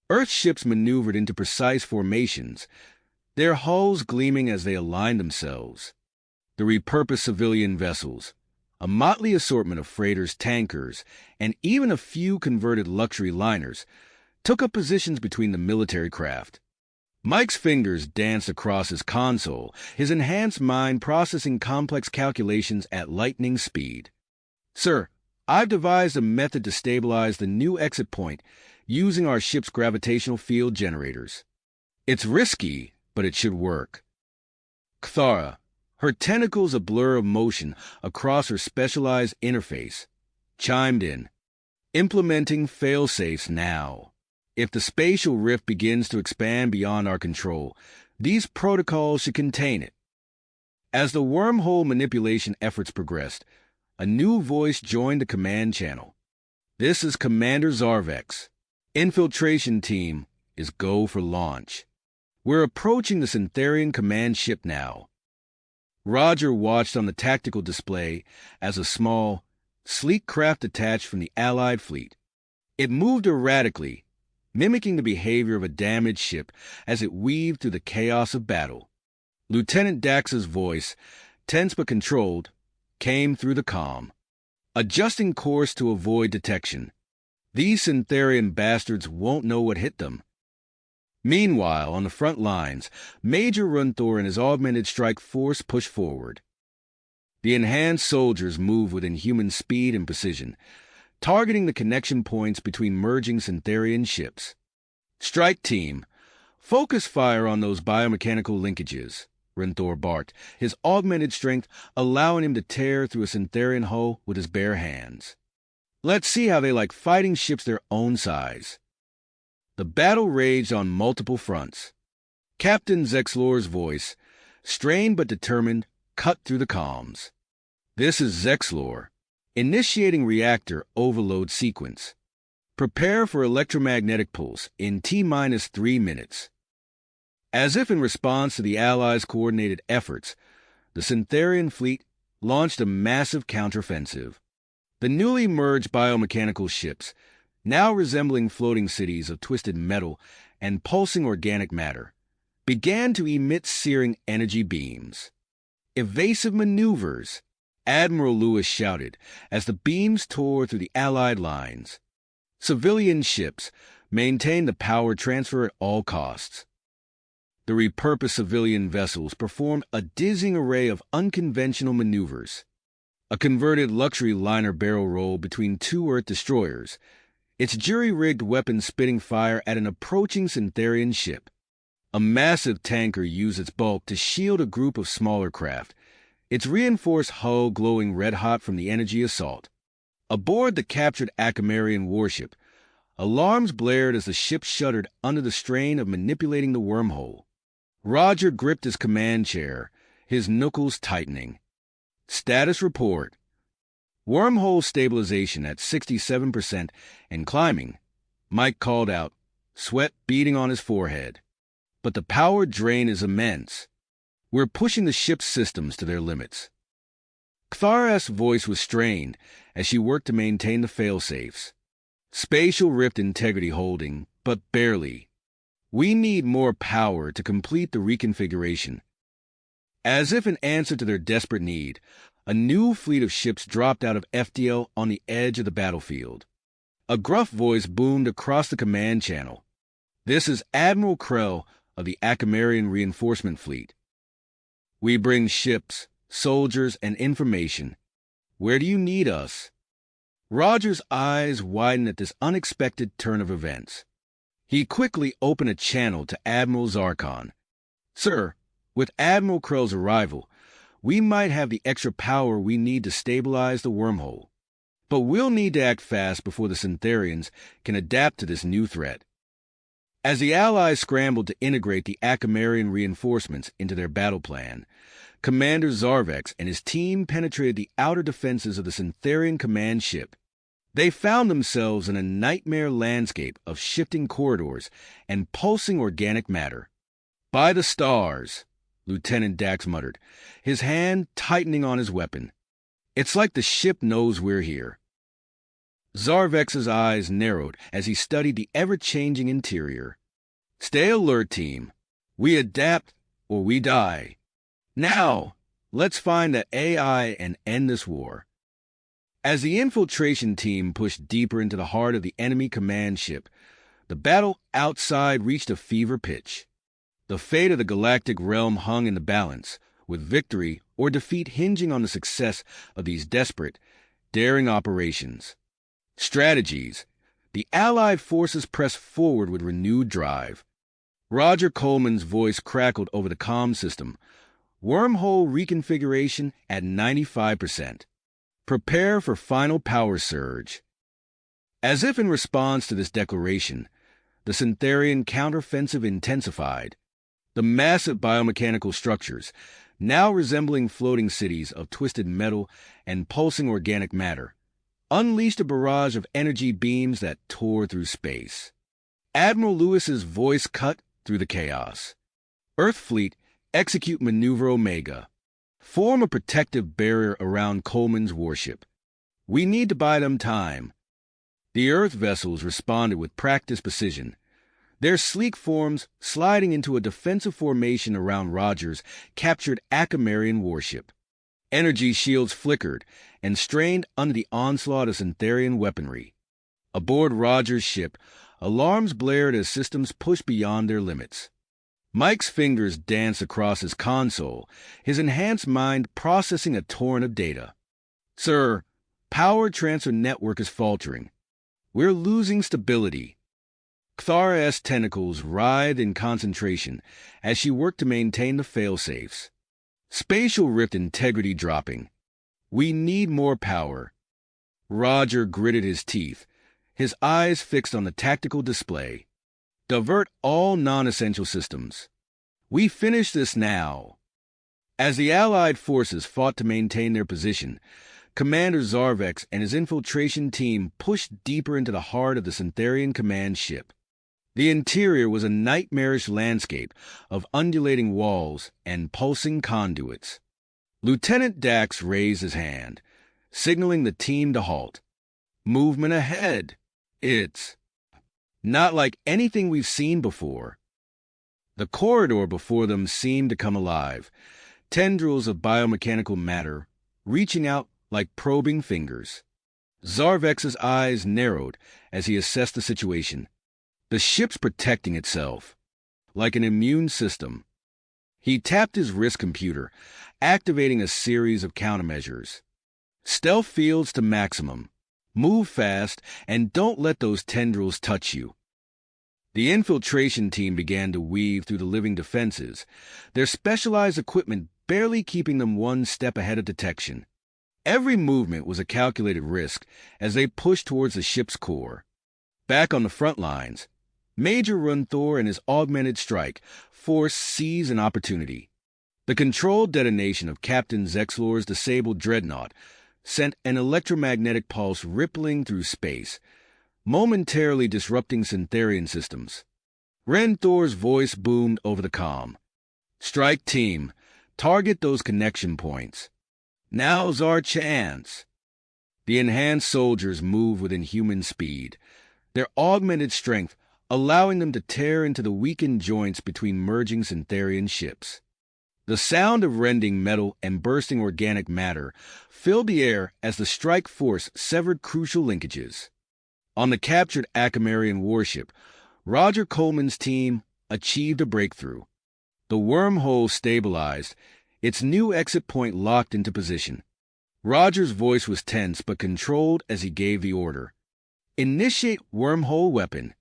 Earth ships maneuvered into precise formations, their hulls gleaming as they aligned themselves. The repurposed civilian vessels, a motley assortment of freighters, tankers, and even a few converted luxury liners, took up positions between the military craft. Mike's fingers danced across his console, his enhanced mind processing complex calculations at lightning speed. "Sir, I've devised a method to stabilize the new exit point using our ship's gravitational field generators. It's risky, but it should work." Kthara, her tentacles a blur of motion across her specialized interface, chimed in, "Implementing fail-safes now. If the spatial rift begins to expand beyond our control, these protocols should contain it." As the wormhole manipulation efforts progressed, a new voice joined the command channel. "This is Commander Zarvex. Infiltration team is go for launch. We're approaching the Syntherian command ship now." Roger watched on the tactical display as a small, sleek craft detached from the Allied fleet. It moved erratically, mimicking the behavior of a damaged ship as it weaved through the chaos of battle. Lieutenant Dax's voice, tense but controlled, came through the comm. "Adjusting course to avoid detection. These Syntherian bastards won't know what hit them." Meanwhile, on the front lines, Major Runthor and his augmented strike force pushed forward. The enhanced soldiers moved with inhuman speed and precision, targeting the connection points between merging Syntherian ships. "Strike team, focus fire on those biomechanical linkages," Runthor barked, his augmented strength allowing him to tear through a Syntherian hull with his bare hands. "Let's see how they like fighting ships their own size." The battle raged on multiple fronts. Captain Zexlor's voice, strained but determined, cut through the comms. "This is Zexlor. Initiating reactor overload sequence. Prepare for electromagnetic pulse in T-minus 3 minutes." As if in response to the Allies' coordinated efforts, the Syntherian fleet launched a massive counteroffensive. The newly merged biomechanical ships, now resembling floating cities of twisted metal and pulsing organic matter, began to emit searing energy beams. "Evasive maneuvers," Admiral Lewis shouted as the beams tore through the Allied lines. Civilian ships maintained the power transfer at all costs. The repurposed civilian vessels performed a dizzying array of unconventional maneuvers. A converted luxury liner barrel rolled between two Earth destroyers, its jury-rigged weapon spitting fire at an approaching Syntherian ship. A massive tanker used its bulk to shield a group of smaller craft, its reinforced hull glowing red-hot from the energy assault. Aboard the captured Akamarian warship, alarms blared as the ship shuddered under the strain of manipulating the wormhole. Roger gripped his command chair, his knuckles tightening. "Status report. Wormhole stabilization at 67% and climbing," Mike called out, sweat beading on his forehead. but the power drain is immense. We're pushing the ship's systems to their limits. Kthara's voice was strained as she worked to maintain the failsafes. Spatial rift integrity holding, but barely. We need more power to complete the reconfiguration. As if in answer to their desperate need, a new fleet of ships dropped out of FDL on the edge of the battlefield. A gruff voice boomed across the command channel. "This is Admiral Krell of the Akamarian Reinforcement Fleet. We bring ships, soldiers, and information. Where do you need us?" Roger's eyes widened at this unexpected turn of events. He quickly opened a channel to Admiral Zarkon. "Sir, with Admiral Krell's arrival, we might have the extra power we need to stabilize the wormhole. But we'll need to act fast before the Syntherians can adapt to this new threat." As the Allies scrambled to integrate the Akamarian reinforcements into their battle plan, Commander Zarvex and his team penetrated the outer defenses of the Syntherian command ship. They found themselves in a nightmare landscape of shifting corridors and pulsing organic matter. "By the stars," Lieutenant Dax muttered, his hand tightening on his weapon. "It's like the ship knows we're here." Zarvex's eyes narrowed as he studied the ever-changing interior. "Stay alert, team. We adapt or we die. Now, let's find the AI and end this war." As the infiltration team pushed deeper into the heart of the enemy command ship, the battle outside reached a fever pitch. The fate of the galactic realm hung in the balance, with victory or defeat hinging on the success of these desperate, daring operations. Strategies. The Allied forces pressed forward with renewed drive. Roger Coleman's voice crackled over the comm system. "Wormhole reconfiguration at 95%. Prepare for final power surge." As if in response to this declaration, the Syntherian counteroffensive intensified. The massive biomechanical structures, now resembling floating cities of twisted metal and pulsing organic matter, unleashed a barrage of energy beams that tore through space. Admiral Lewis's voice cut through the chaos. "Earth Fleet, execute Maneuver Omega. Form a protective barrier around Coleman's warship. We need to buy them time." The Earth vessels responded with practiced precision, their sleek forms sliding into a defensive formation around Roger's captured Akamarian warship. Energy shields flickered and strained under the onslaught of Syntherian weaponry. Aboard Roger's ship, alarms blared as systems pushed beyond their limits. Mike's fingers danced across his console, his enhanced mind processing a torrent of data. "Sir, power transfer network is faltering. We're losing stability." Kthara's tentacles writhed in concentration as she worked to maintain the failsafes. Spatial rift integrity dropping. "We need more power." Roger gritted his teeth, his eyes fixed on the tactical display. "Divert all non-essential systems. We finish this now." As the Allied forces fought to maintain their position, Commander Zarvex and his infiltration team pushed deeper into the heart of the Syntherian command ship. The interior was a nightmarish landscape of undulating walls and pulsing conduits. Lieutenant Dax raised his hand, signaling the team to halt. "Movement ahead. It's not like anything we've seen before." The corridor before them seemed to come alive, tendrils of biomechanical matter reaching out like probing fingers. Zarvex's eyes narrowed as he assessed the situation. The ship's protecting itself, like an immune system. He tapped his wrist computer, activating a series of countermeasures. "Stealth fields to maximum. Move fast, and don't let those tendrils touch you." The infiltration team began to weave through the living defenses, their specialized equipment barely keeping them one step ahead of detection. Every movement was a calculated risk as they pushed towards the ship's core. Back on the front lines, Major Runthor and his augmented strike force seized an opportunity. The controlled detonation of Captain Zexlor's disabled dreadnought sent an electromagnetic pulse rippling through space, momentarily disrupting Syntherian systems. Renthor's voice boomed over the comm. "Strike team, target those connection points. Now's our chance." The enhanced soldiers moved with inhuman speed, their augmented strength allowing them to tear into the weakened joints between merging Syntherian ships. The sound of rending metal and bursting organic matter filled the air as the strike force severed crucial linkages. On the captured Acamarian warship, Roger Coleman's team achieved a breakthrough. The wormhole stabilized, its new exit point locked into position. Roger's voice was tense but controlled as he gave the order. "Initiate wormhole weapon."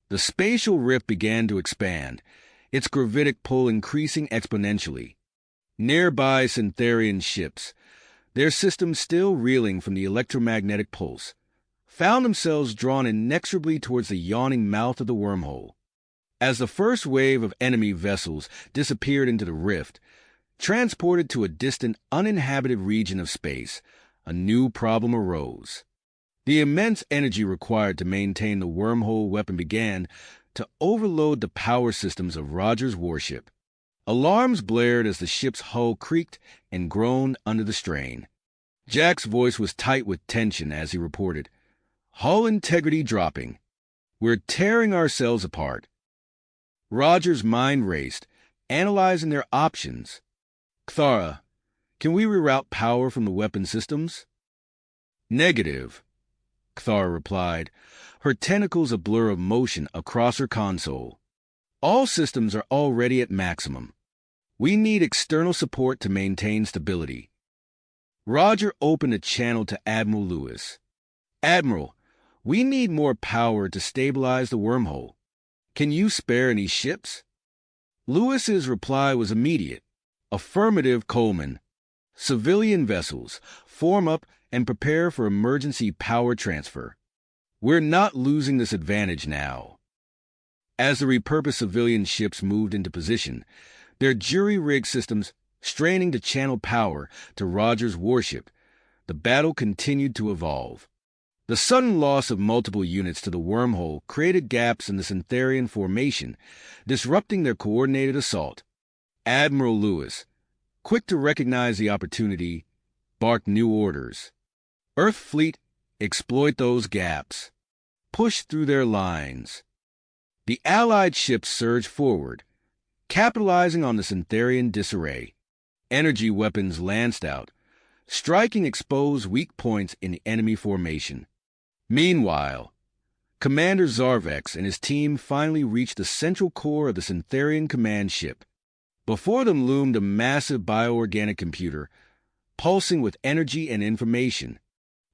The spatial rift began to expand, its gravitic pull increasing exponentially. Nearby Syntherian ships, their systems still reeling from the electromagnetic pulse, found themselves drawn inexorably towards the yawning mouth of the wormhole. As the first wave of enemy vessels disappeared into the rift, transported to a distant, uninhabited region of space, a new problem arose. The immense energy required to maintain the wormhole weapon began to overload the power systems of Roger's warship. Alarms blared as the ship's hull creaked and groaned under the strain. Jack's voice was tight with tension as he reported, "Hull integrity dropping. We're tearing ourselves apart." Roger's mind raced, analyzing their options. "Cthara, can we reroute power from the weapon systems?" "Negative," Cthara replied, her tentacles a blur of motion across her console. "All systems are already at maximum. We need external support to maintain stability." Roger opened a channel to Admiral Lewis. "Admiral, we need more power to stabilize the wormhole. Can you spare any ships?" Lewis's reply was immediate. "Affirmative, Coleman. Civilian vessels, form up and prepare for emergency power transfer. We're not losing this advantage now." As the repurposed civilian ships moved into position, their jury-rig systems straining to channel power to Roger's warship, the battle continued to evolve. The sudden loss of multiple units to the wormhole created gaps in the Syntherian formation, disrupting their coordinated assault. Admiral Lewis, quick to recognize the opportunity, barked new orders. "Earth Fleet, exploit those gaps. Push through their lines." The Allied ships surged forward, capitalizing on the Syntherian disarray. Energy weapons lanced out, striking exposed weak points in the enemy formation. Meanwhile, Commander Zarvex and his team finally reached the central core of the Syntherian command ship. Before them loomed a massive bioorganic computer, pulsing with energy and information.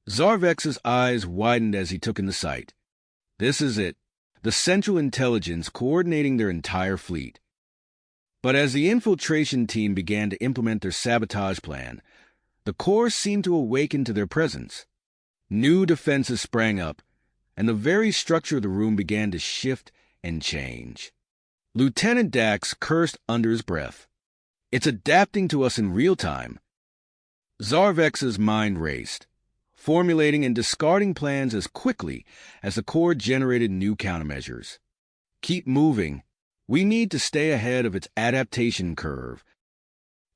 Zarvex's eyes widened as he took in the sight. This is it, the central intelligence coordinating their entire fleet. But as the infiltration team began to implement their sabotage plan, the core seemed to awaken to their presence. New defenses sprang up, and the very structure of the room began to shift and change. Lieutenant Dax cursed under his breath. "It's adapting to us in real time." Zarvex's mind raced, formulating and discarding plans as quickly as the core generated new countermeasures. "Keep moving. We need to stay ahead of its adaptation curve."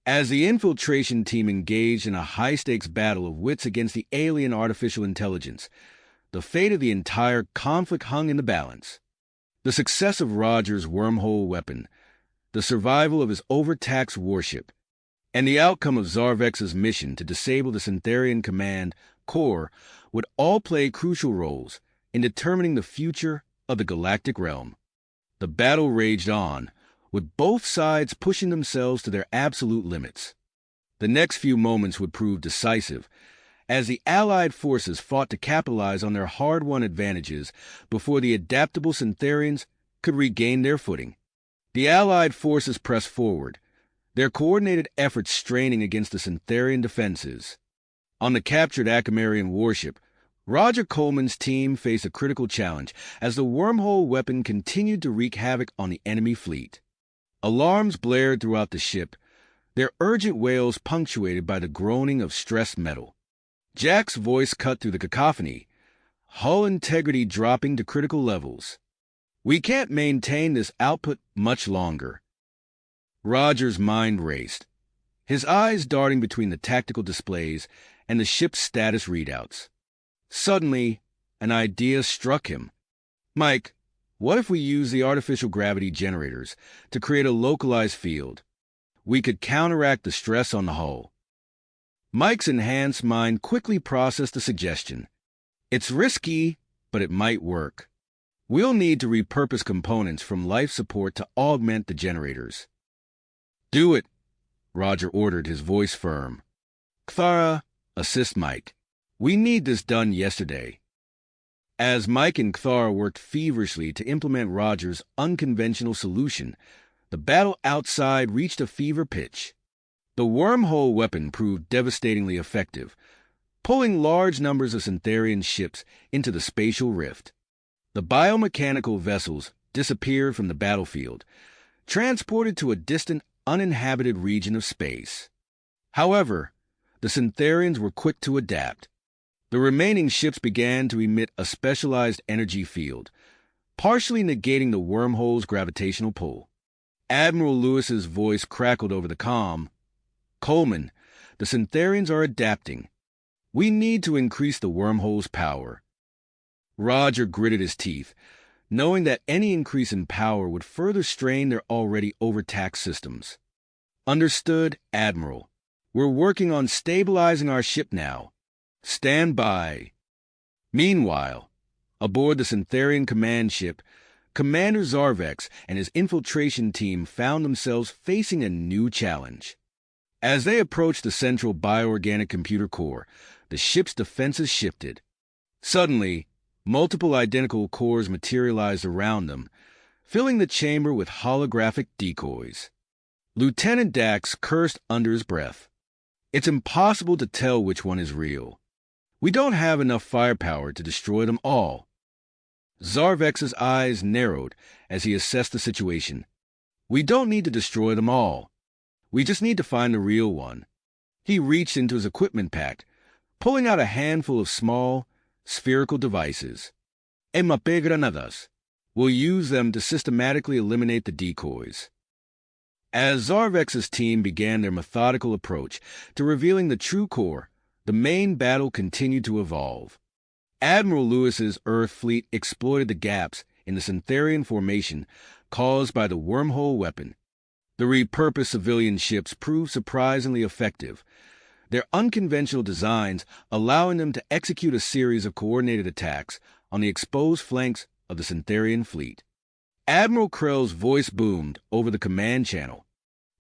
As the infiltration team engaged in a high-stakes battle of wits against the alien artificial intelligence, the fate of the entire conflict hung in the balance. The success of Roger's wormhole weapon, the survival of his overtaxed warship, and the outcome of Zarvex's mission to disable the Syntherian command core would all play crucial roles in determining the future of the galactic realm. The battle raged on, with both sides pushing themselves to their absolute limits. The next few moments would prove decisive, as the Allied forces fought to capitalize on their hard-won advantages before the adaptable Syntherians could regain their footing. The Allied forces pressed forward, their coordinated efforts straining against the Syntherian defenses. On the captured Acamarian warship, Roger Coleman's team faced a critical challenge as the wormhole weapon continued to wreak havoc on the enemy fleet. Alarms blared throughout the ship, their urgent wails punctuated by the groaning of stressed metal. Jack's voice cut through the cacophony, hull integrity dropping to critical levels. We can't maintain this output much longer. Roger's mind raced, his eyes darting between the tactical displays and the ship's status readouts. Suddenly, an idea struck him. Mike, what if we use the artificial gravity generators to create a localized field? We could counteract the stress on the hull. Mike's enhanced mind quickly processed the suggestion. It's risky, but it might work. We'll need to repurpose components from life support to augment the generators. Do it, Roger ordered, his voice firm. Cthara, assist Mike. We need this done yesterday. As Mike and Cthara worked feverishly to implement Roger's unconventional solution, the battle outside reached a fever pitch. The wormhole weapon proved devastatingly effective, pulling large numbers of Syntherian ships into the spatial rift. The biomechanical vessels disappeared from the battlefield, transported to a distant, uninhabited region of space. However, the Syntherians were quick to adapt. The remaining ships began to emit a specialized energy field, partially negating the wormhole's gravitational pull. Admiral Lewis's voice crackled over the comm. Coleman, the Syntherians are adapting. We need to increase the wormhole's power. Roger gritted his teeth, knowing that any increase in power would further strain their already overtaxed systems. Understood, Admiral. We're working on stabilizing our ship now. Stand by. Meanwhile, aboard the Syntherian command ship, Commander Zarvex and his infiltration team found themselves facing a new challenge. As they approached the central bioorganic computer core, the ship's defenses shifted. Suddenly, multiple identical cores materialized around them, filling the chamber with holographic decoys. Lieutenant Dax cursed under his breath. It's impossible to tell which one is real. We don't have enough firepower to destroy them all. Zarvex's eyes narrowed as he assessed the situation. We don't need to destroy them all. We just need to find the real one. He reached into his equipment pack, pulling out a handful of small, spherical devices. Granadas. We'll use them to systematically eliminate the decoys. As Zarvex's team began their methodical approach to revealing the true core, the main battle continued to evolve. Admiral Lewis's Earth fleet exploited the gaps in the Syntherian formation caused by the wormhole weapon. The repurposed civilian ships proved surprisingly effective, their unconventional designs allowing them to execute a series of coordinated attacks on the exposed flanks of the Syntherian fleet. Admiral Krell's voice boomed over the command channel.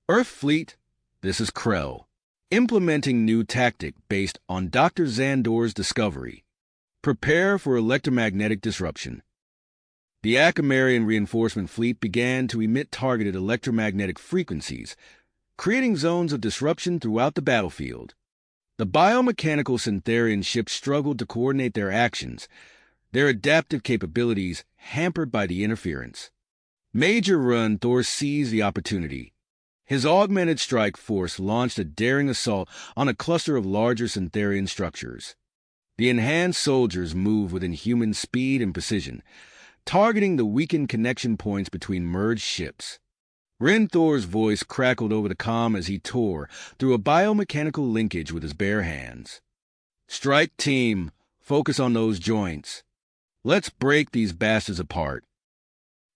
Earth Fleet, this is Krell, implementing new tactic based on Dr. Xandor's discovery. Prepare for electromagnetic disruption. The Acamarian reinforcement fleet began to emit targeted electromagnetic frequencies, creating zones of disruption throughout the battlefield. The biomechanical Syntherian ships struggled to coordinate their actions, their adaptive capabilities hampered by the interference. Major Run Thor seized the opportunity. His augmented strike force launched a daring assault on a cluster of larger Syntherian structures. The enhanced soldiers moved with inhuman speed and precision, targeting the weakened connection points between merged ships. Renthor's voice crackled over the comm as he tore through a biomechanical linkage with his bare hands. Strike team, focus on those joints. Let's break these bastards apart.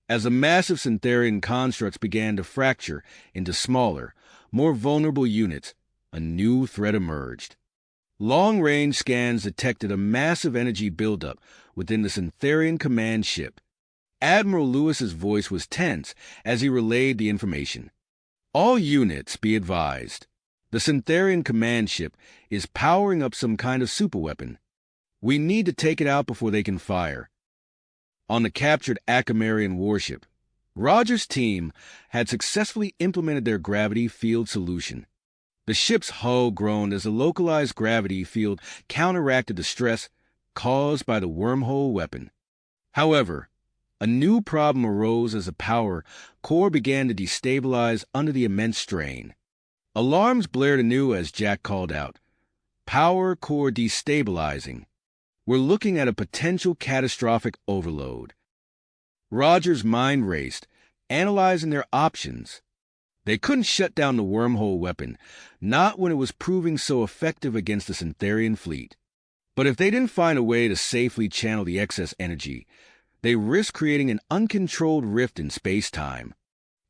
As the massive Syntherian constructs began to fracture into smaller, more vulnerable units, a new threat emerged. Long-range scans detected a massive energy buildup within the Syntherian command ship. Admiral Lewis's voice was tense as he relayed the information. All units, be advised. The Syntherian command ship is powering up some kind of superweapon. We need to take it out before they can fire. On the captured Acamarian warship, Roger's team had successfully implemented their gravity field solution. The ship's hull groaned as the localized gravity field counteracted the stress caused by the wormhole weapon. However, a new problem arose as the power core began to destabilize under the immense strain. Alarms blared anew as Jack called out, "Power core destabilizing. We're looking at a potential catastrophic overload." Roger's mind raced, analyzing their options. They couldn't shut down the wormhole weapon, not when it was proving so effective against the Syntherian fleet. But if they didn't find a way to safely channel the excess energy, they risked creating an uncontrolled rift in space-time.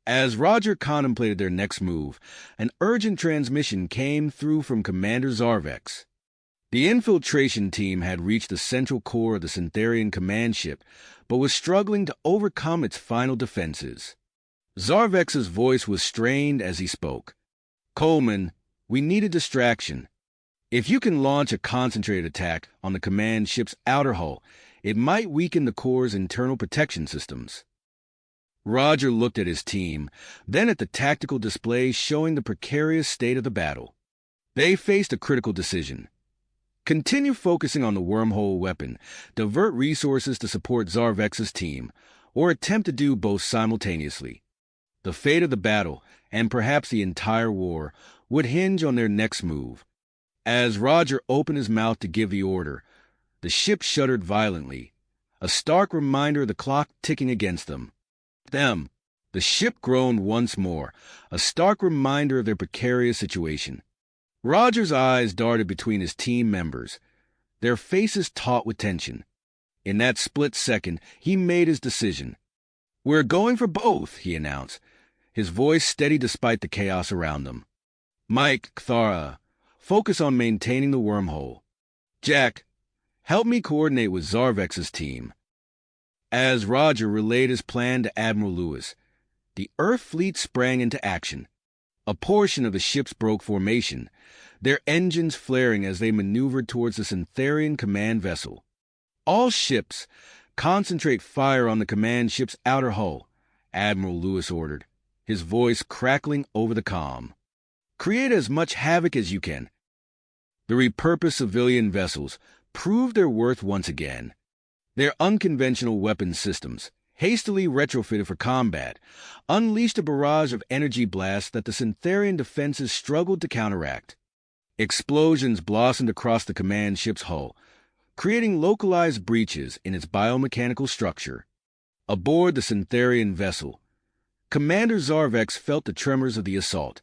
As Roger contemplated their next move, an urgent transmission came through from Commander Zarvex. The infiltration team had reached the central core of the Syntherian command ship, but was struggling to overcome its final defenses. Zarvex's voice was strained as he spoke. "Coleman, we need a distraction. If you can launch a concentrated attack on the command ship's outer hull, it might weaken the core's internal protection systems." Roger looked at his team, then at the tactical display showing the precarious state of the battle. They faced a critical decision. Continue focusing on the wormhole weapon, divert resources to support Zarvex's team, or attempt to do both simultaneously. The fate of the battle, and perhaps the entire war, would hinge on their next move. As Roger opened his mouth to give the order, the ship shuddered violently, a stark reminder of the clock ticking against them. The ship groaned once more, a stark reminder of their precarious situation. Roger's eyes darted between his team members, their faces taut with tension. In that split second, he made his decision. "We're going for both," he announced, his voice steady despite the chaos around them. "Mike, Thara, focus on maintaining the wormhole. Jack, help me coordinate with Zarvex's team." As Roger relayed his plan to Admiral Lewis, the Earth fleet sprang into action. A portion of the ships broke formation, their engines flaring as they maneuvered towards the Syntherian command vessel. "All ships, concentrate fire on the command ship's outer hull," Admiral Lewis ordered, his voice crackling over the comm. "Create as much havoc as you can." The repurposed civilian vessels proved their worth once again. Their unconventional weapons systems, hastily retrofitted for combat, unleashed a barrage of energy blasts that the Syntherian defenses struggled to counteract. Explosions blossomed across the command ship's hull, creating localized breaches in its biomechanical structure. Aboard the Syntherian vessel, Commander Zarvex felt the tremors of the assault.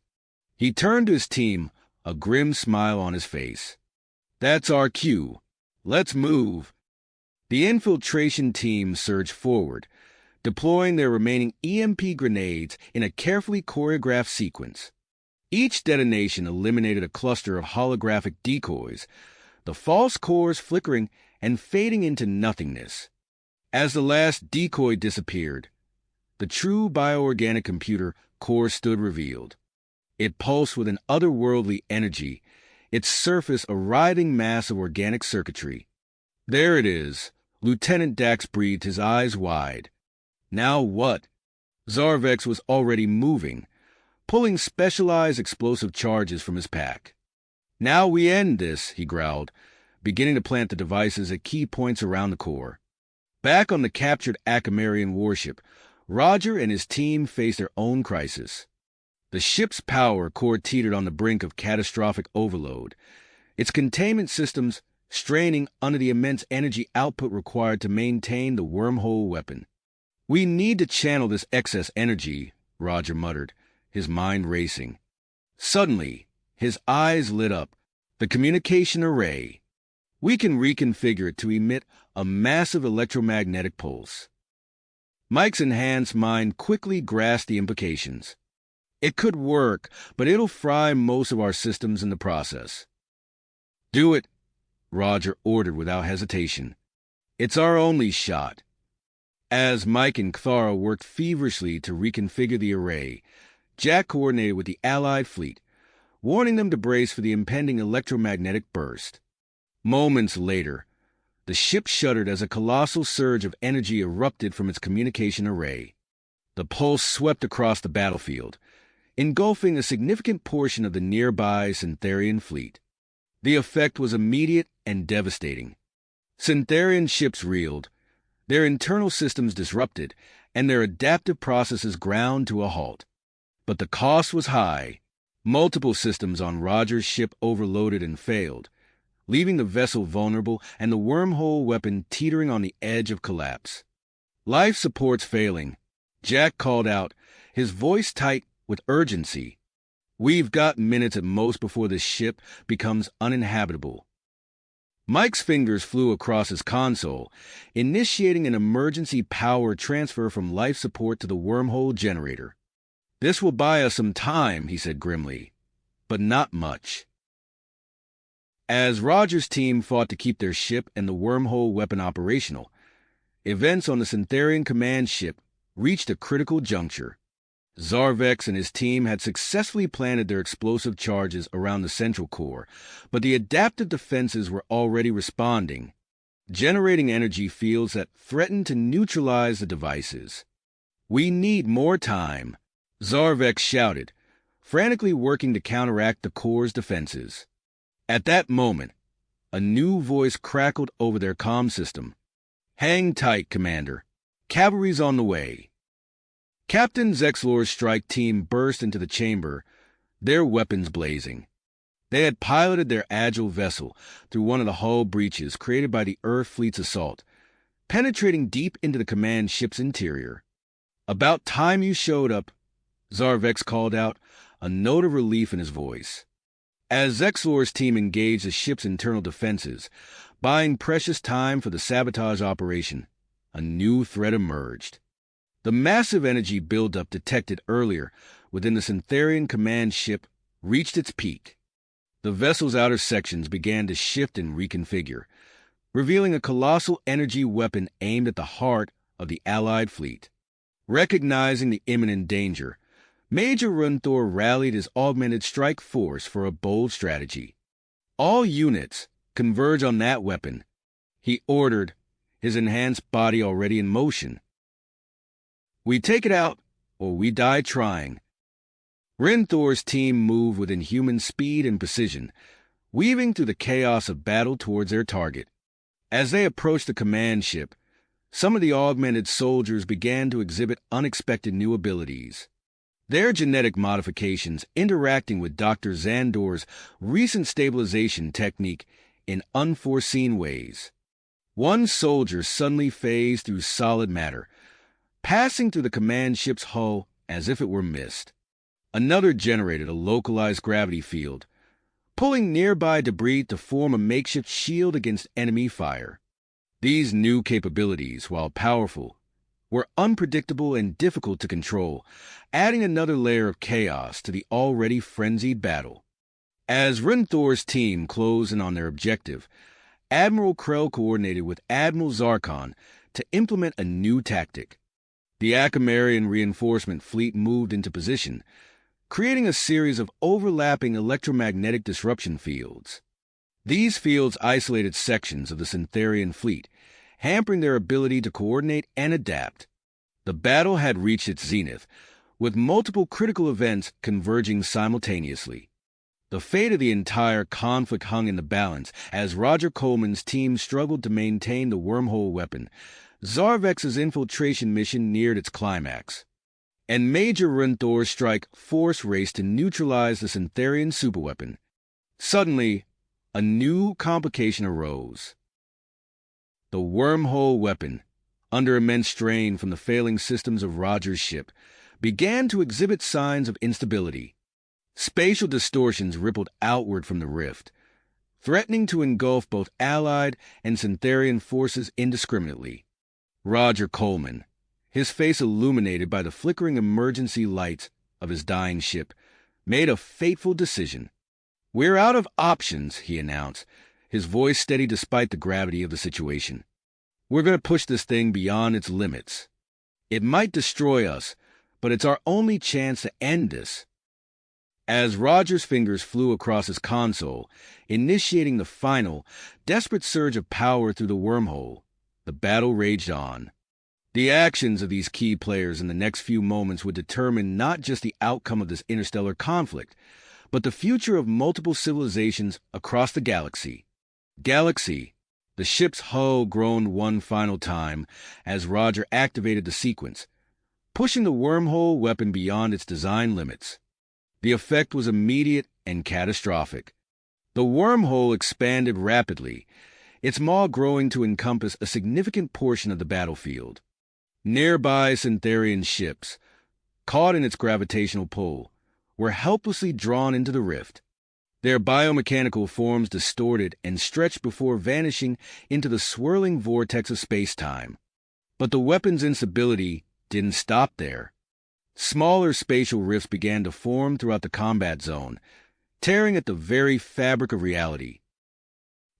He turned to his team, a grim smile on his face. "That's our cue. Let's move." The infiltration team surged forward, deploying their remaining EMP grenades in a carefully choreographed sequence. Each detonation eliminated a cluster of holographic decoys, the false cores flickering and fading into nothingness. As the last decoy disappeared, the true bioorganic computer core stood revealed. It pulsed with an otherworldly energy, its surface a writhing mass of organic circuitry. "There it is," Lieutenant Dax breathed, his eyes wide. "Now what?" Zarvex was already moving, pulling specialized explosive charges from his pack. "Now we end this," he growled, beginning to plant the devices at key points around the core. Back on the captured Acamarian warship, Roger and his team faced their own crisis. The ship's power core teetered on the brink of catastrophic overload, its containment systems straining under the immense energy output required to maintain the wormhole weapon. "We need to channel this excess energy," Roger muttered, his mind racing. Suddenly, his eyes lit up. "The communication array. We can reconfigure it to emit a massive electromagnetic pulse." Mike's enhanced mind quickly grasped the implications. "It could work, but it'll fry most of our systems in the process." "Do it," Roger ordered without hesitation. "It's our only shot." As Mike and Cthara worked feverishly to reconfigure the array, Jack coordinated with the Allied fleet, warning them to brace for the impending electromagnetic burst. Moments later, the ship shuddered as a colossal surge of energy erupted from its communication array. The pulse swept across the battlefield, engulfing a significant portion of the nearby Syntherian fleet. The effect was immediate and devastating. Syntherian ships reeled, their internal systems disrupted, and their adaptive processes ground to a halt. But the cost was high. Multiple systems on Roger's ship overloaded and failed, leaving the vessel vulnerable and the wormhole weapon teetering on the edge of collapse. Life support's failing, Jack called out, his voice tight with urgency. We've got minutes at most before this ship becomes uninhabitable. Mike's fingers flew across his console, initiating an emergency power transfer from life support to the wormhole generator. This will buy us some time, he said grimly, but not much. As Roger's team fought to keep their ship and the wormhole weapon operational, events on the Syntherian command ship reached a critical juncture. Zarvex and his team had successfully planted their explosive charges around the central core, but the adaptive defenses were already responding, generating energy fields that threatened to neutralize the devices. "We need more time," Zarvex shouted, frantically working to counteract the core's defenses. At that moment, a new voice crackled over their comm system. "Hang tight, Commander. Cavalry's on the way." Captain Zexlor's strike team burst into the chamber, their weapons blazing. They had piloted their agile vessel through one of the hull breaches created by the Earth Fleet's assault, penetrating deep into the command ship's interior. "About time you showed up," Zarvex called out, a note of relief in his voice. As Zexlor's team engaged the ship's internal defenses, buying precious time for the sabotage operation, a new threat emerged. The massive energy buildup detected earlier within the Syntherian command ship reached its peak. The vessel's outer sections began to shift and reconfigure, revealing a colossal energy weapon aimed at the heart of the Allied fleet. Recognizing the imminent danger, Major Runthor rallied his augmented strike force for a bold strategy. "All units, converge on that weapon," he ordered, his enhanced body already in motion. "We take it out, or we die trying." Runthor's team moved with inhuman speed and precision, weaving through the chaos of battle towards their target. As they approached the command ship, some of the augmented soldiers began to exhibit unexpected new abilities. Their genetic modifications interacting with Dr. Xandor's recent stabilization technique in unforeseen ways. One soldier suddenly phased through solid matter, passing through the command ship's hull as if it were mist. Another generated a localized gravity field, pulling nearby debris to form a makeshift shield against enemy fire. These new capabilities, while powerful, were unpredictable and difficult to control, adding another layer of chaos to the already frenzied battle. As Runthor's team closed in on their objective, Admiral Krell coordinated with Admiral Zarkon to implement a new tactic. The Akamarian reinforcement fleet moved into position, creating a series of overlapping electromagnetic disruption fields. These fields isolated sections of the Syntherian fleet, hampering their ability to coordinate and adapt. The battle had reached its zenith, with multiple critical events converging simultaneously. The fate of the entire conflict hung in the balance as Roger Coleman's team struggled to maintain the wormhole weapon. Zarvex's infiltration mission neared its climax, and Major Runthor's strike force raced to neutralize the Syntherian superweapon. Suddenly, a new complication arose. The wormhole weapon, under immense strain from the failing systems of Roger's ship, began to exhibit signs of instability. Spatial distortions rippled outward from the rift, threatening to engulf both Allied and Syntherian forces indiscriminately. Roger Coleman, his face illuminated by the flickering emergency lights of his dying ship, made a fateful decision. "We're out of options," he announced, his voice steady despite the gravity of the situation. "We're going to push this thing beyond its limits. It might destroy us, but it's our only chance to end this." As Roger's fingers flew across his console, initiating the final, desperate surge of power through the wormhole, the battle raged on. The actions of these key players in the next few moments would determine not just the outcome of this interstellar conflict, but the future of multiple civilizations across the galaxy. The ship's hull groaned one final time as Roger activated the sequence, pushing the wormhole weapon beyond its design limits. The effect was immediate and catastrophic. The wormhole expanded rapidly, its maw growing to encompass a significant portion of the battlefield. Nearby Syntherian ships, caught in its gravitational pull, were helplessly drawn into the rift. Their biomechanical forms distorted and stretched before vanishing into the swirling vortex of space-time. But the weapon's instability didn't stop there. Smaller spatial rifts began to form throughout the combat zone, tearing at the very fabric of reality.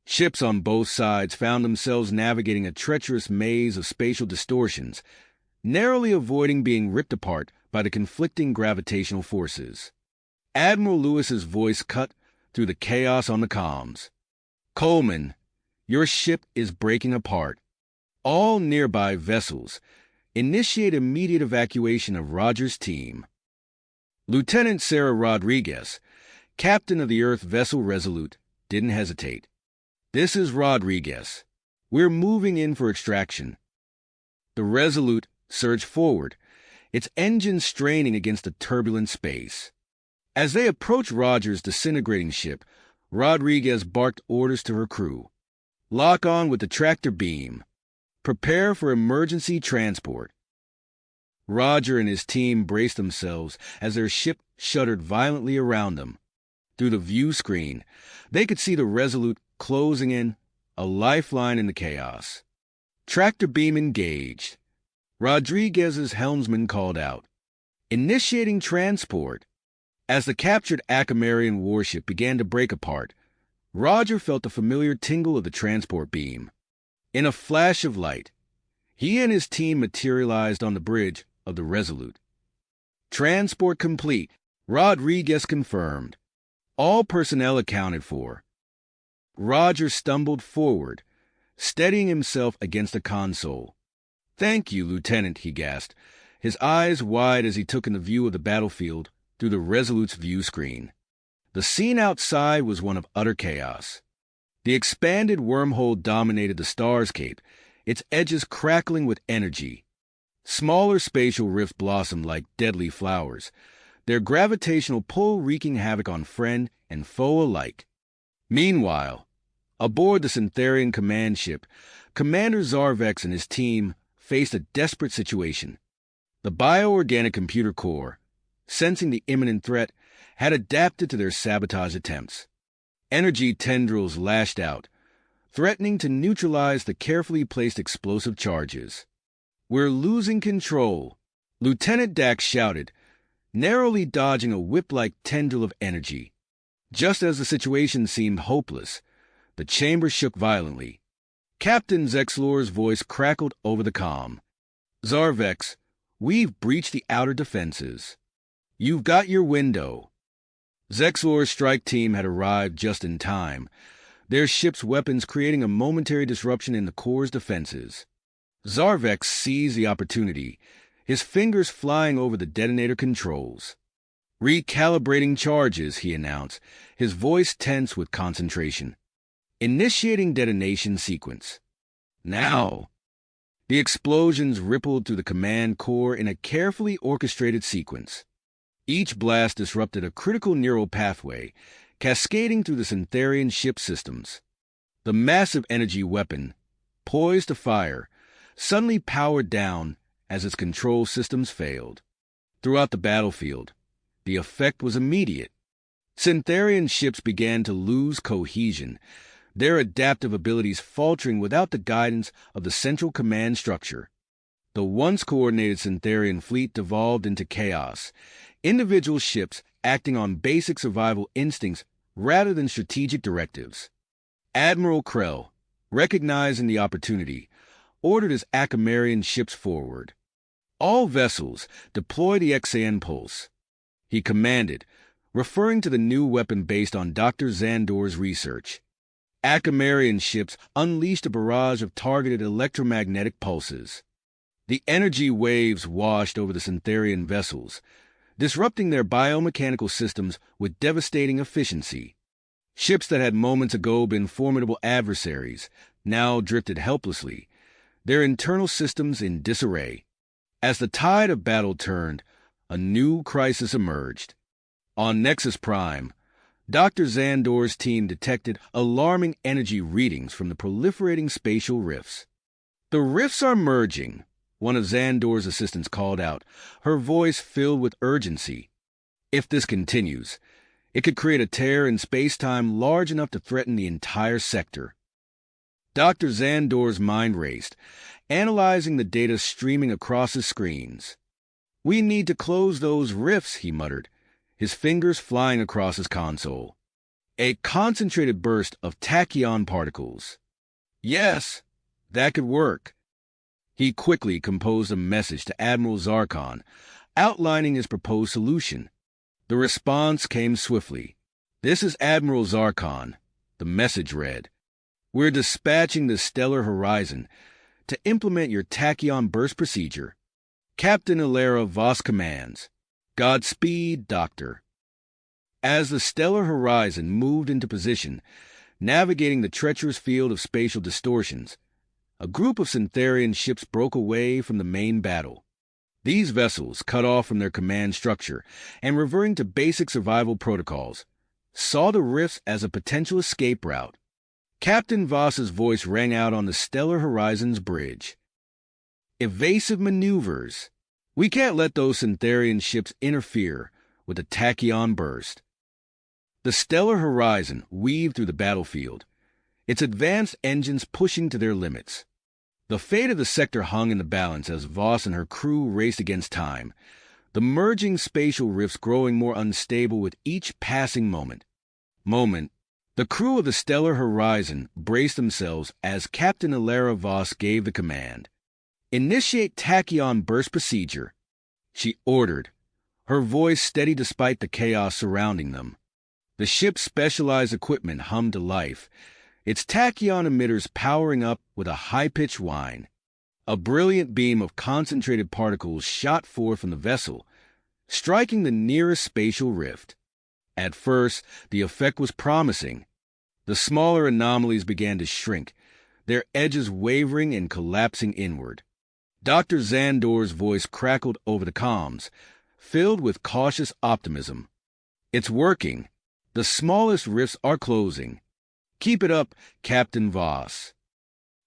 Ships on both sides found themselves navigating a treacherous maze of spatial distortions, narrowly avoiding being ripped apart by the conflicting gravitational forces. Admiral Lewis's voice cut through the chaos on the comms. "Coleman, your ship is breaking apart. All nearby vessels, initiate immediate evacuation of Roger's team." Lieutenant Sarah Rodriguez, captain of the Earth vessel Resolute, didn't hesitate. "This is Rodriguez. We're moving in for extraction." The Resolute surged forward, its engines straining against the turbulent space. As they approached Roger's disintegrating ship, Rodriguez barked orders to her crew. "Lock on with the tractor beam. Prepare for emergency transport." Roger and his team braced themselves as their ship shuddered violently around them. Through the view screen, they could see the Resolute closing in, a lifeline in the chaos. "Tractor beam engaged." Rodriguez's helmsman called out, "Initiating transport." As the captured Acamarian warship began to break apart, Roger felt the familiar tingle of the transport beam. In a flash of light, he and his team materialized on the bridge of the Resolute. "Transport complete," Rodriguez confirmed. "All personnel accounted for." Roger stumbled forward, steadying himself against the console. "Thank you, Lieutenant," he gasped, his eyes wide as he took in the view of the battlefield through the Resolute's view screen. The scene outside was one of utter chaos. The expanded wormhole dominated the starscape, its edges crackling with energy. Smaller spatial rifts blossomed like deadly flowers, their gravitational pull wreaking havoc on friend and foe alike. Meanwhile, aboard the Syntherian command ship, Commander Zarvex and his team faced a desperate situation. The bioorganic computer core, sensing the imminent threat, had adapted to their sabotage attempts. Energy tendrils lashed out, threatening to neutralize the carefully placed explosive charges. "We're losing control," Lieutenant Dax shouted, narrowly dodging a whip-like tendril of energy. Just as the situation seemed hopeless, the chamber shook violently. Captain Zexlor's voice crackled over the comm. "Zarvex, we've breached the outer defenses. You've got your window." Zexlor's strike team had arrived just in time, their ship's weapons creating a momentary disruption in the core's defenses. Zarvex seized the opportunity, his fingers flying over the detonator controls. "Recalibrating charges," he announced, his voice tense with concentration. "Initiating detonation sequence." Now! The explosions rippled through the command core in a carefully orchestrated sequence. Each blast disrupted a critical neural pathway, cascading through the Syntherian ship systems. The massive energy weapon, poised to fire, suddenly powered down as its control systems failed. Throughout the battlefield, the effect was immediate. Syntherian ships began to lose cohesion, their adaptive abilities faltering without the guidance of the central command structure. The once coordinated Syntherian fleet devolved into chaos, individual ships acting on basic survival instincts rather than strategic directives. Admiral Krell, recognizing the opportunity, ordered his Acamarian ships forward. "All vessels, deploy the XAN pulse," he commanded, referring to the new weapon based on Dr. Zandor's research. Acamarian ships unleashed a barrage of targeted electromagnetic pulses. The energy waves washed over the Syntherian vessels, disrupting their biomechanical systems with devastating efficiency. Ships that had moments ago been formidable adversaries now drifted helplessly, their internal systems in disarray. As the tide of battle turned, a new crisis emerged. On Nexus Prime, Dr. Zandor's team detected alarming energy readings from the proliferating spatial rifts. "The rifts are merging," one of Xandor's assistants called out, her voice filled with urgency. If this continues, it could create a tear in space-time large enough to threaten the entire sector. Dr. Xandor's mind raced, analyzing the data streaming across his screens. "We need to close those rifts," he muttered, his fingers flying across his console. A concentrated burst of tachyon particles. Yes, that could work. He quickly composed a message to Admiral Zarkon, outlining his proposed solution. The response came swiftly. "This is Admiral Zarkon," the message read. "We're dispatching the Stellar Horizon to implement your tachyon burst procedure. Captain Ilera Voss commands. Godspeed, Doctor." As the Stellar Horizon moved into position, navigating the treacherous field of spatial distortions, a group of Syntherian ships broke away from the main battle. These vessels, cut off from their command structure and reverting to basic survival protocols, saw the rifts as a potential escape route. Captain Voss's voice rang out on the Stellar Horizon's bridge. "Evasive maneuvers. We can't let those Syntherian ships interfere with the tachyon burst." The Stellar Horizon weaved through the battlefield, its advanced engines pushing to their limits. The fate of the sector hung in the balance as Voss and her crew raced against time, the merging spatial rifts growing more unstable with each passing moment. The crew of the Stellar Horizon braced themselves as Captain Ilera Voss gave the command. "Initiate tachyon burst procedure," she ordered, her voice steady despite the chaos surrounding them. The ship's specialized equipment hummed to life, its tachyon emitters powering up with a high-pitched whine. A brilliant beam of concentrated particles shot forth from the vessel, striking the nearest spatial rift. At first, the effect was promising. The smaller anomalies began to shrink, their edges wavering and collapsing inward. Dr. Xandor's voice crackled over the comms, filled with cautious optimism. "It's working. The smallest rifts are closing. Keep it up, Captain Voss."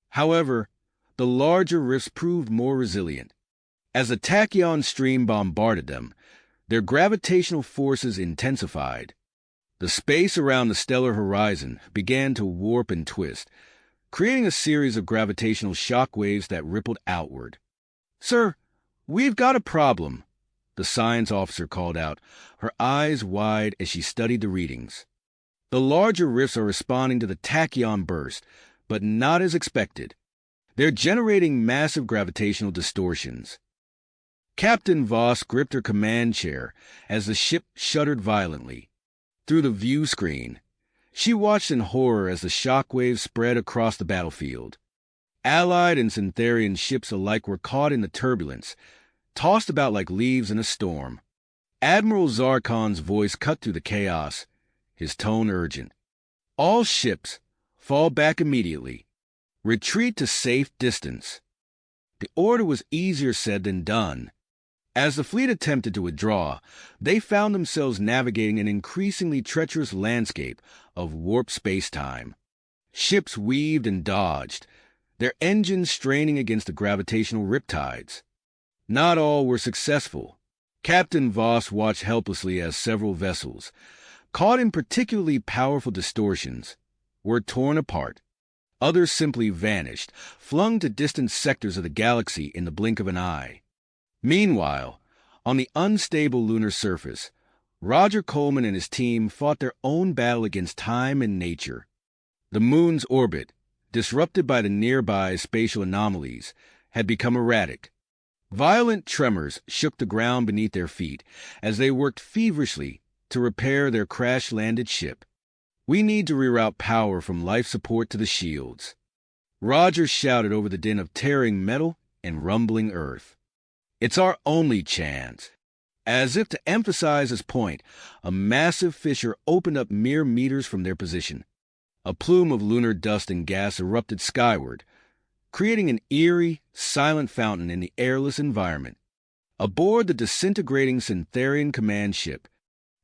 However, the larger rifts proved more resilient. As the tachyon stream bombarded them, their gravitational forces intensified. The space around the Stellar Horizon began to warp and twist, creating a series of gravitational shock waves that rippled outward. "Sir, we've got a problem," the science officer called out, her eyes wide as she studied the readings. "The larger rifts are responding to the tachyon burst, but not as expected. They're generating massive gravitational distortions." Captain Voss gripped her command chair as the ship shuddered violently. Through the view screen, she watched in horror as the shock waves spread across the battlefield. Allied and Syntherian ships alike were caught in the turbulence, tossed about like leaves in a storm. Admiral Zarkon's voice cut through the chaos, his tone urgent. "All ships, fall back immediately. Retreat to safe distance." The order was easier said than done. As the fleet attempted to withdraw, they found themselves navigating an increasingly treacherous landscape of warped space-time. Ships weaved and dodged, their engines straining against the gravitational riptides. Not all were successful. Captain Voss watched helplessly as several vessels, caught in particularly powerful distortions, were torn apart. Others simply vanished, flung to distant sectors of the galaxy in the blink of an eye. Meanwhile, on the unstable lunar surface, Roger Coleman and his team fought their own battle against time and nature. The moon's orbit, disrupted by the nearby spatial anomalies, had become erratic. Violent tremors shook the ground beneath their feet as they worked feverishly to repair their crash-landed ship. "We need to reroute power from life support to the shields." Roger shouted over the din of tearing metal and rumbling earth. "It's our only chance." As if to emphasize his point, a massive fissure opened up mere meters from their position. A plume of lunar dust and gas erupted skyward, creating an eerie, silent fountain in the airless environment. Aboard the disintegrating Syntherian command ship,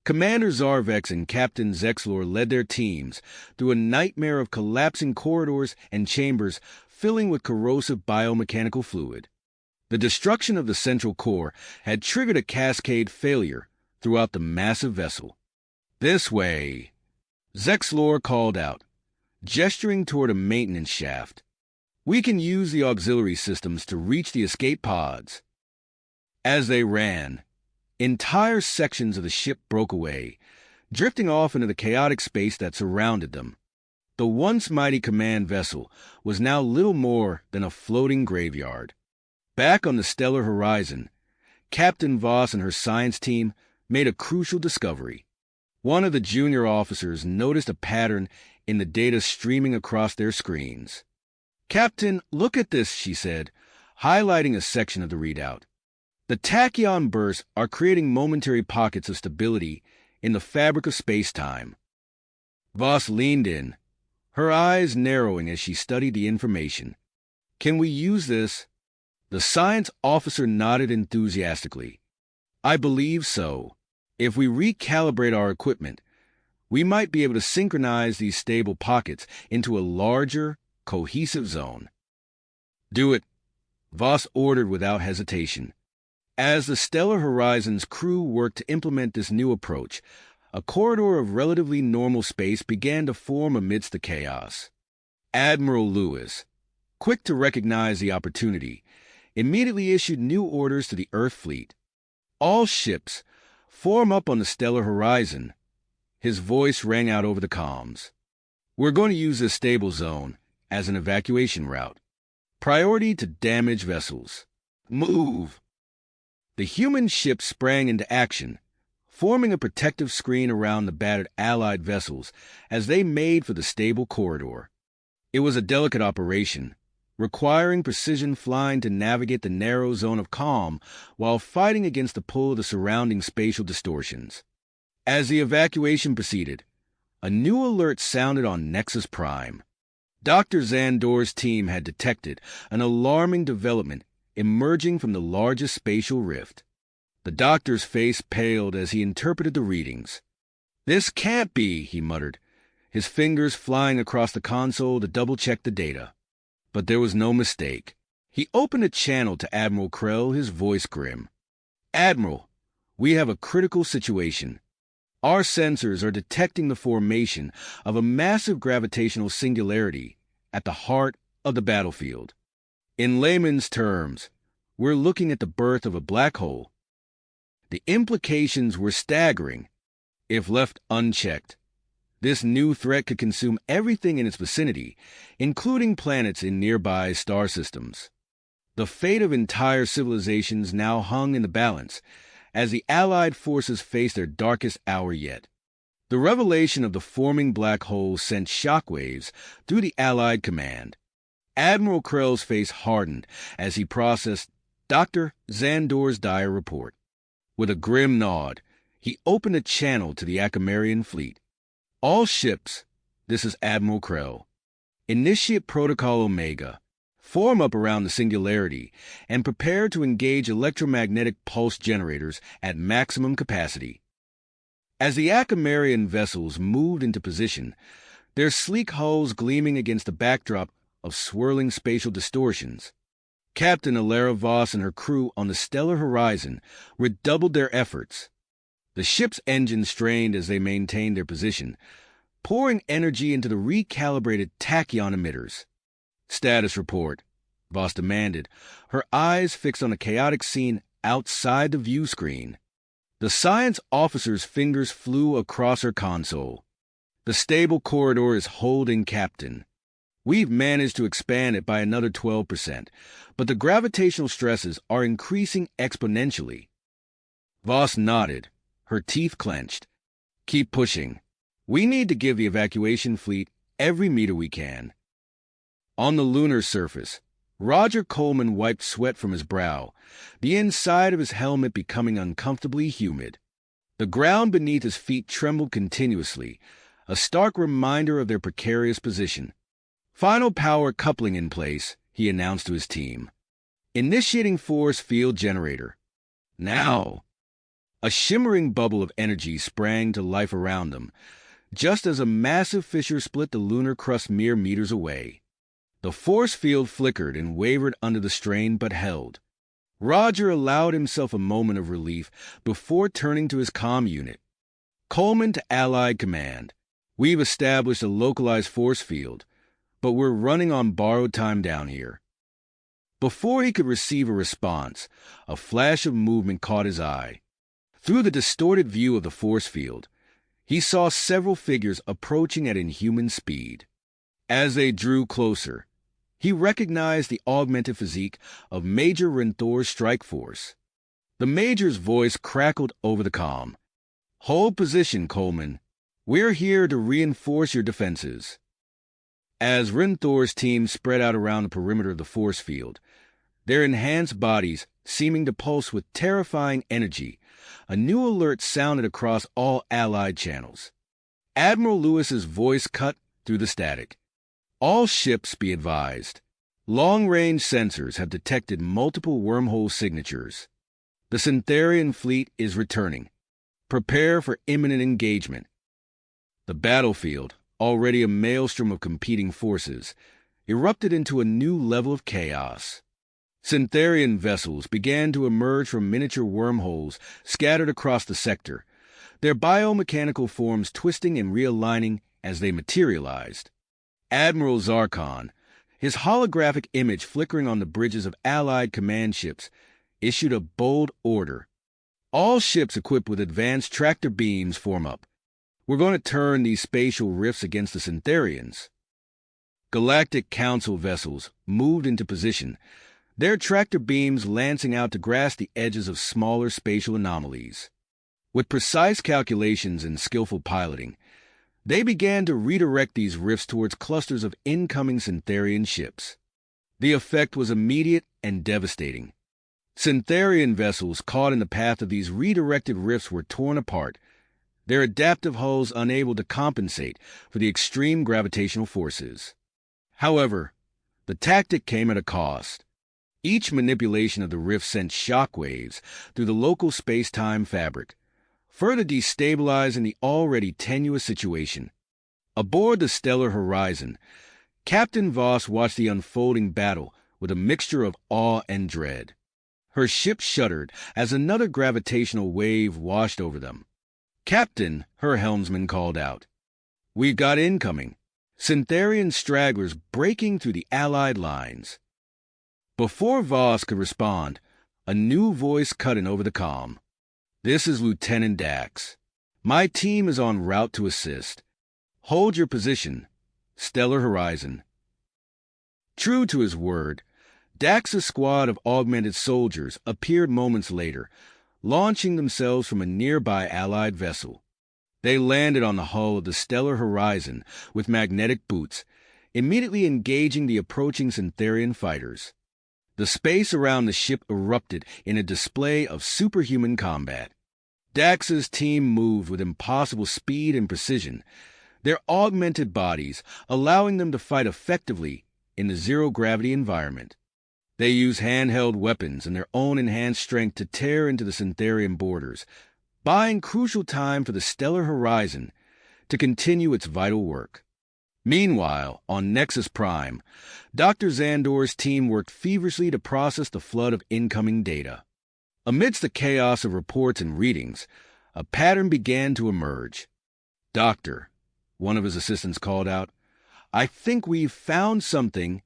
Commander Zarvex and Captain Zexlor led their teams through a nightmare of collapsing corridors and chambers filling with corrosive biomechanical fluid. The destruction of the central core had triggered a cascade failure throughout the massive vessel. "This way," Zexlor called out, gesturing toward a maintenance shaft. "We can use the auxiliary systems to reach the escape pods." As they ran, entire sections of the ship broke away, drifting off into the chaotic space that surrounded them. The once mighty command vessel was now little more than a floating graveyard. Back on the stellar horizon, Captain Voss and her science team made a crucial discovery. One of the junior officers noticed a pattern in the data streaming across their screens. "Captain, look at this," she said, highlighting a section of the readout. "The tachyon bursts are creating momentary pockets of stability in the fabric of space-time." Voss leaned in, her eyes narrowing as she studied the information. "Can we use this?" The science officer nodded enthusiastically. "I believe so. If we recalibrate our equipment, we might be able to synchronize these stable pockets into a larger, cohesive zone." "Do it," Voss ordered without hesitation. As the Stellar Horizon's crew worked to implement this new approach, a corridor of relatively normal space began to form amidst the chaos. Admiral Lewis, quick to recognize the opportunity, immediately issued new orders to the Earth fleet. "All ships, form up on the Stellar Horizon." His voice rang out over the comms. "We're going to use this stable zone as an evacuation route. Priority to damaged vessels. Move!" The human ships sprang into action, forming a protective screen around the battered Allied vessels as they made for the stable corridor. It was a delicate operation, requiring precision flying to navigate the narrow zone of calm while fighting against the pull of the surrounding spatial distortions. As the evacuation proceeded, a new alert sounded on Nexus Prime. Dr. Zandor's team had detected an alarming development emerging from the largest spatial rift. The doctor's face paled as he interpreted the readings. "This can't be," he muttered, his fingers flying across the console to double-check the data. But there was no mistake. He opened a channel to Admiral Krell, his voice grim. "Admiral, we have a critical situation. Our sensors are detecting the formation of a massive gravitational singularity at the heart of the battlefield. In layman's terms, we're looking at the birth of a black hole." The implications were staggering. If left unchecked, this new threat could consume everything in its vicinity, including planets in nearby star systems. The fate of entire civilizations now hung in the balance as the Allied forces faced their darkest hour yet. The revelation of the forming black hole sent shockwaves through the Allied command. Admiral Krell's face hardened as he processed Dr. Zandor's dire report. With a grim nod, he opened a channel to the Akamarian fleet. "All ships, this is Admiral Krell. Initiate Protocol Omega. Form up around the singularity and prepare to engage electromagnetic pulse generators at maximum capacity." As the Akamarian vessels moved into position, their sleek hulls gleaming against the backdrop of swirling spatial distortions, Captain Alara Voss and her crew on the Stellar Horizon redoubled their efforts. The ship's engines strained as they maintained their position, pouring energy into the recalibrated tachyon emitters. "Status report," Voss demanded, her eyes fixed on the chaotic scene outside the view screen. The science officer's fingers flew across her console. "The stable corridor is holding, Captain. We've managed to expand it by another 12%, but the gravitational stresses are increasing exponentially." Voss nodded, her teeth clenched. "Keep pushing. We need to give the evacuation fleet every meter we can." On the lunar surface, Roger Coleman wiped sweat from his brow, the inside of his helmet becoming uncomfortably humid. The ground beneath his feet trembled continuously, a stark reminder of their precarious position. "Final power coupling in place," he announced to his team. "Initiating force field generator. Now!" A shimmering bubble of energy sprang to life around them, just as a massive fissure split the lunar crust mere meters away. The force field flickered and wavered under the strain but held. Roger allowed himself a moment of relief before turning to his comm unit. Coleman to Allied Command. We've established a localized force field, but we're running on borrowed time down here. Before he could receive a response, a flash of movement caught his eye. Through the distorted view of the force field, he saw several figures approaching at inhuman speed. As they drew closer, he recognized the augmented physique of Major Renthor's strike force. The Major's voice crackled over the comm. "Hold position, Coleman. We're here to reinforce your defenses." As Renthor's team spread out around the perimeter of the force field, their enhanced bodies seeming to pulse with terrifying energy, a new alert sounded across all Allied channels. Admiral Lewis's voice cut through the static. "All ships be advised. Long-range sensors have detected multiple wormhole signatures. The Syntherian fleet is returning. Prepare for imminent engagement." The battlefield, already a maelstrom of competing forces, erupted into a new level of chaos. Syntherian vessels began to emerge from miniature wormholes scattered across the sector, their biomechanical forms twisting and realigning as they materialized. Admiral Zarkon, his holographic image flickering on the bridges of Allied command ships, issued a bold order. "All ships equipped with advanced tractor beams form up. We're going to turn these spatial rifts against the Syntherians." Galactic Council vessels moved into position, their tractor beams lancing out to grasp the edges of smaller spatial anomalies. With precise calculations and skillful piloting, they began to redirect these rifts towards clusters of incoming Syntherian ships. The effect was immediate and devastating. Syntherian vessels caught in the path of these redirected rifts were torn apart, their adaptive hulls unable to compensate for the extreme gravitational forces. However, the tactic came at a cost. Each manipulation of the rift sent shockwaves through the local space-time fabric, further destabilizing the already tenuous situation. Aboard the Stellar Horizon, Captain Voss watched the unfolding battle with a mixture of awe and dread. Her ship shuddered as another gravitational wave washed over them. "Captain," her helmsman called out, "we've got incoming. Syntherian stragglers breaking through the Allied lines." Before Voss could respond, a new voice cut in over the comm. "This is Lieutenant Dax. My team is en route to assist. Hold your position. Stellar Horizon." True to his word, Dax's squad of augmented soldiers appeared moments later, launching themselves from a nearby Allied vessel. They landed on the hull of the Stellar Horizon with magnetic boots, immediately engaging the approaching Syntherian fighters. The space around the ship erupted in a display of superhuman combat. Dax's team moved with impossible speed and precision, their augmented bodies allowing them to fight effectively in the zero-gravity environment. They used handheld weapons and their own enhanced strength to tear into the Syntherian borders, buying crucial time for the Stellar Horizon to continue its vital work. Meanwhile, on Nexus Prime, Dr. Zandor's team worked feverishly to process the flood of incoming data. Amidst the chaos of reports and readings, a pattern began to emerge. "Doctor," one of his assistants called out, "I think we've found something."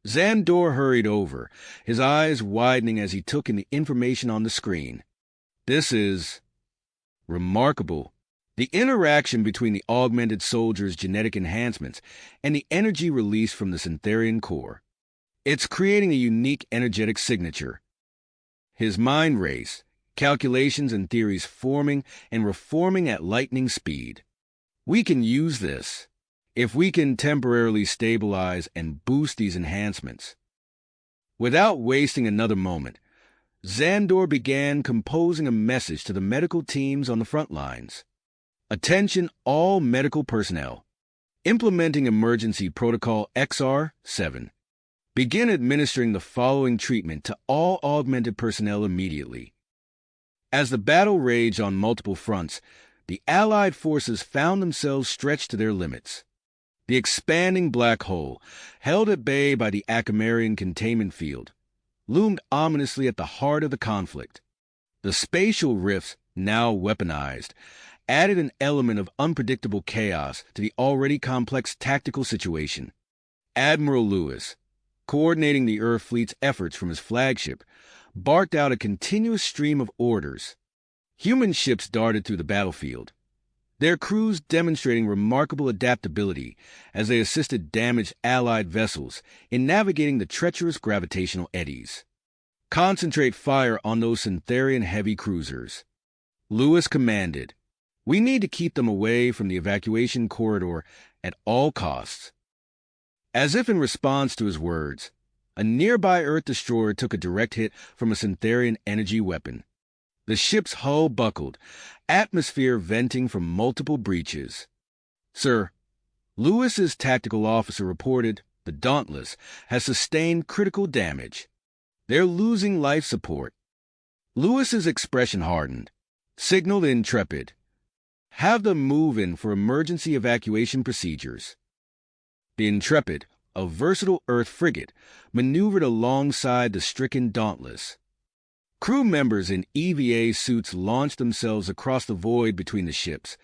Zandor hurried over, his eyes widening as he took in the information on the screen. "This is remarkable. The interaction between the augmented soldiers' genetic enhancements and the energy released from the Syntherian core. It's creating a unique energetic signature." His mind raced, calculations and theories forming and reforming at lightning speed. "We can use this if we can temporarily stabilize and boost these enhancements." Without wasting another moment, Zandor began composing a message to the medical teams on the front lines. "Attention all medical personnel. Implementing Emergency Protocol XR-7. Begin administering the following treatment to all augmented personnel immediately." As the battle raged on multiple fronts, the Allied forces found themselves stretched to their limits. The expanding black hole, held at bay by the Acamarian containment field, loomed ominously at the heart of the conflict. The spatial rifts, now weaponized, added an element of unpredictable chaos to the already complex tactical situation. Admiral Lewis, coordinating the Earth fleet's efforts from his flagship, barked out a continuous stream of orders. Human ships darted through the battlefield, their crews demonstrating remarkable adaptability as they assisted damaged Allied vessels in navigating the treacherous gravitational eddies. "Concentrate fire on those Syntherian heavy cruisers," Lewis commanded. "We need to keep them away from the evacuation corridor at all costs." As if in response to his words, a nearby Earth destroyer took a direct hit from a Syntherian energy weapon. The ship's hull buckled, atmosphere venting from multiple breaches. "Sir," Lewis's tactical officer reported, "the Dauntless has sustained critical damage. They're losing life support." Lewis's expression hardened. "Signal the Intrepid. Have them move in for emergency evacuation procedures." The Intrepid, a versatile Earth frigate, maneuvered alongside the stricken Dauntless. Crew members in EVA suits launched themselves across the void between the ships,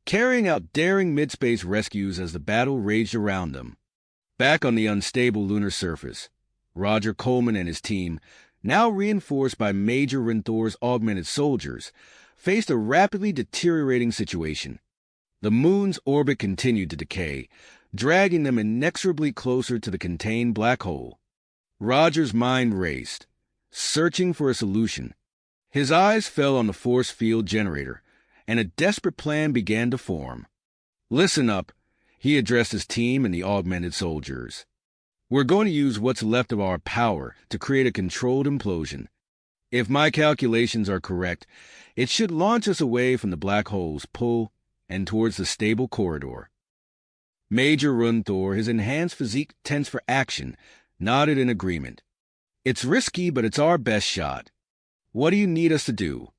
carrying out daring mid-space rescues as the battle raged around them. Back on the unstable lunar surface, Roger Coleman and his team, now reinforced by Major Renthor's augmented soldiers, faced a rapidly deteriorating situation. The moon's orbit continued to decay, dragging them inexorably closer to the contained black hole. Roger's mind raced, searching for a solution. His eyes fell on the force field generator, and a desperate plan began to form. "Listen up," he addressed his team and the augmented soldiers. "We're going to use what's left of our power to create a controlled implosion. If my calculations are correct, it should launch us away from the black hole's pull and towards the stable corridor." Major Renthor, his enhanced physique tense for action, nodded in agreement. "It's risky, but it's our best shot. What do you need us to do?"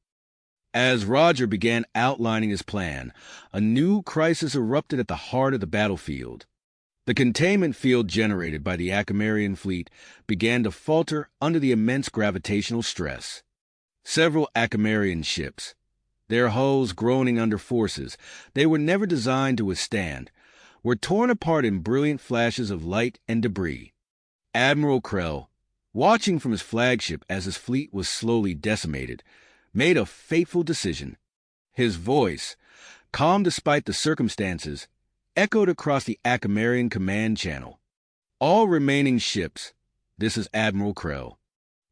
As Roger began outlining his plan, a new crisis erupted at the heart of the battlefield. The containment field generated by the Akamarian fleet began to falter under the immense gravitational stress. Several Akamarian ships, their hulls groaning under forces they were never designed to withstand, were torn apart in brilliant flashes of light and debris. Admiral Krell, watching from his flagship as his fleet was slowly decimated, made a fateful decision. His voice, calm despite the circumstances, echoed across the Akamarian command channel. "All remaining ships," this is Admiral Krell,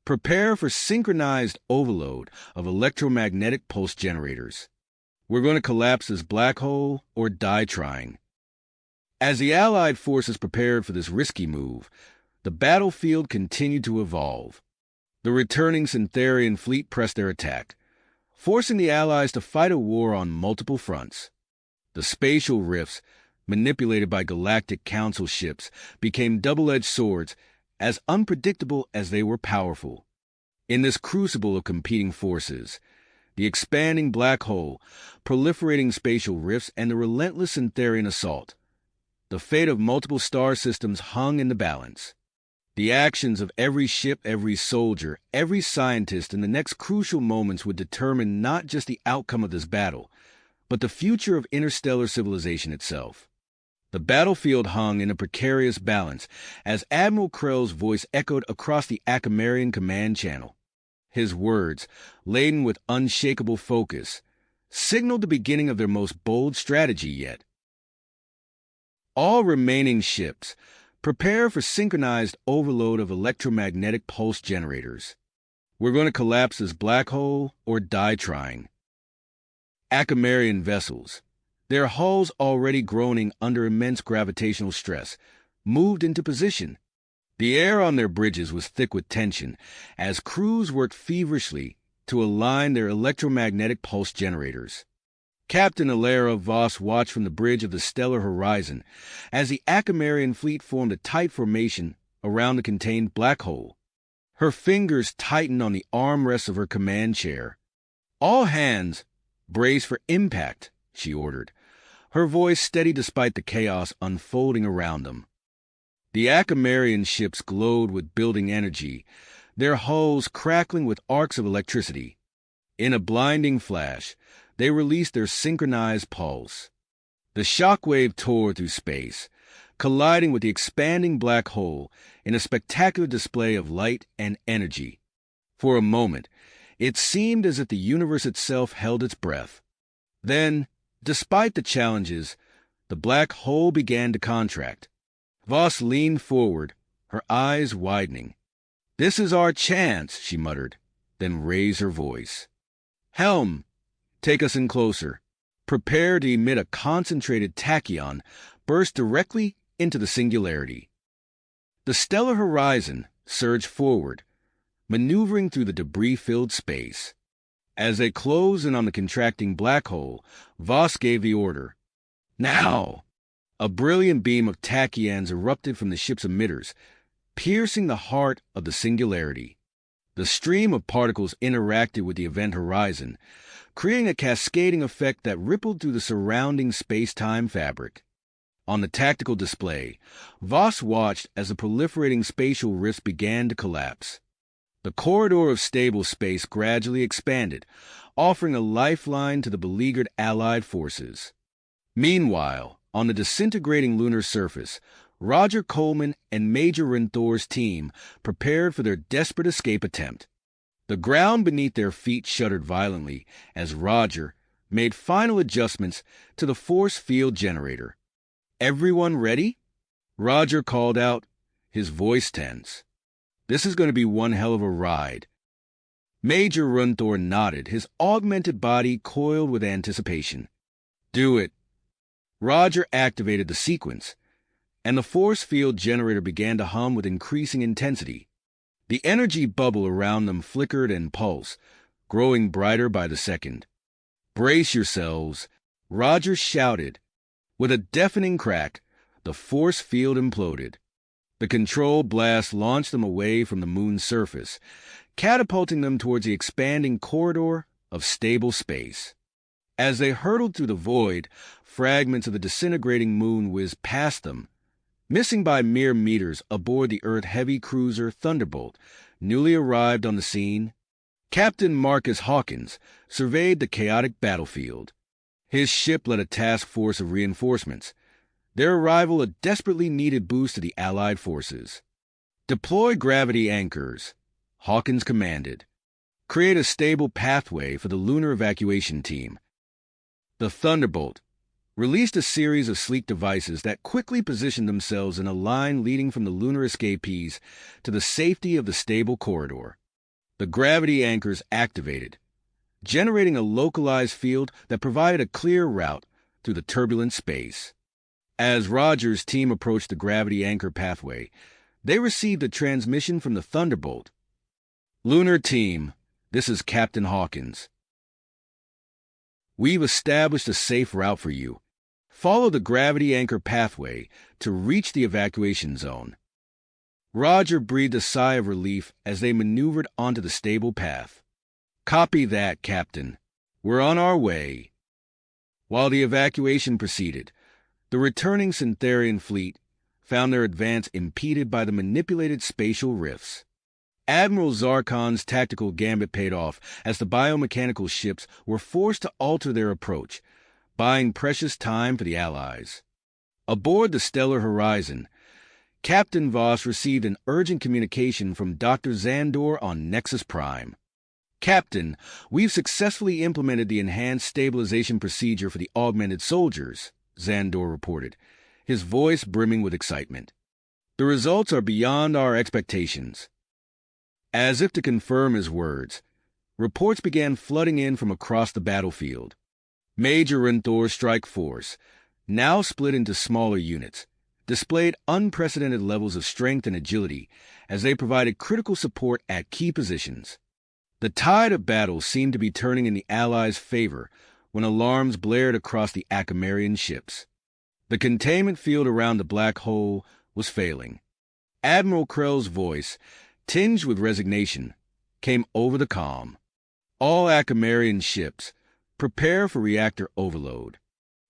"prepare for synchronized overload of electromagnetic pulse generators. We're going to collapse this black hole or die trying." As the Allied forces prepared for this risky move, the battlefield continued to evolve. The returning Syntherian fleet pressed their attack, forcing the Allies to fight a war on multiple fronts. The spatial rifts, manipulated by Galactic Council ships, became double-edged swords, as unpredictable as they were powerful. In this crucible of competing forces, the expanding black hole, proliferating spatial rifts, and the relentless Syntherian assault, the fate of multiple star systems hung in the balance. The actions of every ship, every soldier, every scientist in the next crucial moments would determine not just the outcome of this battle, but the future of interstellar civilization itself. The battlefield hung in a precarious balance as Admiral Krell's voice echoed across the Akamarian command channel. His words, laden with unshakable focus, signaled the beginning of their most bold strategy yet. "All remaining ships, prepare for synchronized overload of electromagnetic pulse generators. We're going to collapse this black hole or die trying." Akamarian vessels, their hulls already groaning under immense gravitational stress, moved into position. The air on their bridges was thick with tension as crews worked feverishly to align their electromagnetic pulse generators. Captain Alara Voss watched from the bridge of the stellar horizon as the Akamarian fleet formed a tight formation around the contained black hole. Her fingers tightened on the armrests of her command chair. "All hands, brace for impact," she ordered, her voice steady despite the chaos unfolding around them. The Akamarian ships glowed with building energy, their hulls crackling with arcs of electricity. In a blinding flash, they released their synchronized pulse. The shockwave tore through space, colliding with the expanding black hole in a spectacular display of light and energy. For a moment, it seemed as if the universe itself held its breath. Then, despite the challenges, the black hole began to contract. Voss leaned forward, her eyes widening. "This is our chance," she muttered, then raised her voice. "Helm, take us in closer." Prepare to emit a concentrated tachyon burst directly into the singularity. The stellar horizon surged forward, maneuvering through the debris-filled space. As they closed in on the contracting black hole, Voss gave the order. "Now!" A brilliant beam of tachyons erupted from the ship's emitters, piercing the heart of the singularity. The stream of particles interacted with the event horizon, creating a cascading effect that rippled through the surrounding space-time fabric. On the tactical display, Voss watched as the proliferating spatial rifts began to collapse. The corridor of stable space gradually expanded, offering a lifeline to the beleaguered Allied forces. Meanwhile, on the disintegrating lunar surface, Roger Coleman and Major Renthor's team prepared for their desperate escape attempt. The ground beneath their feet shuddered violently as Roger made final adjustments to the force field generator. "Everyone ready?" Roger called out, his voice tense. "This is going to be one hell of a ride." Major Renthor nodded, his augmented body coiled with anticipation. "Do it." Roger activated the sequence, and the force field generator began to hum with increasing intensity. The energy bubble around them flickered and pulsed, growing brighter by the second. "Brace yourselves," Roger shouted. With a deafening crack, the force field imploded. The control blast launched them away from the moon's surface, catapulting them towards the expanding corridor of stable space. As they hurtled through the void, fragments of the disintegrating moon whizzed past them, missing by mere meters aboard the Earth-heavy cruiser Thunderbolt, newly arrived on the scene. Captain Marcus Hawkins surveyed the chaotic battlefield. His ship led a task force of reinforcements, their arrival a desperately needed boost to the Allied forces. "Deploy gravity anchors," Hawkins commanded. "Create a stable pathway for the lunar evacuation team." The Thunderbolt released a series of sleek devices that quickly positioned themselves in a line leading from the lunar escapees to the safety of the stable corridor. The gravity anchors activated, generating a localized field that provided a clear route through the turbulent space. As Roger's team approached the gravity anchor pathway, they received a transmission from the Thunderbolt. "Lunar team, this is Captain Hawkins. We've established a safe route for you. Follow the gravity anchor pathway to reach the evacuation zone." Roger breathed a sigh of relief as they maneuvered onto the stable path. "Copy that, Captain. We're on our way." While the evacuation proceeded, the returning Syntherian fleet found their advance impeded by the manipulated spatial rifts. Admiral Zarkon's tactical gambit paid off as the biomechanical ships were forced to alter their approach, buying precious time for the Allies. Aboard the Stellar Horizon, Captain Voss received an urgent communication from Dr. Zandor on Nexus Prime. "Captain, we've successfully implemented the enhanced stabilization procedure for the augmented soldiers," Zandor reported, his voice brimming with excitement. "The results are beyond our expectations." As if to confirm his words, reports began flooding in from across the battlefield. Major Renthor's strike force, now split into smaller units, displayed unprecedented levels of strength and agility as they provided critical support at key positions. The tide of battle seemed to be turning in the Allies' favor when alarms blared across the Acamarian ships. The containment field around the black hole was failing. Admiral Krell's voice, tinged with resignation, came over the comm. "All Acamarian ships, prepare for reactor overload.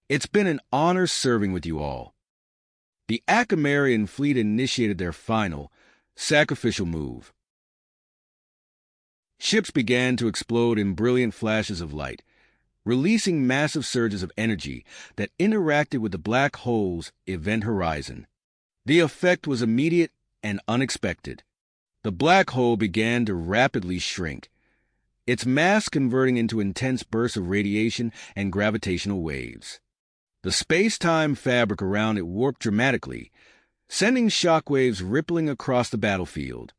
It's been an honor serving with you all." The Acamarian fleet initiated their final, sacrificial move. Ships began to explode in brilliant flashes of light, releasing massive surges of energy that interacted with the black hole's event horizon. The effect was immediate and unexpected. The black hole began to rapidly shrink, its mass converting into intense bursts of radiation and gravitational waves. The space-time fabric around it warped dramatically, sending shockwaves rippling across the battlefield.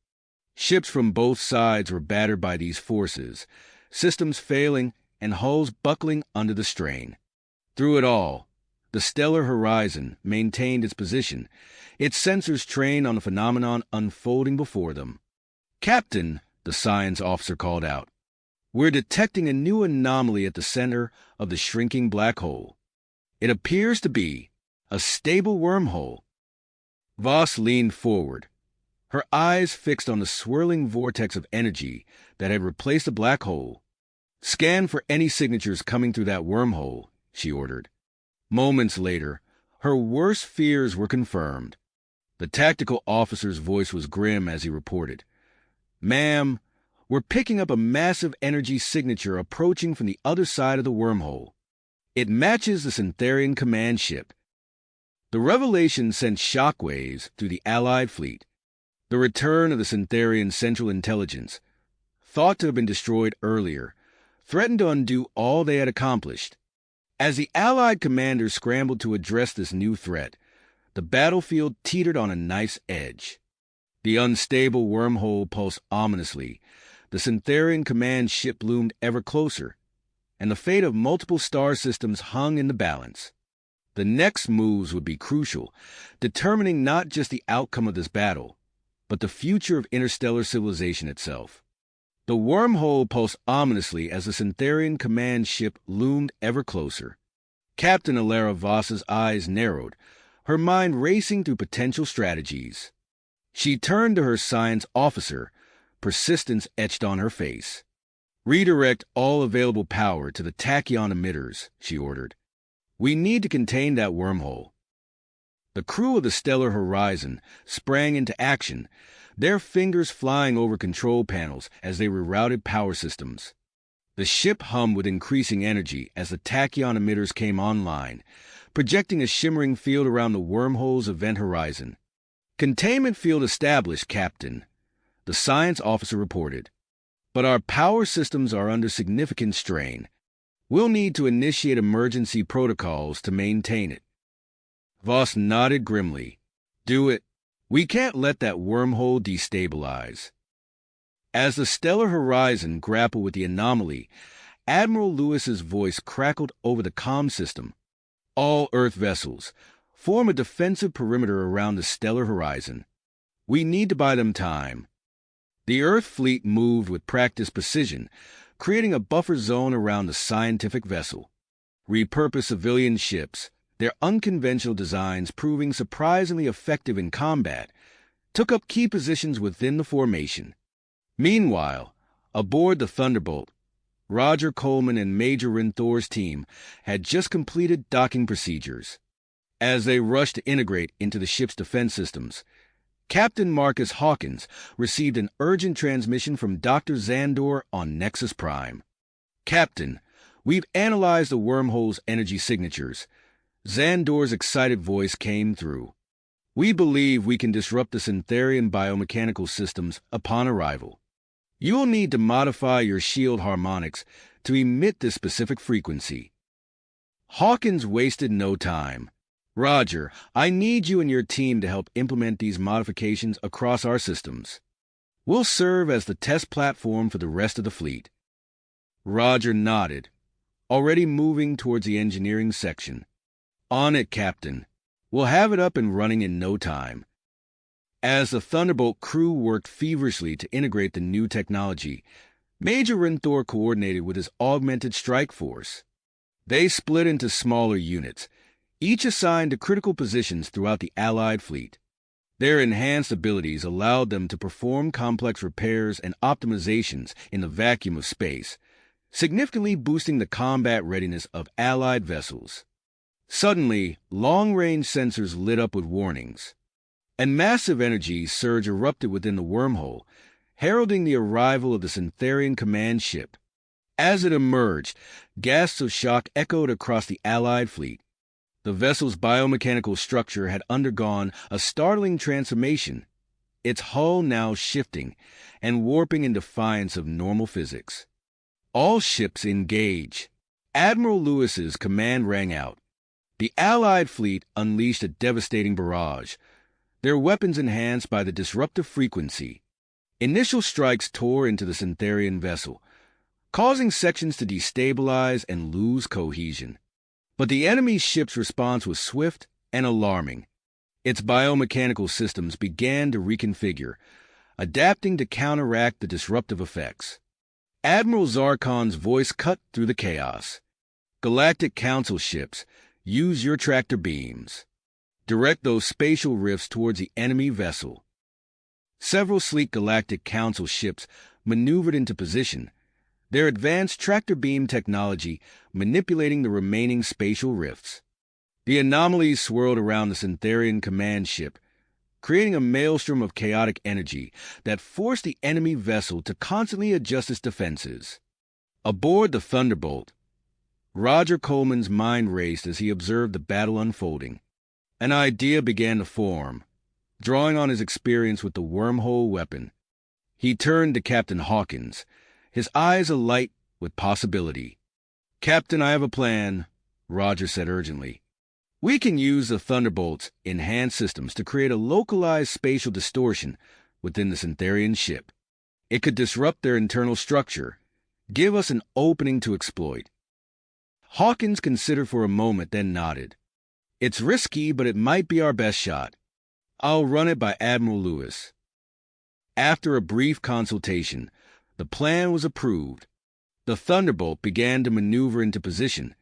Ships from both sides were battered by these forces, systems failing and hulls buckling under the strain. Through it all, the stellar horizon maintained its position, its sensors trained on the phenomenon unfolding before them. "Captain," the science officer called out, "we're detecting a new anomaly at the center of the shrinking black hole. It appears to be a stable wormhole." Voss leaned forward, her eyes fixed on the swirling vortex of energy that had replaced the black hole. "Scan for any signatures coming through that wormhole," she ordered. Moments later, her worst fears were confirmed. The tactical officer's voice was grim as he reported, "Ma'am, we're picking up a massive energy signature approaching from the other side of the wormhole. It matches the Syntherian command ship." The revelation sent shockwaves through the Allied fleet. The return of the Syntherian Central Intelligence, thought to have been destroyed earlier, threatened to undo all they had accomplished. As the Allied commanders scrambled to address this new threat, the battlefield teetered on a knife's edge. The unstable wormhole pulsed ominously, the Syntherian command ship loomed ever closer, and the fate of multiple star systems hung in the balance. The next moves would be crucial, determining not just the outcome of this battle, but the future of interstellar civilization itself. The wormhole pulsed ominously as the Syntherian command ship loomed ever closer. Captain Alara Voss's eyes narrowed, her mind racing through potential strategies. She turned to her science officer, persistence etched on her face. "Redirect all available power to the tachyon emitters," she ordered. "We need to contain that wormhole." The crew of the Stellar Horizon sprang into action, their fingers flying over control panels as they rerouted power systems. The ship hummed with increasing energy as the tachyon emitters came online, projecting a shimmering field around the wormhole's event horizon. "Containment field established, Captain," the science officer reported. "But our power systems are under significant strain. We'll need to initiate emergency protocols to maintain it." Voss nodded grimly. "Do it. We can't let that wormhole destabilize." As the stellar horizon grappled with the anomaly, Admiral Lewis's voice crackled over the comm system. "All Earth vessels, form a defensive perimeter around the stellar horizon. We need to buy them time." The Earth fleet moved with practiced precision, creating a buffer zone around the scientific vessel. Repurposed civilian ships, their unconventional designs proving surprisingly effective in combat, took up key positions within the formation. Meanwhile, aboard the Thunderbolt, Roger Coleman and Major Rinthor's team had just completed docking procedures. As they rushed to integrate into the ship's defense systems, Captain Marcus Hawkins received an urgent transmission from Dr. Zandor on Nexus Prime. "Captain, we've analyzed the wormhole's energy signatures." Zandor's excited voice came through. "We believe we can disrupt the Syntherian biomechanical systems upon arrival. You will need to modify your shield harmonics to emit this specific frequency." Hawkins wasted no time. "Roger, I need you and your team to help implement these modifications across our systems. We'll serve as the test platform for the rest of the fleet." Roger nodded, already moving towards the engineering section. "On it, Captain. We'll have it up and running in no time." As the Thunderbolt crew worked feverishly to integrate the new technology, Major Rinthor coordinated with his augmented strike force. They split into smaller units, each assigned to critical positions throughout the Allied fleet. Their enhanced abilities allowed them to perform complex repairs and optimizations in the vacuum of space, significantly boosting the combat readiness of Allied vessels. Suddenly, long-range sensors lit up with warnings. A massive energy surge erupted within the wormhole, heralding the arrival of the Syntherian command ship. As it emerged, gasps of shock echoed across the Allied fleet. The vessel's biomechanical structure had undergone a startling transformation, its hull now shifting and warping in defiance of normal physics. All ships engage. Admiral Lewis's command rang out. The Allied fleet unleashed a devastating barrage, their weapons enhanced by the disruptive frequency. Initial strikes tore into the Syntherian vessel, causing sections to destabilize and lose cohesion. But the enemy ship's response was swift and alarming. Its biomechanical systems began to reconfigure, adapting to counteract the disruptive effects. Admiral Zarkon's voice cut through the chaos. Galactic Council ships, use your tractor beams. Direct those spatial rifts towards the enemy vessel. Several sleek Galactic Council ships maneuvered into position, their advanced tractor beam technology manipulating the remaining spatial rifts. The anomalies swirled around the Syntherian command ship, creating a maelstrom of chaotic energy that forced the enemy vessel to constantly adjust its defenses. Aboard the Thunderbolt, Roger Coleman's mind raced as he observed the battle unfolding. An idea began to form, drawing on his experience with the wormhole weapon. He turned to Captain Hawkins, his eyes alight with possibility. "Captain, I have a plan," Roger said urgently. "We can use the Thunderbolt's enhanced systems to create a localized spatial distortion within the Syntherian ship. It could disrupt their internal structure, give us an opening to exploit." Hawkins considered for a moment, then nodded. "It's risky, but it might be our best shot. I'll run it by Admiral Lewis." After a brief consultation, the plan was approved. The Thunderbolt began to maneuver into position,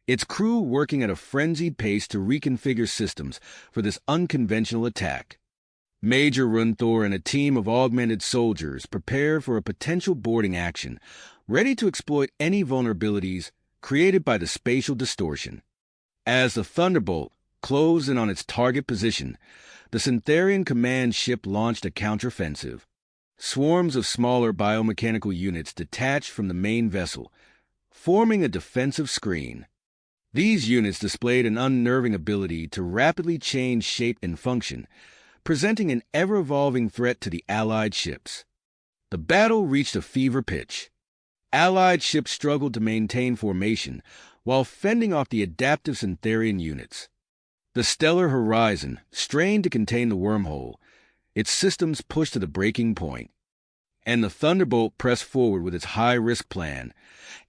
its crew working at a frenzied pace to reconfigure systems for this unconventional attack. Major Runthor and a team of augmented soldiers prepared for a potential boarding action, ready to exploit any vulnerabilities created by the spatial distortion. As the Thunderbolt closed in on its target position, the Syntherian command ship launched a counteroffensive. Swarms of smaller biomechanical units detached from the main vessel, forming a defensive screen. These units displayed an unnerving ability to rapidly change shape and function, presenting an ever-evolving threat to the Allied ships. The battle reached a fever pitch. Allied ships struggled to maintain formation while fending off the adaptive Syntherian units. The stellar horizon strained to contain the wormhole, its systems pushed to the breaking point. And the Thunderbolt pressed forward with its high-risk plan,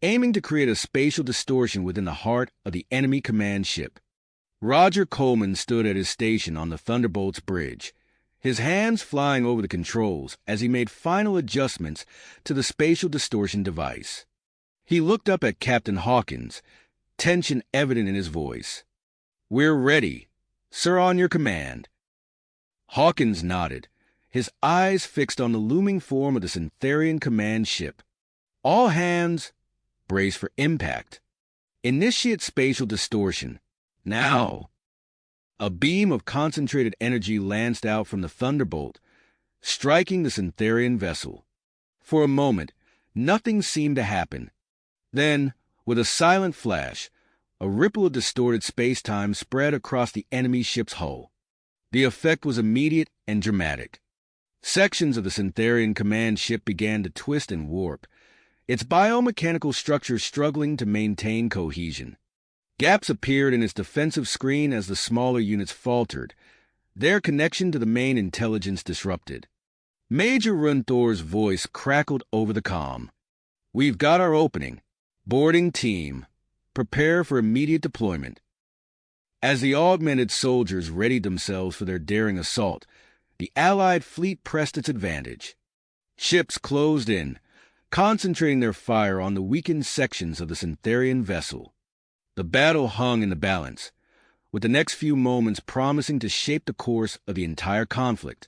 aiming to create a spatial distortion within the heart of the enemy command ship. Roger Coleman stood at his station on the Thunderbolt's bridge, his hands flying over the controls as he made final adjustments to the spatial distortion device. He looked up at Captain Hawkins, tension evident in his voice. "We're ready. Sir, on your command." Hawkins nodded, his eyes fixed on the looming form of the Syntherian command ship. "All hands, brace for impact. Initiate spatial distortion. Now." A beam of concentrated energy lanced out from the Thunderbolt, striking the Syntherian vessel. For a moment, nothing seemed to happen. Then, with a silent flash, a ripple of distorted space-time spread across the enemy ship's hull. The effect was immediate and dramatic. Sections of the Syntherian command ship began to twist and warp, its biomechanical structure struggling to maintain cohesion. Gaps appeared in its defensive screen as the smaller units faltered, their connection to the main intelligence disrupted. Major Runthor's voice crackled over the comm. "We've got our opening. Boarding team, prepare for immediate deployment." As the augmented soldiers readied themselves for their daring assault, the Allied fleet pressed its advantage. Ships closed in, concentrating their fire on the weakened sections of the Syntherian vessel. The battle hung in the balance, with the next few moments promising to shape the course of the entire conflict.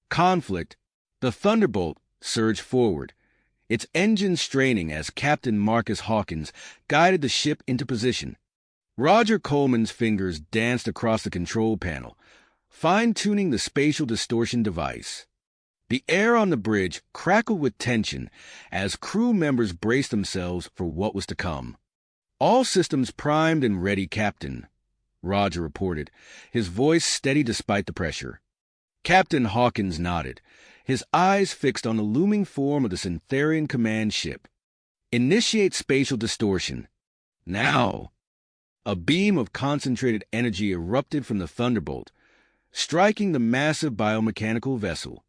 The Thunderbolt surged forward, its engines straining as Captain Marcus Hawkins guided the ship into position. Roger Coleman's fingers danced across the control panel, fine-tuning the spatial distortion device. The air on the bridge crackled with tension as crew members braced themselves for what was to come. "All systems primed and ready, Captain," Roger reported, his voice steady despite the pressure. Captain Hawkins nodded, his eyes fixed on the looming form of the Syntherian command ship. "Initiate spatial distortion. Now!" A beam of concentrated energy erupted from the Thunderbolt, striking the massive biomechanical vessel.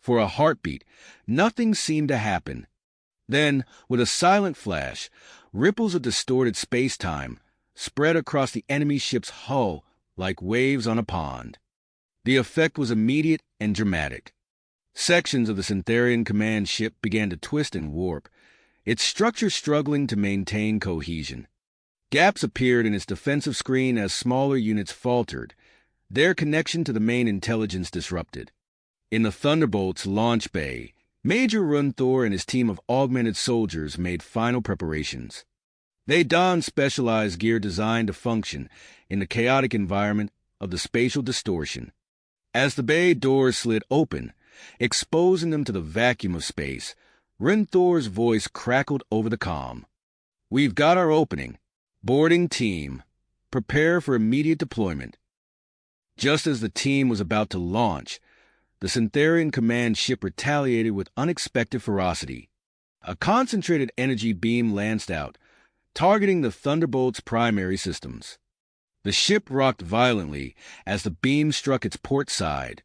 For a heartbeat, nothing seemed to happen. Then, with a silent flash, ripples of distorted space-time spread across the enemy ship's hull like waves on a pond. The effect was immediate and dramatic. Sections of the Syntherian command ship began to twist and warp, its structure struggling to maintain cohesion. Gaps appeared in its defensive screen as smaller units faltered, their connection to the main intelligence disrupted. In the Thunderbolt's launch bay, Major Runthor and his team of augmented soldiers made final preparations. They donned specialized gear designed to function in the chaotic environment of the spatial distortion. As the bay doors slid open, exposing them to the vacuum of space, Runthor's voice crackled over the comm. "We've got our opening. Boarding team, prepare for immediate deployment." Just as the team was about to launch, the Syntherian command ship retaliated with unexpected ferocity. A concentrated energy beam lanced out, targeting the Thunderbolt's primary systems. The ship rocked violently as the beam struck its port side.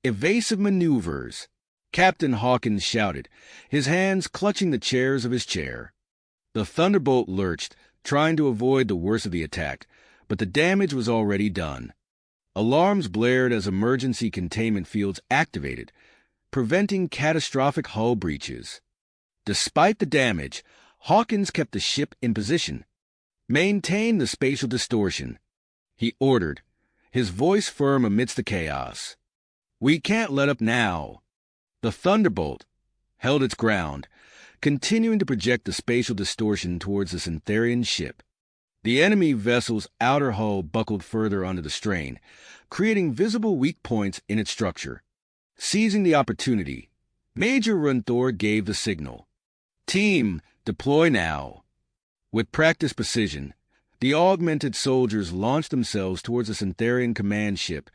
"Evasive maneuvers," Captain Hawkins shouted, his hands clutching the chairs of his chair. The Thunderbolt lurched, trying to avoid the worst of the attack, but the damage was already done. Alarms blared as emergency containment fields activated, preventing catastrophic hull breaches. Despite the damage, Hawkins kept the ship in position. "Maintain the spatial distortion," he ordered, his voice firm amidst the chaos. "We can't let up now." The Thunderbolt held its ground, continuing to project the spatial distortion towards the Syntherian ship. The enemy vessel's outer hull buckled further under the strain, creating visible weak points in its structure. Seizing the opportunity, Major Runthor gave the signal. "Team, deploy now." With practiced precision, the augmented soldiers launched themselves towards the Syntherian command ship,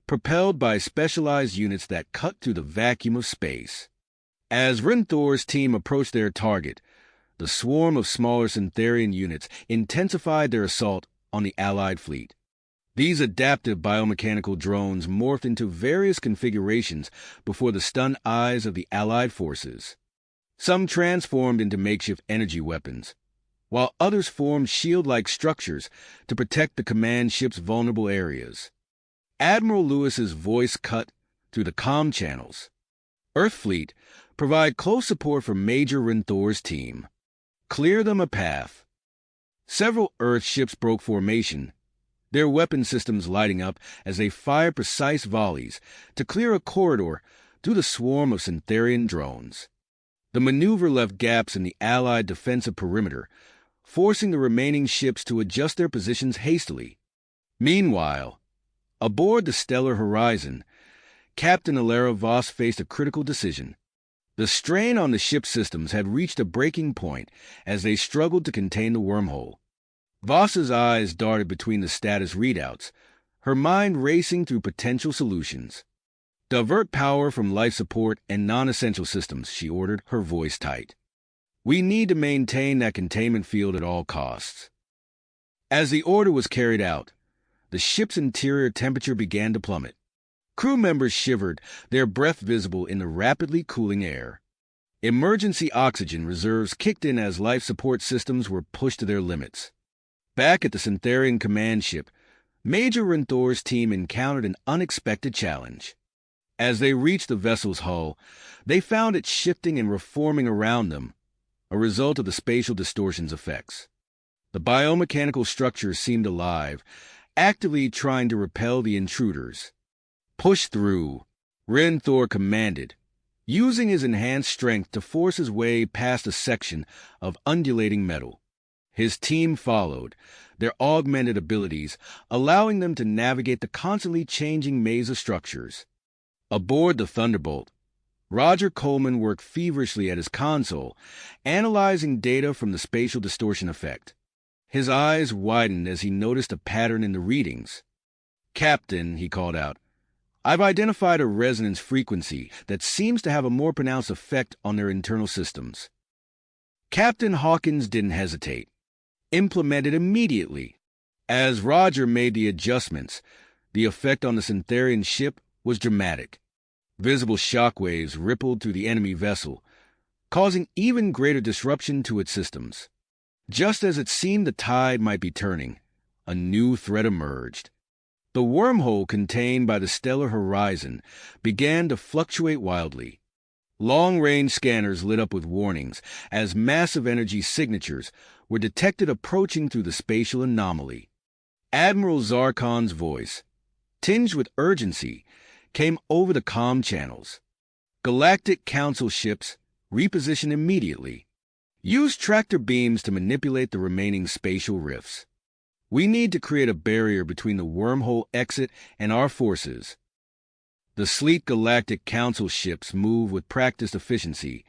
propelled by specialized units that cut through the vacuum of space. As Runthor's team approached their target, the swarm of smaller Syntherian units intensified their assault on the Allied fleet. These adaptive biomechanical drones morphed into various configurations before the stunned eyes of the Allied forces. Some transformed into makeshift energy weapons, while others formed shield-like structures to protect the command ship's vulnerable areas. Admiral Lewis's voice cut through the comm channels. "Earth Fleet, provide close support for Major Runthor's team. Clear them a path." Several Earth ships broke formation, their weapon systems lighting up as they fired precise volleys to clear a corridor through the swarm of Syntherian drones. The maneuver left gaps in the Allied defensive perimeter, forcing the remaining ships to adjust their positions hastily. Meanwhile, aboard the Stellar Horizon, Captain Alara Voss faced a critical decision. The strain on the ship's systems had reached a breaking point as they struggled to contain the wormhole. Voss's eyes darted between the status readouts, her mind racing through potential solutions. "Divert power from life support and non-essential systems," she ordered, her voice tight. "We need to maintain that containment field at all costs." As the order was carried out, the ship's interior temperature began to plummet. Crew members shivered, their breath visible in the rapidly cooling air. Emergency oxygen reserves kicked in as life support systems were pushed to their limits. Back at the Syntherian command ship, Major Runthor's team encountered an unexpected challenge. As they reached the vessel's hull, they found it shifting and reforming around them, a result of the spatial distortion's effects. The biomechanical structure seemed alive, actively trying to repel the intruders. "Push through," Runthor commanded, using his enhanced strength to force his way past a section of undulating metal. His team followed, their augmented abilities allowing them to navigate the constantly changing maze of structures. Aboard the Thunderbolt, Roger Coleman worked feverishly at his console, analyzing data from the spatial distortion effect. His eyes widened as he noticed a pattern in the readings. "Captain," he called out, "I've identified a resonance frequency that seems to have a more pronounced effect on their internal systems." Captain Hawkins didn't hesitate. "Implement it immediately." As Roger made the adjustments, the effect on the Syntherian ship was dramatic. Visible shockwaves rippled through the enemy vessel, causing even greater disruption to its systems. Just as it seemed the tide might be turning, a new threat emerged. The wormhole contained by the stellar horizon began to fluctuate wildly. Long-range scanners lit up with warnings as massive energy signatures were detected approaching through the spatial anomaly. Admiral Zarkon's voice, tinged with urgency, came over the comm channels. "Galactic Council ships, reposition immediately. Use tractor beams to manipulate the remaining spatial rifts. We need to create a barrier between the wormhole exit and our forces." The sleek Galactic Council ships moved with practiced efficiency,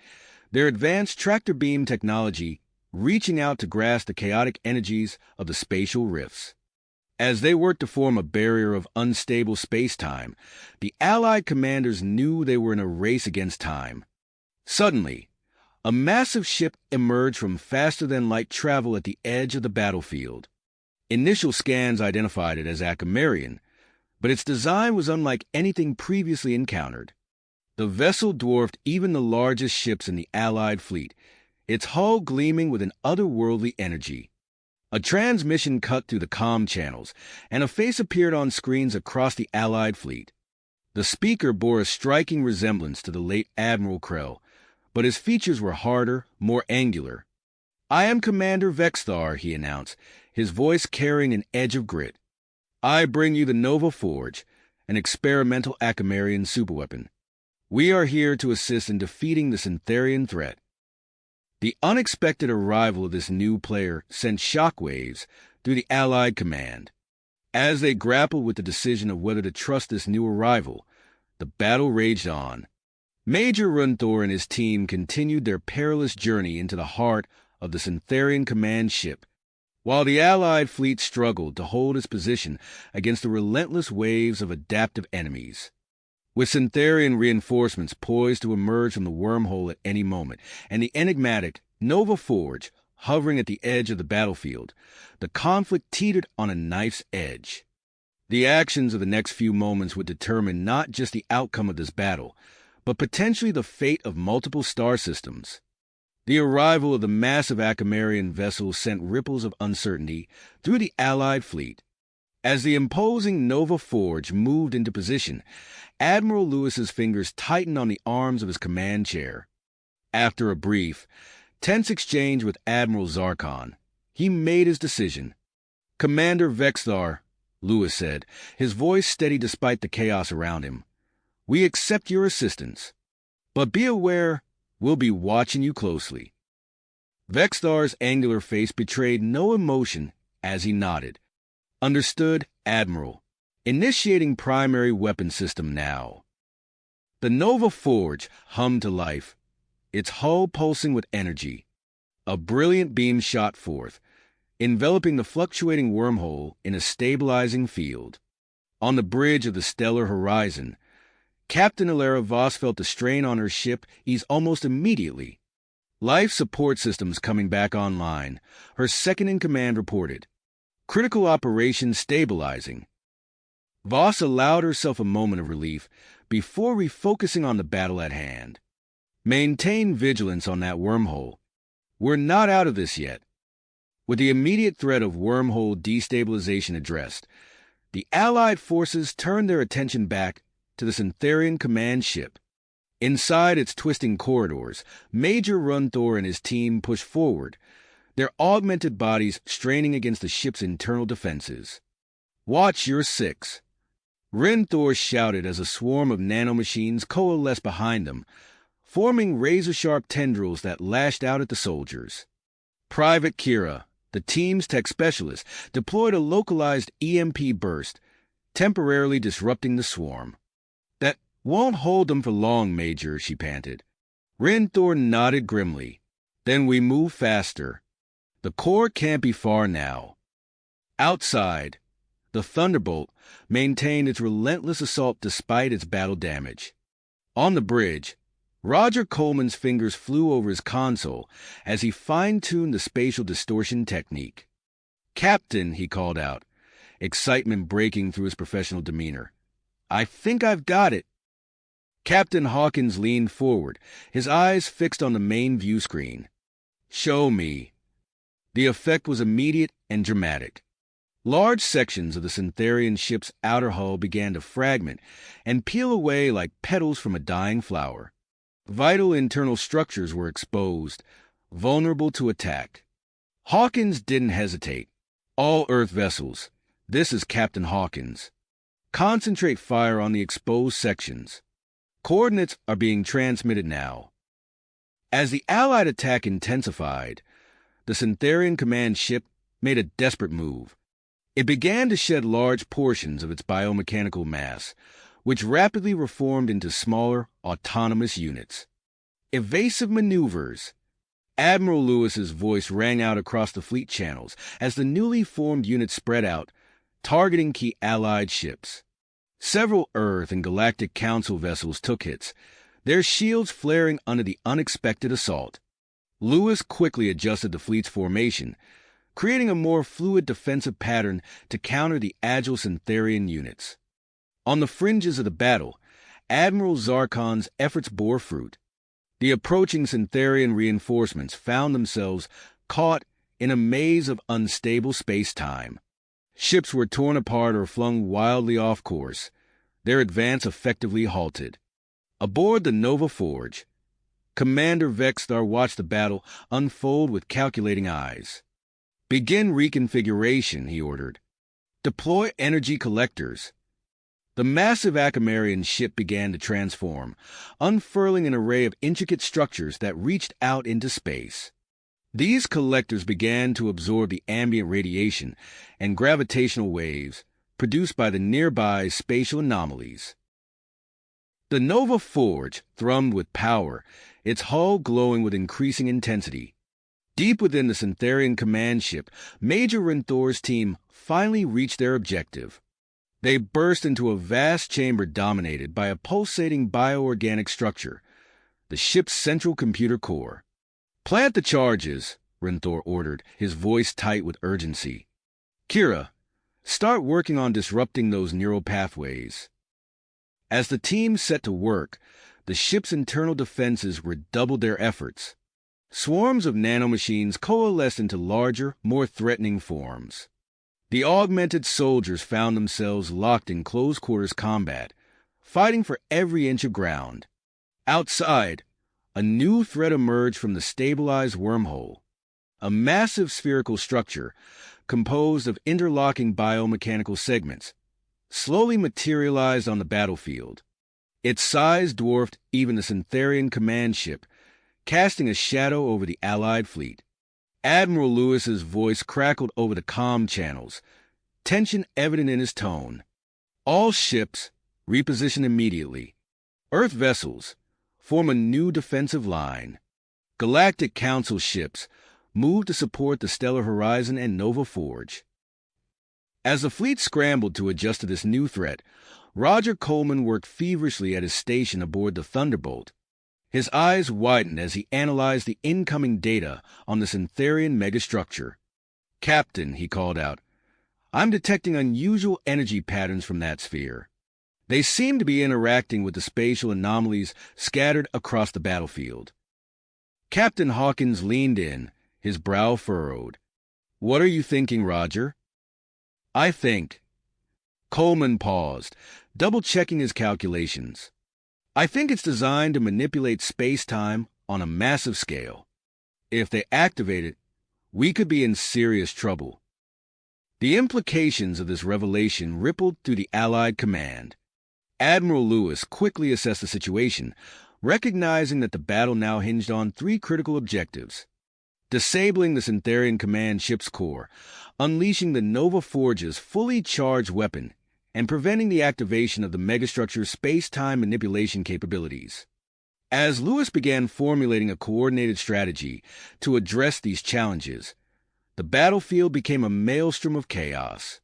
their advanced tractor beam technology reaching out to grasp the chaotic energies of the spatial rifts. As they worked to form a barrier of unstable space-time, the Allied commanders knew they were in a race against time. Suddenly, a massive ship emerged from faster-than-light travel at the edge of the battlefield. Initial scans identified it as Akamarian, but its design was unlike anything previously encountered. The vessel dwarfed even the largest ships in the Allied fleet, its hull gleaming with an otherworldly energy. A transmission cut through the comm channels, and a face appeared on screens across the Allied fleet. The speaker bore a striking resemblance to the late Admiral Krell, but his features were harder, more angular. "I am Commander Vexthar," he announced, his voice carrying an edge of grit. "I bring you the Nova Forge, an experimental Akamarian superweapon. We are here to assist in defeating the Syntherian threat." The unexpected arrival of this new player sent shockwaves through the Allied command. As they grappled with the decision of whether to trust this new arrival, the battle raged on. Major Runthor and his team continued their perilous journey into the heart of the Syntherian command ship, while the Allied fleet struggled to hold its position against the relentless waves of adaptive enemies. With Syntherian reinforcements poised to emerge from the wormhole at any moment, and the enigmatic Nova Forge hovering at the edge of the battlefield, the conflict teetered on a knife's edge. The actions of the next few moments would determine not just the outcome of this battle, but potentially the fate of multiple star systems. The arrival of the massive Akamarian vessel sent ripples of uncertainty through the Allied fleet. As the imposing Nova Forge moved into position, Admiral Lewis's fingers tightened on the arms of his command chair. After a brief, tense exchange with Admiral Zarkon, he made his decision. "Commander Vexthar," Lewis said, his voice steady despite the chaos around him, "we accept your assistance. But be aware, we'll be watching you closely." Vexthar's angular face betrayed no emotion as he nodded. "Understood, Admiral. Initiating primary weapon system now." The Nova Forge hummed to life, its hull pulsing with energy. A brilliant beam shot forth, enveloping the fluctuating wormhole in a stabilizing field. On the bridge of the stellar horizon, Captain Alara Voss felt the strain on her ship ease almost immediately. "Life support systems coming back online," her second-in-command reported. "Critical operations stabilizing." Voss allowed herself a moment of relief before refocusing on the battle at hand. "Maintain vigilance on that wormhole. We're not out of this yet." With the immediate threat of wormhole destabilization addressed, the Allied forces turned their attention back to the Syntherian command ship. Inside its twisting corridors, Major Runthor and his team pushed forward, their augmented bodies straining against the ship's internal defenses. "Watch your six," Runthor shouted as a swarm of nanomachines coalesced behind them, forming razor-sharp tendrils that lashed out at the soldiers. Private Kira, the team's tech specialist, deployed a localized EMP burst, temporarily disrupting the swarm. "That "Won't hold them for long, Major," she panted. Rinthor nodded grimly. "Then we move faster. The core can't be far now." Outside, the Thunderbolt maintained its relentless assault despite its battle damage. On the bridge, Roger Coleman's fingers flew over his console as he fine-tuned the spatial distortion technique. "Captain," he called out, excitement breaking through his professional demeanor. "I think I've got it." Captain Hawkins leaned forward, his eyes fixed on the main view screen. "Show me." The effect was immediate and dramatic. Large sections of the Syntherian ship's outer hull began to fragment and peel away like petals from a dying flower. Vital internal structures were exposed, vulnerable to attack. Hawkins didn't hesitate. "All Earth vessels, this is Captain Hawkins. Concentrate fire on the exposed sections. Coordinates are being transmitted now." As the Allied attack intensified, the Syntherian command ship made a desperate move. It began to shed large portions of its biomechanical mass, which rapidly reformed into smaller, autonomous units. "Evasive maneuvers." Admiral Lewis's voice rang out across the fleet channels as the newly formed unit spread out, targeting key Allied ships. Several Earth and Galactic Council vessels took hits, their shields flaring under the unexpected assault. Lewis quickly adjusted the fleet's formation, creating a more fluid defensive pattern to counter the agile Syntherian units. On the fringes of the battle, Admiral Zarkon's efforts bore fruit. The approaching Syntherian reinforcements found themselves caught in a maze of unstable space-time. Ships were torn apart or flung wildly off course, their advance effectively halted. Aboard the Nova Forge, Commander Vexstar watched the battle unfold with calculating eyes. "Begin reconfiguration," he ordered. "Deploy energy collectors." The massive Akamarian ship began to transform, unfurling an array of intricate structures that reached out into space. These collectors began to absorb the ambient radiation and gravitational waves produced by the nearby spatial anomalies. The Nova Forge thrummed with power, its hull glowing with increasing intensity. Deep within the Syntherian command ship, Major Rinthor's team finally reached their objective. They burst into a vast chamber dominated by a pulsating bioorganic structure, the ship's central computer core. "Plant the charges," Rinthor ordered, his voice tight with urgency. "Kira, start working on disrupting those neural pathways." As the team set to work, the ship's internal defenses redoubled their efforts. Swarms of nanomachines coalesced into larger, more threatening forms. The augmented soldiers found themselves locked in close-quarters combat, fighting for every inch of ground. Outside, a new threat emerged from the stabilized wormhole, a massive spherical structure composed of interlocking biomechanical segments, slowly materialized on the battlefield. Its size dwarfed even the Syntherian command ship, casting a shadow over the Allied fleet. Admiral Lewis's voice crackled over the comm channels, tension evident in his tone. "All ships, reposition immediately. Earth vessels, form a new defensive line. Galactic Council ships, move to support the Stellar Horizon and Nova Forge." As the fleet scrambled to adjust to this new threat, Roger Coleman worked feverishly at his station aboard the Thunderbolt. His eyes widened as he analyzed the incoming data on the Syntherian megastructure. "Captain," he called out, "I'm detecting unusual energy patterns from that sphere. They seem to be interacting with the spatial anomalies scattered across the battlefield." Captain Hawkins leaned in, his brow furrowed. "What are you thinking, Roger?" "I think." Coleman paused, double-checking his calculations. "I think it's designed to manipulate space-time on a massive scale. If they activate it, we could be in serious trouble." The implications of this revelation rippled through the Allied command. Admiral Lewis quickly assessed the situation, recognizing that the battle now hinged on three critical objectives: disabling the Syntherian command ship's core, unleashing the Nova Forge's fully charged weapon, and preventing the activation of the megastructure's space-time manipulation capabilities. As Lewis began formulating a coordinated strategy to address these challenges, the battlefield became a maelstrom of chaos.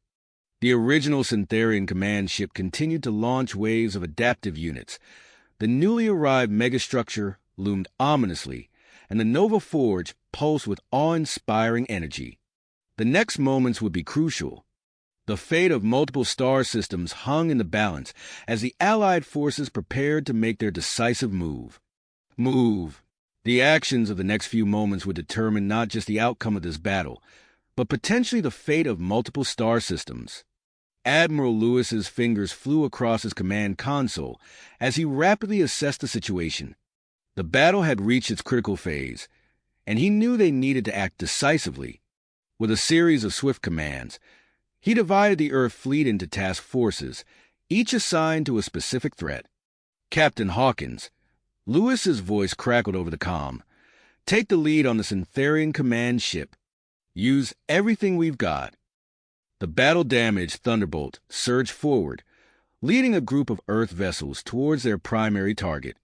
The original Syntherian command ship continued to launch waves of adaptive units. The newly arrived megastructure loomed ominously, and the Nova Forge pulsed with awe-inspiring energy. The next moments would be crucial. The fate of multiple star systems hung in the balance as the Allied forces prepared to make their decisive move. The actions of the next few moments would determine not just the outcome of this battle, but potentially the fate of multiple star systems. Admiral Lewis's fingers flew across his command console as he rapidly assessed the situation. The battle had reached its critical phase, and he knew they needed to act decisively. With a series of swift commands, he divided the Earth fleet into task forces, each assigned to a specific threat. Captain Hawkins, Lewis's voice crackled over the comm. Take the lead on the Syntherian command ship. Use everything we've got. The battle-damaged Thunderbolt surged forward, leading a group of Earth vessels towards their primary target.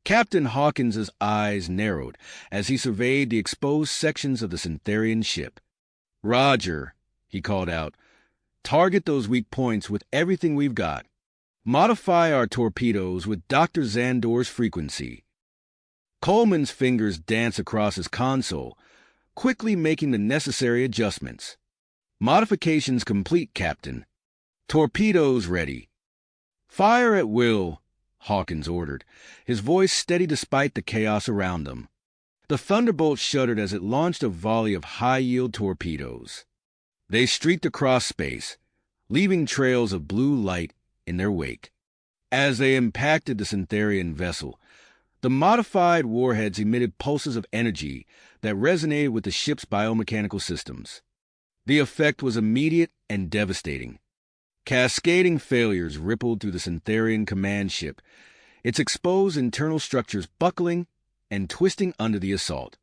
Captain Hawkins's eyes narrowed as he surveyed the exposed sections of the Syntherian ship. Roger, he called out. Target those weak points with everything we've got. Modify our torpedoes with Dr. Zandor's frequency. Coleman's fingers danced across his console, quickly making the necessary adjustments. Modifications complete, Captain. Torpedoes ready. Fire at will, Hawkins ordered, his voice steady despite the chaos around them. The Thunderbolt shuddered as it launched a volley of high-yield torpedoes. They streaked across space, leaving trails of blue light in their wake. As they impacted the Syntherian vessel, the modified warheads emitted pulses of energy that resonated with the ship's biomechanical systems. The effect was immediate and devastating. Cascading failures rippled through the Syntherian command ship, its exposed internal structures buckling and twisting under the assault.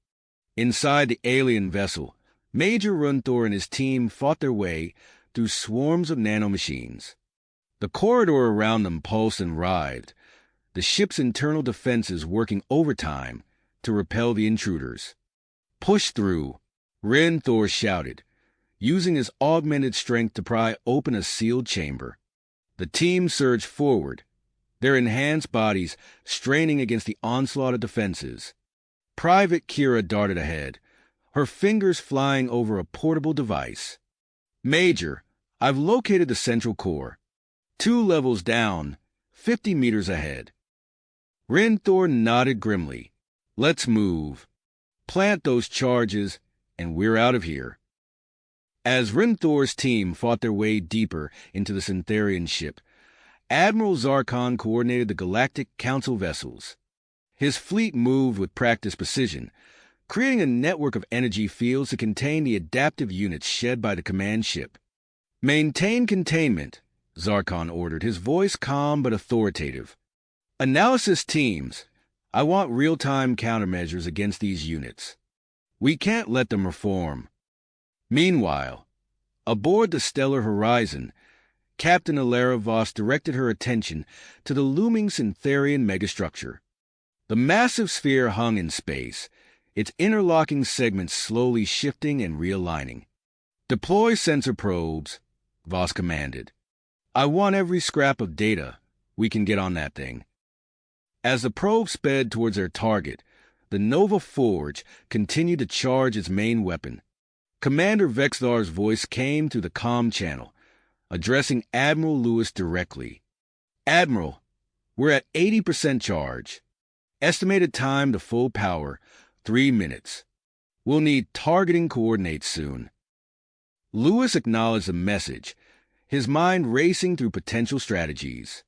Inside the alien vessel, Major Runthor and his team fought their way through swarms of nanomachines. The corridor around them pulsed and writhed, the ship's internal defenses working overtime to repel the intruders. Push through, Runthor shouted, using his augmented strength to pry open a sealed chamber. The team surged forward, their enhanced bodies straining against the onslaught of defenses. Private Kira darted ahead, her fingers flying over a portable device. Major, I've located the central core. 2 levels down, 50 meters ahead. Runthor nodded grimly. Let's move. Plant those charges, and we're out of here. As Runthor's team fought their way deeper into the Syntherian ship, Admiral Zarkon coordinated the Galactic Council vessels. His fleet moved with practiced precision, creating a network of energy fields to contain the adaptive units shed by the command ship. Maintain containment, Zarkon ordered, his voice calm but authoritative. Analysis teams, I want real-time countermeasures against these units. We can't let them reform. Meanwhile, aboard the Stellar Horizon, Captain Alara Voss directed her attention to the looming Syntherian megastructure. The massive sphere hung in space, its interlocking segments slowly shifting and realigning. Deploy sensor probes, Voss commanded. I want every scrap of data we can get on that thing. As the probe sped towards their target, the Nova Forge continued to charge its main weapon. Commander Vexlar's voice came through the comm channel, addressing Admiral Lewis directly. Admiral, we're at 80% charge. Estimated time to full power, 3 minutes. We'll need targeting coordinates soon. Lewis acknowledged the message, his mind racing through potential strategies.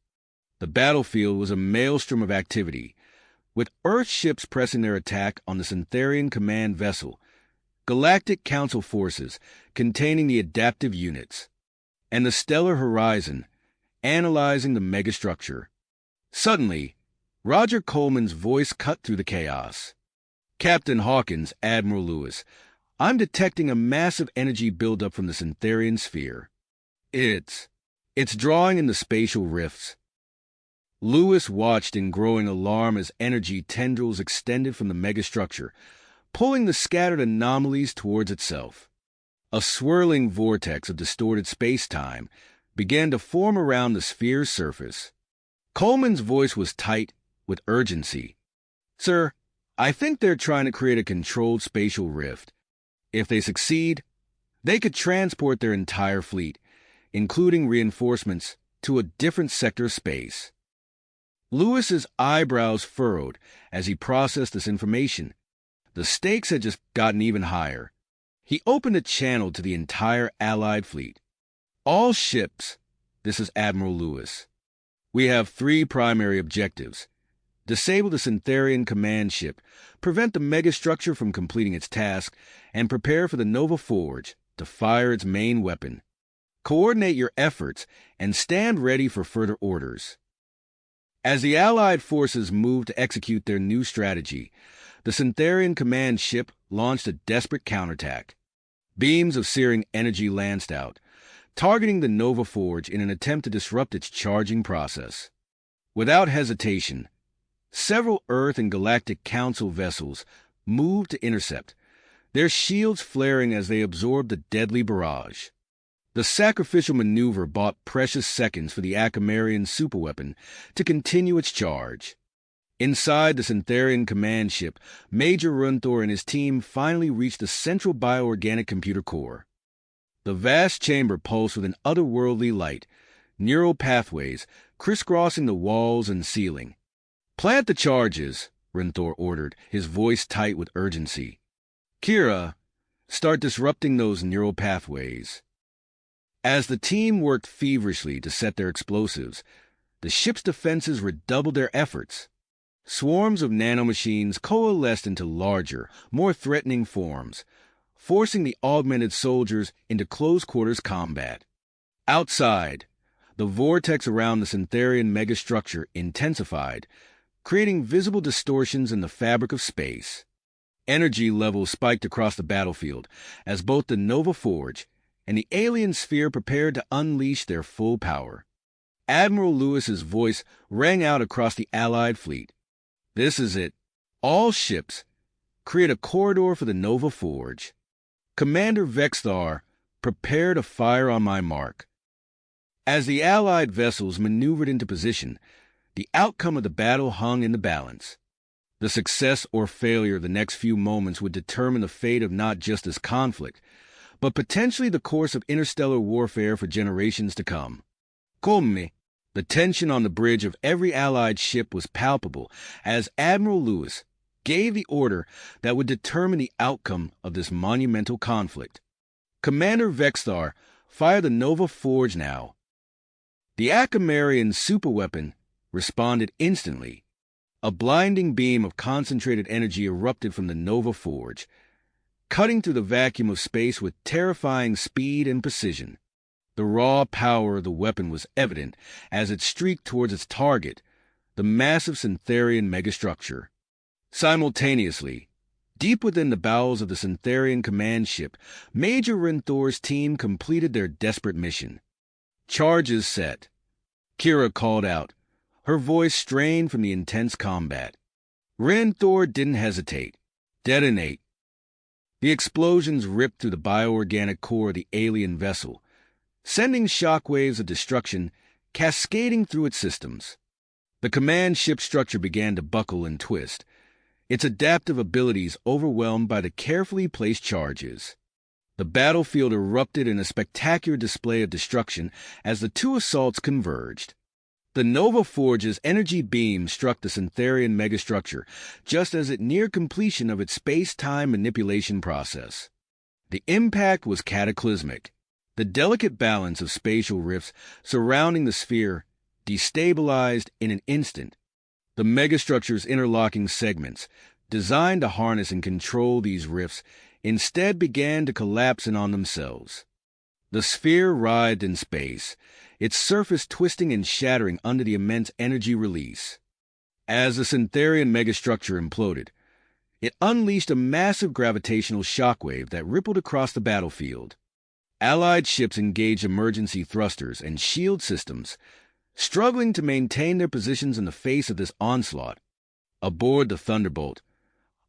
The battlefield was a maelstrom of activity, with Earth ships pressing their attack on the Syntherian command vessel, Galactic Council forces containing the adaptive units, and the Stellar Horizon analyzing the megastructure. Suddenly, Roger Coleman's voice cut through the chaos. Captain Hawkins, Admiral Lewis, I'm detecting a massive energy buildup from the Syntherian sphere. It's It's drawing in the spatial rifts. Lewis watched in growing alarm as energy tendrils extended from the megastructure, pulling the scattered anomalies towards itself. A swirling vortex of distorted space-time began to form around the sphere's surface. Coleman's voice was tight with urgency. "Sir, I think they're trying to create a controlled spatial rift. If they succeed, they could transport their entire fleet, including reinforcements, to a different sector of space." Lewis's eyebrows furrowed as he processed this information. The stakes had just gotten even higher. He opened a channel to the entire Allied fleet. "All ships, this is Admiral Lewis. We have 3 primary objectives. Disable the Syntherian command ship, prevent the megastructure from completing its task, and prepare for the Nova Forge to fire its main weapon. Coordinate your efforts and stand ready for further orders." As the Allied forces moved to execute their new strategy, the Syntherian command ship launched a desperate counterattack. Beams of searing energy lanced out, targeting the Nova Forge in an attempt to disrupt its charging process. Without hesitation, several Earth and Galactic Council vessels moved to intercept, their shields flaring as they absorbed the deadly barrage. The sacrificial maneuver bought precious seconds for the Akamarian superweapon to continue its charge. Inside the Syntherian command ship, Major Runthor and his team finally reached the central bioorganic computer core. The vast chamber pulsed with an otherworldly light, neural pathways crisscrossing the walls and ceiling. "Plant the charges," Runthor ordered, his voice tight with urgency. "Kira, start disrupting those neural pathways." As the team worked feverishly to set their explosives, the ship's defenses redoubled their efforts. Swarms of nanomachines coalesced into larger, more threatening forms, forcing the augmented soldiers into close-quarters combat. Outside, the vortex around the Syntherian megastructure intensified, creating visible distortions in the fabric of space. Energy levels spiked across the battlefield as both the Nova Forge and the alien sphere prepared to unleash their full power. Admiral Lewis's voice rang out across the Allied fleet. "This is it. All ships, create a corridor for the Nova Forge. Commander Vexthar, prepare to fire on my mark." As the Allied vessels maneuvered into position, the outcome of the battle hung in the balance. The success or failure of the next few moments would determine the fate of not just this conflict, but potentially the course of interstellar warfare for generations to come. Come. The tension on the bridge of every Allied ship was palpable as Admiral Lewis gave the order that would determine the outcome of this monumental conflict. "Commander Vexthar, fire the Nova Forge now." The Akamarian superweapon responded instantly. A blinding beam of concentrated energy erupted from the Nova Forge, cutting through the vacuum of space with terrifying speed and precision. The raw power of the weapon was evident as it streaked towards its target, the massive Syntherian megastructure. Simultaneously, deep within the bowels of the Syntherian command ship, Major Renthor's team completed their desperate mission. "Charges set," Kira called out, her voice strained from the intense combat. Renthor didn't hesitate. "Detonate." The explosions ripped through the bioorganic core of the alien vessel, sending shockwaves of destruction cascading through its systems. The command ship structure began to buckle and twist, its adaptive abilities overwhelmed by the carefully placed charges. The battlefield erupted in a spectacular display of destruction as the two assaults converged. The Nova Forge's energy beam struck the Syntherian megastructure just as it neared completion of its space-time manipulation process. The impact was cataclysmic. The delicate balance of spatial rifts surrounding the sphere destabilized in an instant. The megastructure's interlocking segments, designed to harness and control these rifts, instead began to collapse in on themselves. The sphere writhed in space, its surface twisting and shattering under the immense energy release. As the Syntherian megastructure imploded, it unleashed a massive gravitational shockwave that rippled across the battlefield. Allied ships engaged emergency thrusters and shield systems, struggling to maintain their positions in the face of this onslaught. Aboard the Thunderbolt,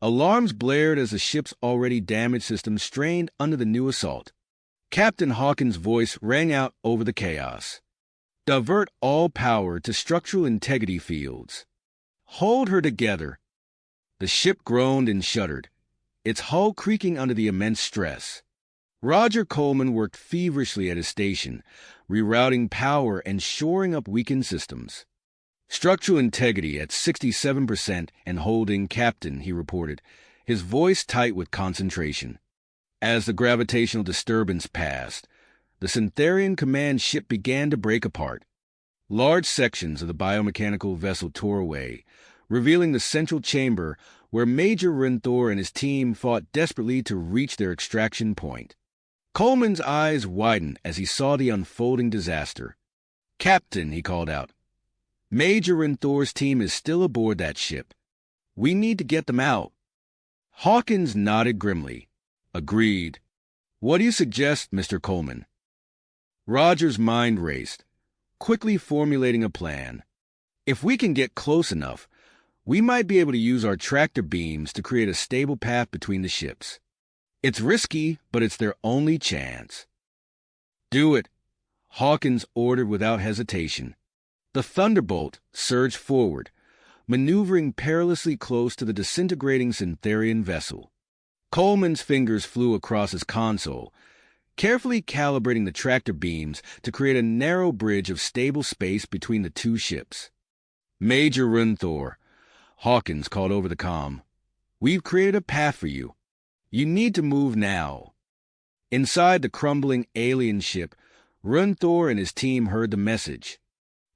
alarms blared as the ship's already damaged systems strained under the new assault. Captain Hawkins' voice rang out over the chaos. Divert all power to structural integrity fields. Hold her together. The ship groaned and shuddered, its hull creaking under the immense stress. Roger Coleman worked feverishly at his station, rerouting power and shoring up weakened systems. Structural integrity at 67% and holding, Captain, he reported, his voice tight with concentration. As the gravitational disturbance passed, the Syntherian command ship began to break apart. Large sections of the biomechanical vessel tore away, revealing the central chamber where Major Renthor and his team fought desperately to reach their extraction point. Coleman's eyes widened as he saw the unfolding disaster. "Captain," he called out, "Major Renthor's team is still aboard that ship. We need to get them out." Hawkins nodded grimly. "Agreed. What do you suggest, Mr. Coleman?" Roger's mind raced, quickly formulating a plan. "If we can get close enough, we might be able to use our tractor beams to create a stable path between the ships. It's risky, but it's their only chance." "Do it," Hawkins ordered without hesitation. The Thunderbolt surged forward, maneuvering perilously close to the disintegrating Syntherian vessel. Coleman's fingers flew across his console, carefully calibrating the tractor beams to create a narrow bridge of stable space between the two ships. "Major Renthor," Hawkins called over the comm, "we've created a path for you. You need to move now." Inside the crumbling alien ship, Renthor and his team heard the message.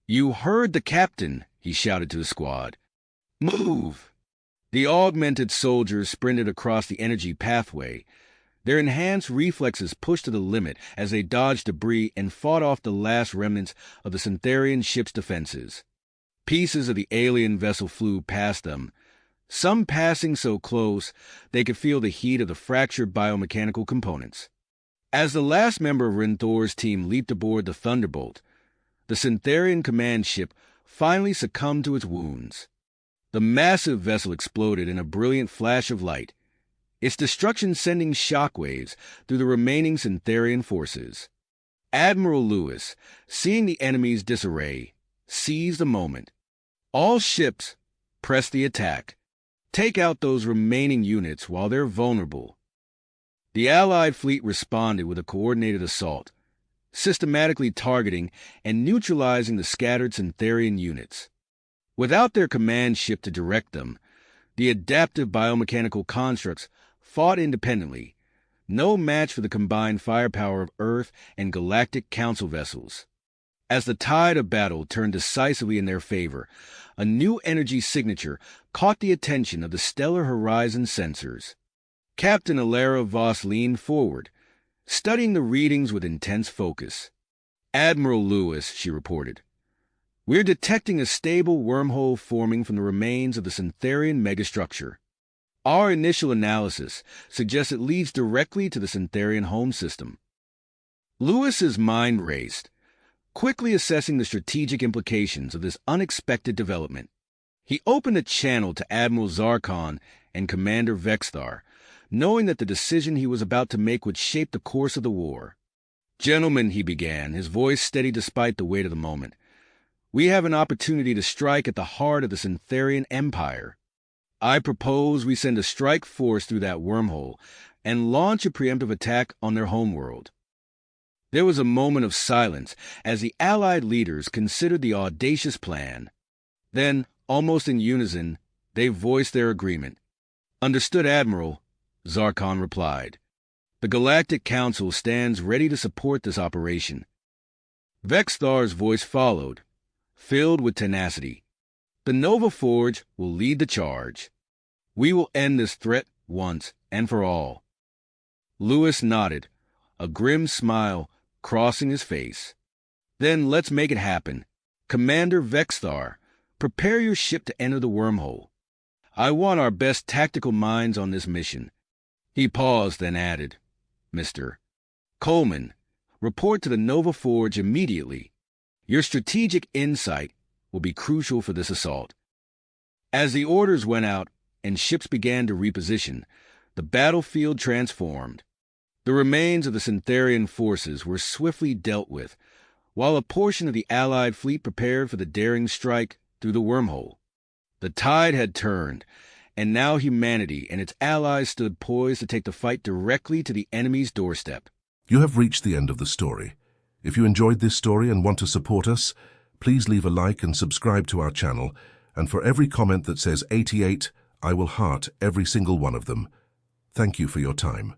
"You heard the captain," he shouted to the squad. "Move!" The augmented soldiers sprinted across the energy pathway, their enhanced reflexes pushed to the limit as they dodged debris and fought off the last remnants of the Syntherian ship's defenses. Pieces of the alien vessel flew past them, some passing so close they could feel the heat of the fractured biomechanical components. As the last member of Renthor's team leaped aboard the Thunderbolt, the Syntherian command ship finally succumbed to its wounds. The massive vessel exploded in a brilliant flash of light, its destruction sending shockwaves through the remaining Syntherian forces. Admiral Lewis, seeing the enemy's disarray, seized the moment. "All ships, press the attack. Take out those remaining units while they're vulnerable." The Allied fleet responded with a coordinated assault, systematically targeting and neutralizing the scattered Syntherian units. Without their command ship to direct them, the adaptive biomechanical constructs fought independently, no match for the combined firepower of Earth and Galactic Council vessels. As the tide of battle turned decisively in their favor, a new energy signature caught the attention of the Stellar Horizon sensors. Captain Alara Voss leaned forward, studying the readings with intense focus. "Admiral Lewis," she reported, "we're detecting a stable wormhole forming from the remains of the Syntherian megastructure. Our initial analysis suggests it leads directly to the Syntherian home system." Lewis's mind raced, quickly assessing the strategic implications of this unexpected development. He opened a channel to Admiral Zarkon and Commander Vexthar, knowing that the decision he was about to make would shape the course of the war. "Gentlemen," he began, his voice steady despite the weight of the moment, "we have an opportunity to strike at the heart of the Syntherian Empire. I propose we send a strike force through that wormhole and launch a preemptive attack on their homeworld." There was a moment of silence as the Allied leaders considered the audacious plan. Then, almost in unison, they voiced their agreement. "Understood, Admiral," Zarkon replied. "The Galactic Council stands ready to support this operation." Vexthar's voice followed, filled with tenacity. "The Nova Forge will lead the charge. We will end this threat once and for all." Lewis nodded, a grim smile crossing his face. "Then let's make it happen. Commander Vexthar, prepare your ship to enter the wormhole. I want our best tactical minds on this mission." He paused, then added, "Mr. Coleman, Report to the Nova Forge immediately. Your strategic insight will be crucial for this assault. As the orders went out and ships began to reposition, the battlefield transformed. The remains of the Syntherian forces were swiftly dealt with, while a portion of the Allied fleet prepared for the daring strike through the wormhole. The tide had turned, and now humanity and its allies stood poised to take the fight directly to the enemy's doorstep. You have reached the end of the story. If you enjoyed this story and want to support us, please leave a like and subscribe to our channel, and for every comment that says 88, I will heart every single one of them. Thank you for your time.